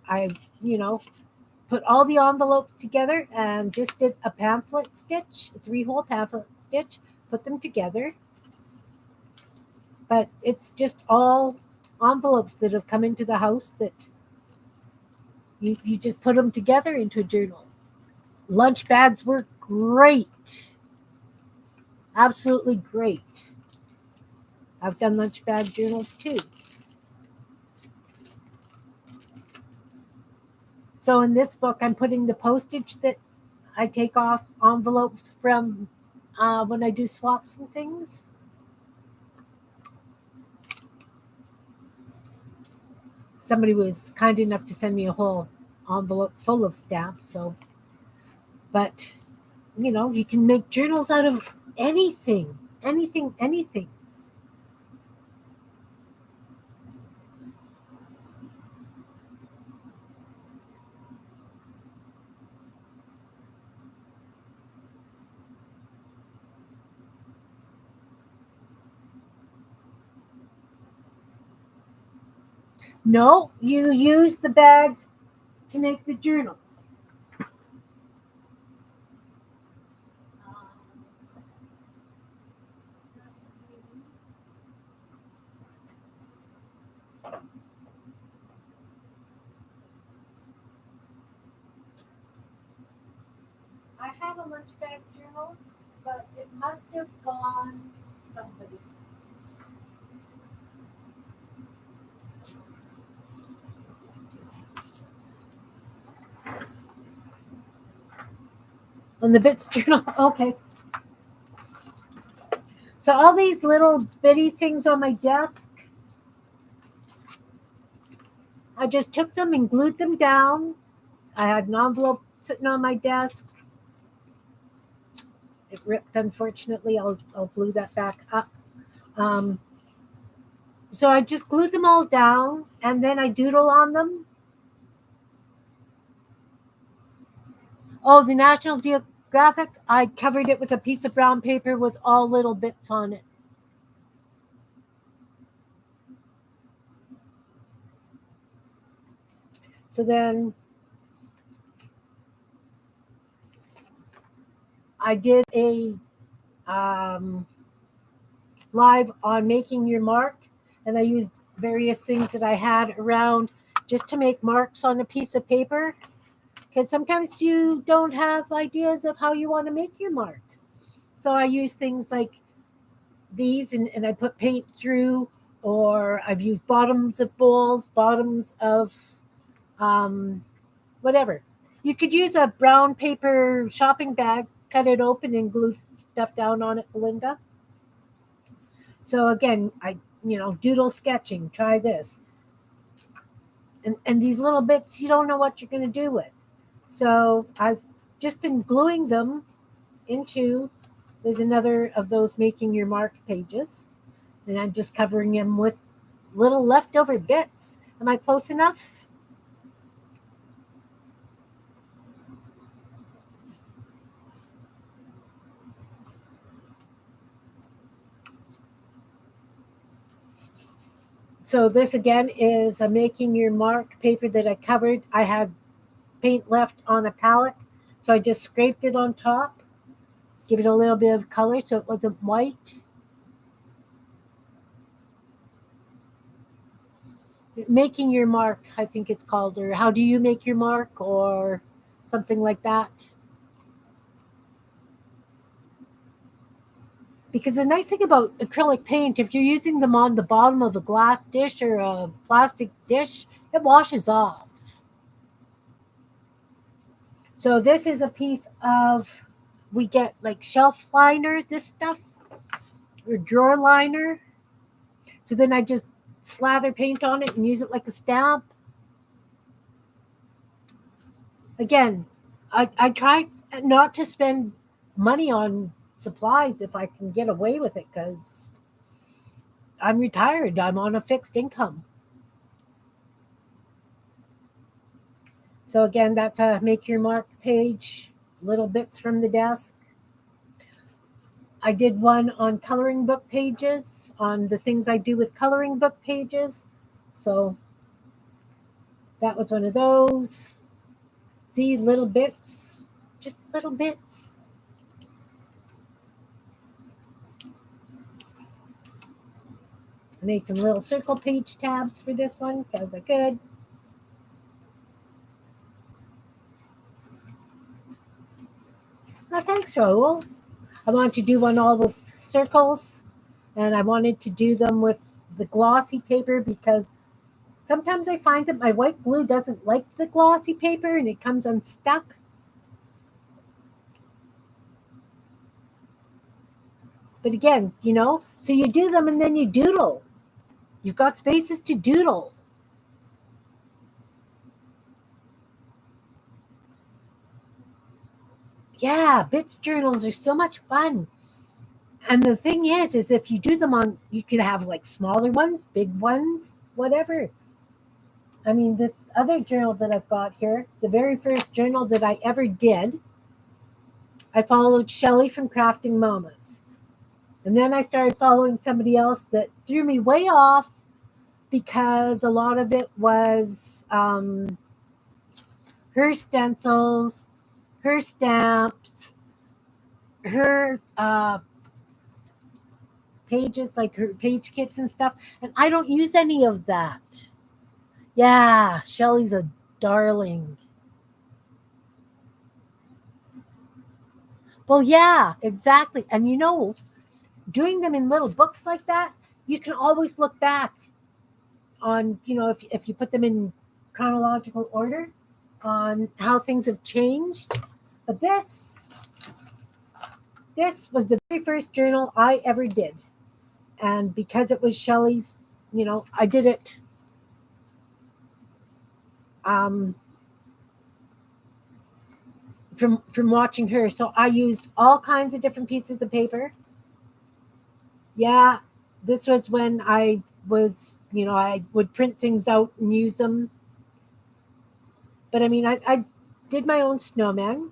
I, you know, put all the envelopes together and just did a pamphlet stitch, a 3-hole pamphlet stitch, put them together. But it's just all envelopes that have come into the house that you just put them together into a journal. Lunch bags were great. Absolutely great. I've done lunch bag journals too. So in this book, I'm putting the postage that I take off envelopes from when I do swaps and things. Somebody was kind enough to send me a whole envelope full of stamps. So, but you can make journals out of anything, anything, anything. No, you use the bags to make the journal. I have a lunch bag journal, but it must have gone to somebody. On the bits journal. Okay. So all these little bitty things on my desk, I just took them and glued them down. I had an envelope sitting on my desk. It ripped, unfortunately. I'll glue that back up. Um, so I just glued them all down, and then I doodle on them. Oh, the National Geographic, I covered it with a piece of brown paper with all little bits on it. So then I did a live on making your mark, and I used various things that I had around just to make marks on a piece of paper, because sometimes you don't have ideas of how you want to make your marks. So I use things like these, and I put paint through, or I've used bottoms of bowls, bottoms of um, whatever. You could use a brown paper shopping bag, cut it open, and glue stuff down on it, Belinda. So again, doodle sketching, try this. And these little bits, you don't know what you're going to do with. So I've just been gluing them into, there's another of those making your mark pages. And I'm just covering them with little leftover bits. Am I close enough? So this again is a making your mark paper that I covered. I had paint left on a palette, so I just scraped it on top, give it a little bit of color so it wasn't white. Making your mark, I think it's called, or how do you make your mark, or something like that. Because the nice thing about acrylic paint, if you're using them on the bottom of a glass dish or a plastic dish, it washes off. So this is a piece of, we get like shelf liner, this stuff, or drawer liner. So then I just slather paint on it and use it like a stamp. Again, I try not to spend money on supplies if I can get away with it, because I'm retired. I'm on a fixed income. So again, that's a make your mark page, little bits from the desk. I did one on coloring book pages, on the things I do with coloring book pages. So that was one of those. See, little bits, just little bits. I made some little circle page tabs for this one because I could. Oh, thanks, Raul. I wanted to do one all with circles, and I wanted to do them with the glossy paper because Sometimes I find that my white glue doesn't like the glossy paper and it comes unstuck. But again, so you do them and then you doodle. You've got spaces to doodle. Yeah, bits journals are so much fun. And the thing is if you do them on, you could have like smaller ones, big ones, whatever. I mean, this other journal that I've got here, the very first journal that I ever did, I followed Shelley from Crafting Mamas. And then I started following somebody else that threw me way off because a lot of it was her stencils, her stamps, her pages, like her page kits and stuff. And I don't use any of that. Yeah, Shelley's a darling. Well, yeah, exactly. And doing them in little books like that, you can always look back on, if you put them in chronological order on how things have changed. But this was the very first journal I ever did. And because it was Shelley's, I did it um, from watching her. So I used all kinds of different pieces of paper. Yeah, this was when I was, I would print things out and use them. But I mean, I did my own snowman,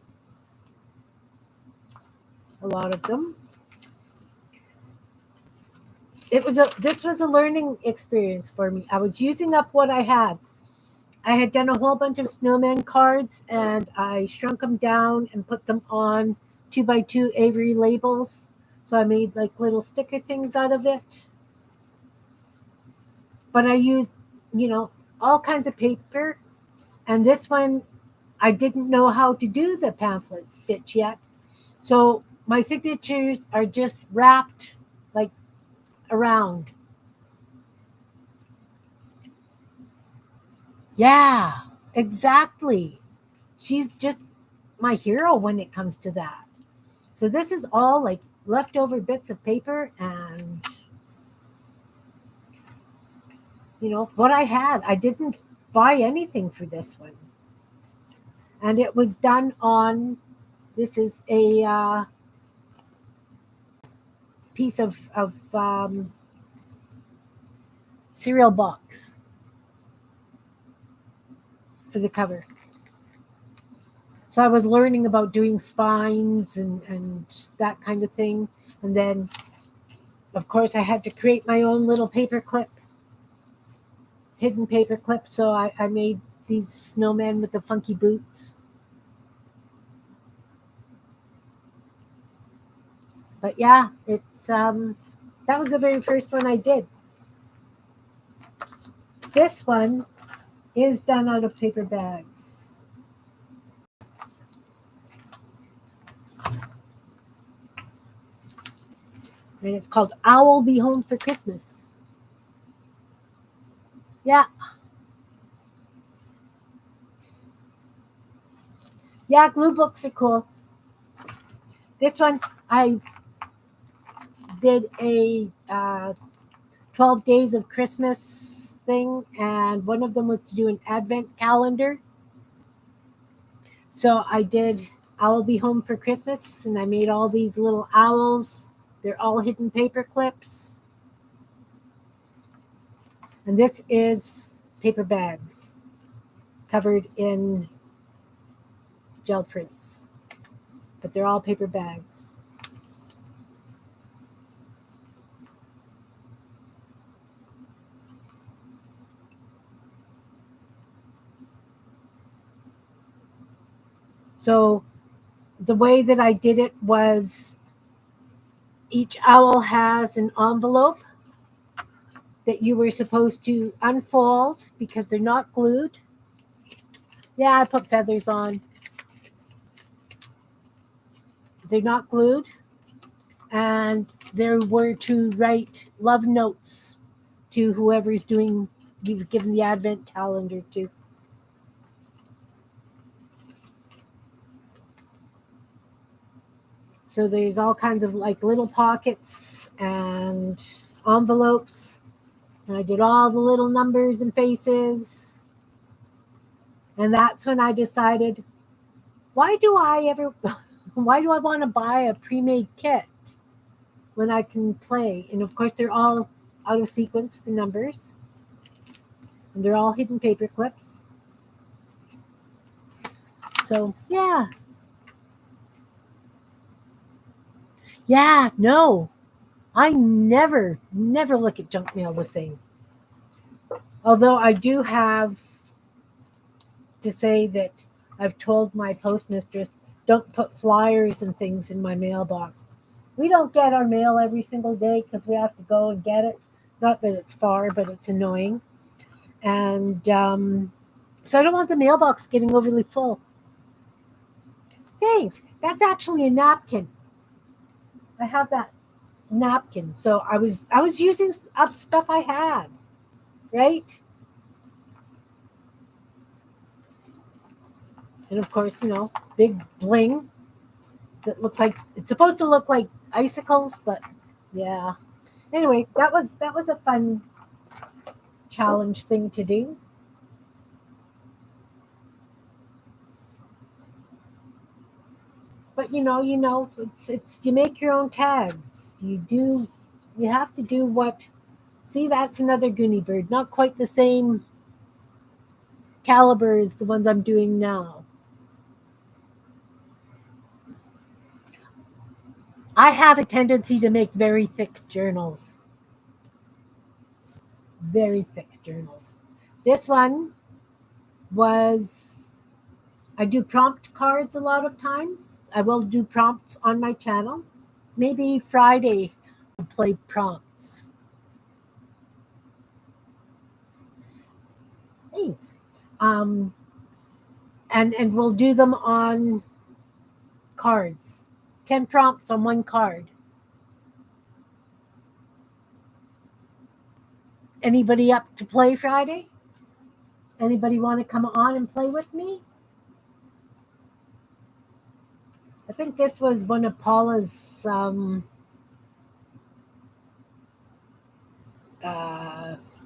a lot of them. This was a learning experience for me. I was using up what I had. I had done a whole bunch of snowman cards and I shrunk them down and put them on 2x2 Avery labels. So I made like little sticker things out of it. But I used, all kinds of paper. And this one, I didn't know how to do the pamphlet stitch yet. So my signatures are just wrapped like around. Yeah, exactly. She's just my hero when it comes to that. So this is all like leftover bits of paper and what I had. I didn't buy anything for this one. And it was done on, this is a piece of cereal box for the cover. So I was learning about doing spines and that kind of thing. And then, of course, I had to create my own little paper clip, hidden paper clip. So I made these snowmen with the funky boots. But yeah, it's that was the very first one I did. This one is done out of paper bags. And it's called Owl Be Home for Christmas. Yeah. Yeah, glue books are cool. This one, I did a 12 days of Christmas thing, and one of them was to do an advent calendar. So I did Owl Be Home for Christmas, and I made all these little owls. They're all hidden paper clips. And this is paper bags covered in gel prints, but they're all paper bags. So the way that I did it was each owl has an envelope that you were supposed to unfold because they're not glued. Yeah, I put feathers on. They're not glued. And there were to write love notes to whoever's doing you've given the advent calendar to. So there's all kinds of like little pockets and envelopes. And I did all the little numbers and faces. And that's when I decided, why do I want to buy a pre-made kit when I can play? And of course, they're all out of sequence, the numbers. And they're all hidden paper clips. So, yeah. Yeah, no. I never look at junk mail the same. Although I do have to say that I've told my postmistress, don't put flyers and things in my mailbox. We don't get our mail every single day because we have to go and get it. Not that it's far, but it's annoying. And so I don't want the mailbox getting overly full. Thanks. That's actually a napkin. I have that napkin. So I was using up stuff I had, right? And of course, big bling that looks like it's supposed to look like icicles, but yeah. Anyway, that was a fun challenge thing to do. But it's you make your own tags. You have to do what. See, that's another Goonie bird. Not quite the same caliber as the ones I'm doing now. I have a tendency to make very thick journals. Very thick journals. This one was, I do prompt cards a lot of times. I will do prompts on my channel. Maybe Friday I'll play prompts. Thanks. Um, and we'll do them on cards. 10 prompts on one card. Anybody up to play Friday? Anybody want to come on and play with me? I think this was one of Paula's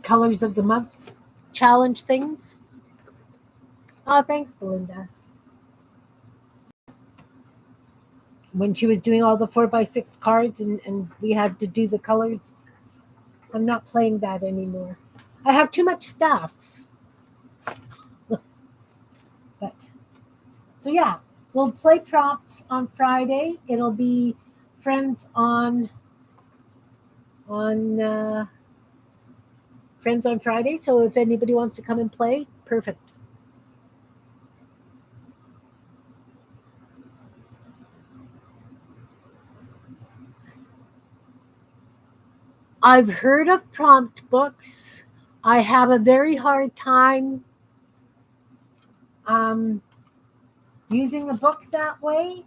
Colors of the Month challenge things. Oh, thanks, Belinda. When she was doing all the 4x6 cards and we had to do the colors, I'm not playing that anymore. I have too much stuff. But so yeah, we'll play prompts on Friday. It'll be friends on Friends on Friday. So if anybody wants to come and play, perfect. I've heard of prompt books. I have a very hard time using a book that way.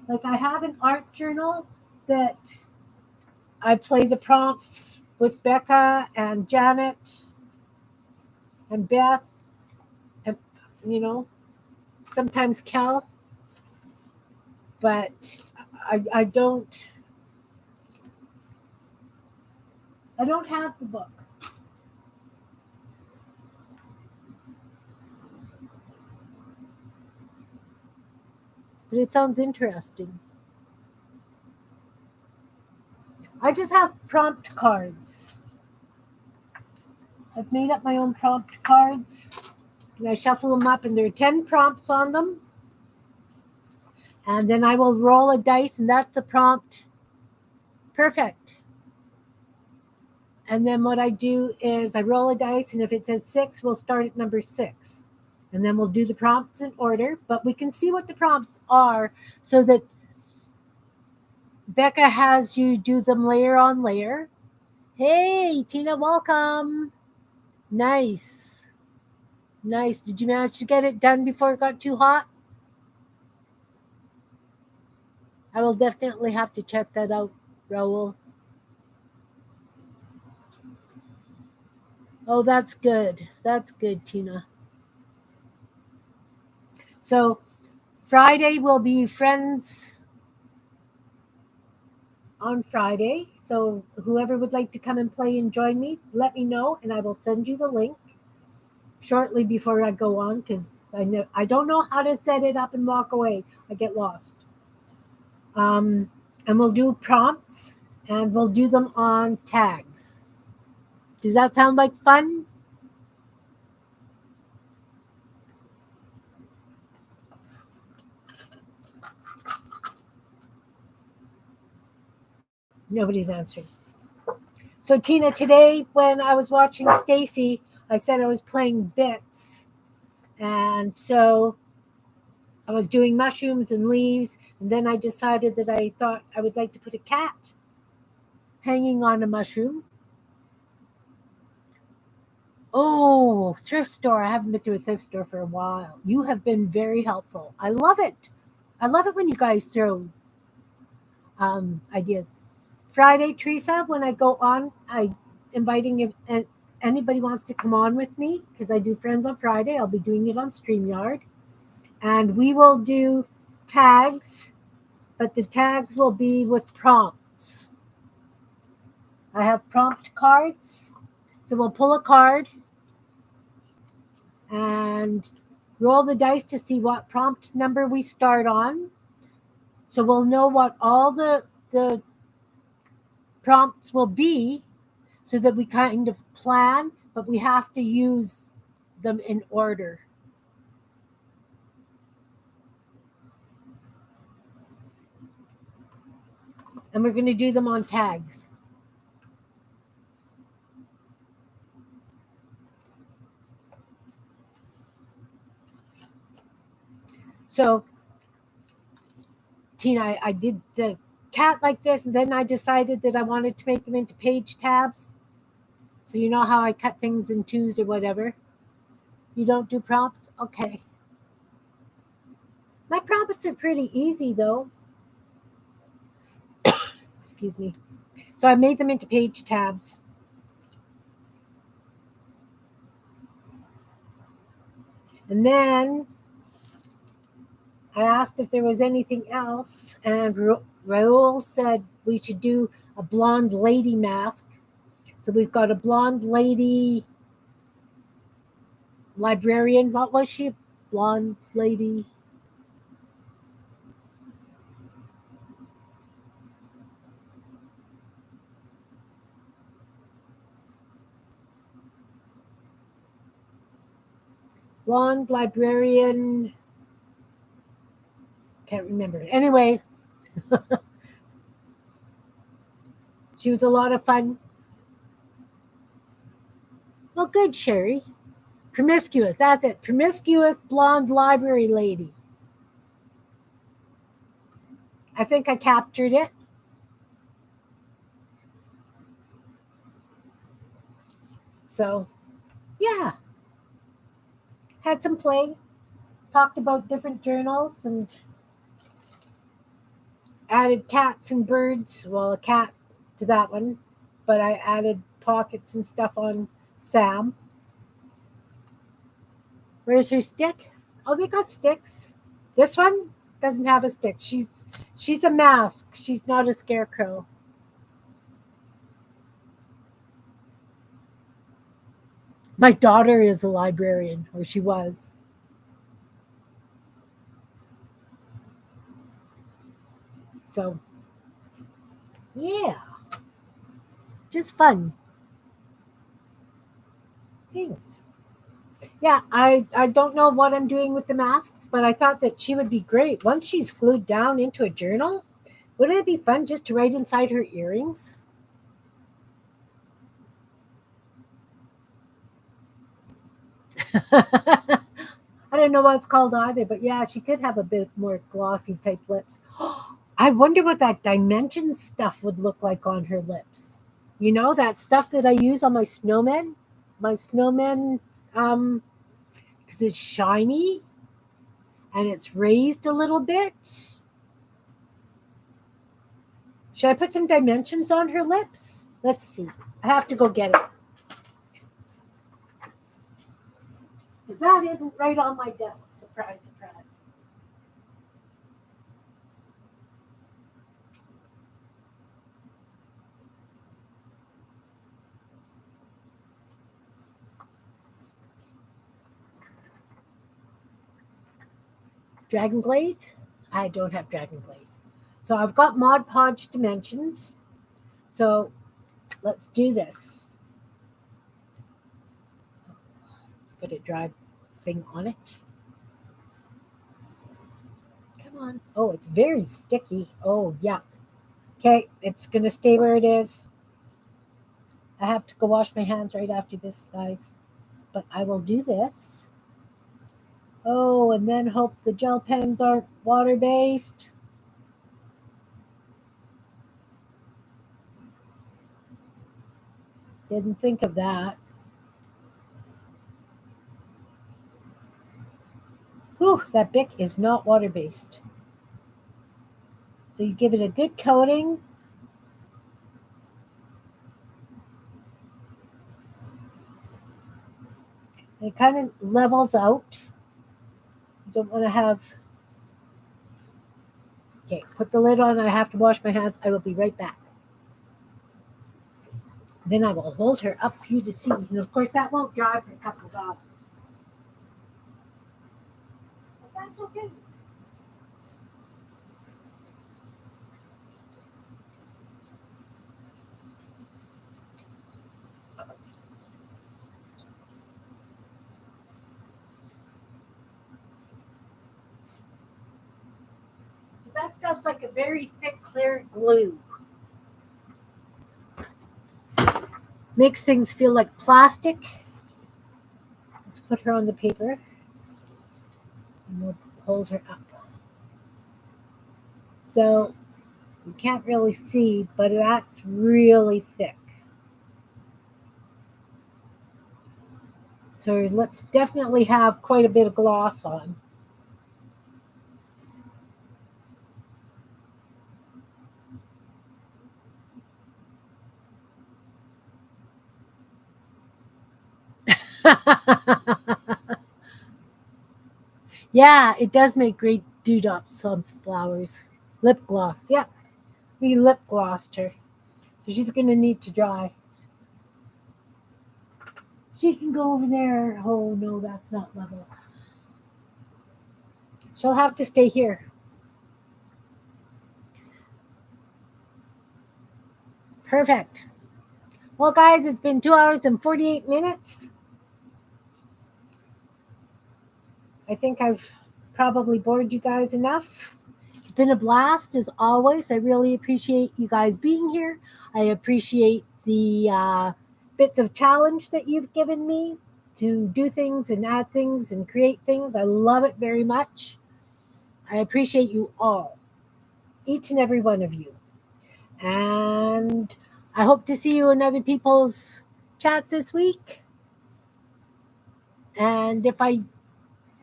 Like I have an art journal that I play the prompts with Becca and Janet and Beth and sometimes Kel, but I don't have the book. But it sounds interesting. I just have prompt cards. I've made up my own prompt cards. And I shuffle them up, and there are 10 prompts on them. And then I will roll a dice, and that's the prompt. Perfect. And then what I do is I roll a dice, and if it says 6, we'll start at number 6. And then we'll do the prompts in order, but we can see what the prompts are so that Becca has you do them layer on layer. Hey, Tina, welcome. Nice. Nice. Did you manage to get it done before it got too hot? I will definitely have to check that out, Raul. Oh, that's good. That's good, Tina. So Friday will be friends on Friday. So whoever would like to come and play and join me, let me know, and I will send you the link shortly before I go on because I don't know how to set it up and walk away. I get lost. Um, and we'll do prompts and we'll do them on tags. Does that sound like fun? Nobody's answering. So Tina, today when I was watching Stacy, I said I was playing bits, and so I was doing mushrooms and leaves, and then I decided that I thought I would like to put a cat hanging on a mushroom. Oh, thrift store. I haven't been to a thrift store for a while. You have been very helpful. I love it. I love it when you guys throw ideas. Friday, Teresa, when I go on, I inviting if and anybody wants to come on with me because I do friends on Friday. I'll be doing it on StreamYard. And we will do tags, but the tags will be with prompts. I have prompt cards. So we'll pull a card and roll the dice to see what prompt number we start on. So we'll know what all the prompts will be so that we kind of plan, but we have to use them in order. And we're going to do them on tags. So, Tina, I did the cat like this, and then I decided that I wanted to make them into page tabs. So, you know how I cut things in twos or whatever? You don't do prompts? Okay. My prompts are pretty easy, though. Excuse me. So, I made them into page tabs. And then I asked if there was anything else, and Raul said we should do a blonde lady mask. So we've got a blonde lady librarian. What was she? Blonde lady. Blonde librarian. Can't remember. Anyway, she was a lot of fun. Well, good, Sherry. Promiscuous. That's it. Promiscuous blonde library lady. I think I captured it. So, yeah, had some play. Talked about different journals and added cats and birds. Well, a cat to that one, but I added pockets and stuff on Sam. Where's her stick? Oh, they got sticks. This one doesn't have a stick. She's a mask. She's not a scarecrow. My daughter is a librarian, or she was. So, yeah, just fun. Thanks. Yeah, I don't know what I'm doing with the masks, but I thought that she would be great. Once she's glued down into a journal, wouldn't it be fun just to write inside her earrings? I don't know what it's called either, but yeah, she could have a bit more glossy type lips. I wonder what that dimension stuff would look like on her lips. You know, that stuff that I use on my snowmen? My snowmen, because it's shiny and it's raised a little bit. Should I put some dimensions on her lips? Let's see. I have to go get it. Because that isn't right on my desk. Surprise, surprise. Dragon Glaze? I don't have Dragon Glaze. So I've got Mod Podge Dimensions. So let's do this. Let's put a dry thing on it. Come on. Oh, it's very sticky. Oh, yuck. Okay, it's going to stay where it is. I have to go wash my hands right after this, guys. But I will do this. Oh, and then hope the gel pens aren't water-based. Didn't think of that. Whew, that Bic is not water-based. So you give it a good coating. And it kind of levels out. You don't want to have... Okay, put the lid on. I have to wash my hands. I will be right back. Then I will hold her up for you to see. And of course, that won't dry for a couple of hours. But that's okay. So that stuff's like a very thick, clear glue. Makes things feel like plastic. Let's put her on the paper. And we'll hold her up. So you can't really see, but that's really thick. So your lips definitely have quite a bit of gloss on. Yeah, it does make great dewdrops on flowers. Lip gloss, yeah. We lip glossed her. So she's going to need to dry. She can go over there. Oh, no, that's not level. She'll have to stay here. Perfect. Well, guys, it's been 2 hours and 48 minutes. I think I've probably bored you guys enough. It's been a blast as always. I really appreciate you guys being here. I appreciate the bits of challenge that you've given me to do things and add things and create things. I love it very much. I appreciate you all, each and every one of you. And I hope to see you in other people's chats this week. And if I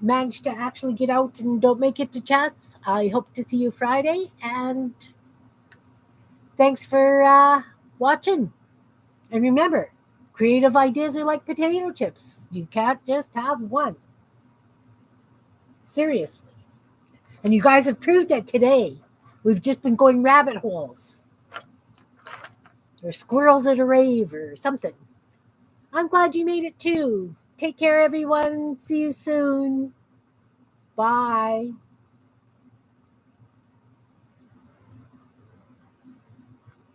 manage to actually get out and don't make it to chats, I hope to see you Friday. And thanks for watching. And remember, creative ideas are like potato chips. You can't just have one. Seriously. And you guys have proved it today. We've just been going rabbit holes. Or squirrels at a rave or something. I'm glad you made it too. Take care, everyone. See you soon. Bye.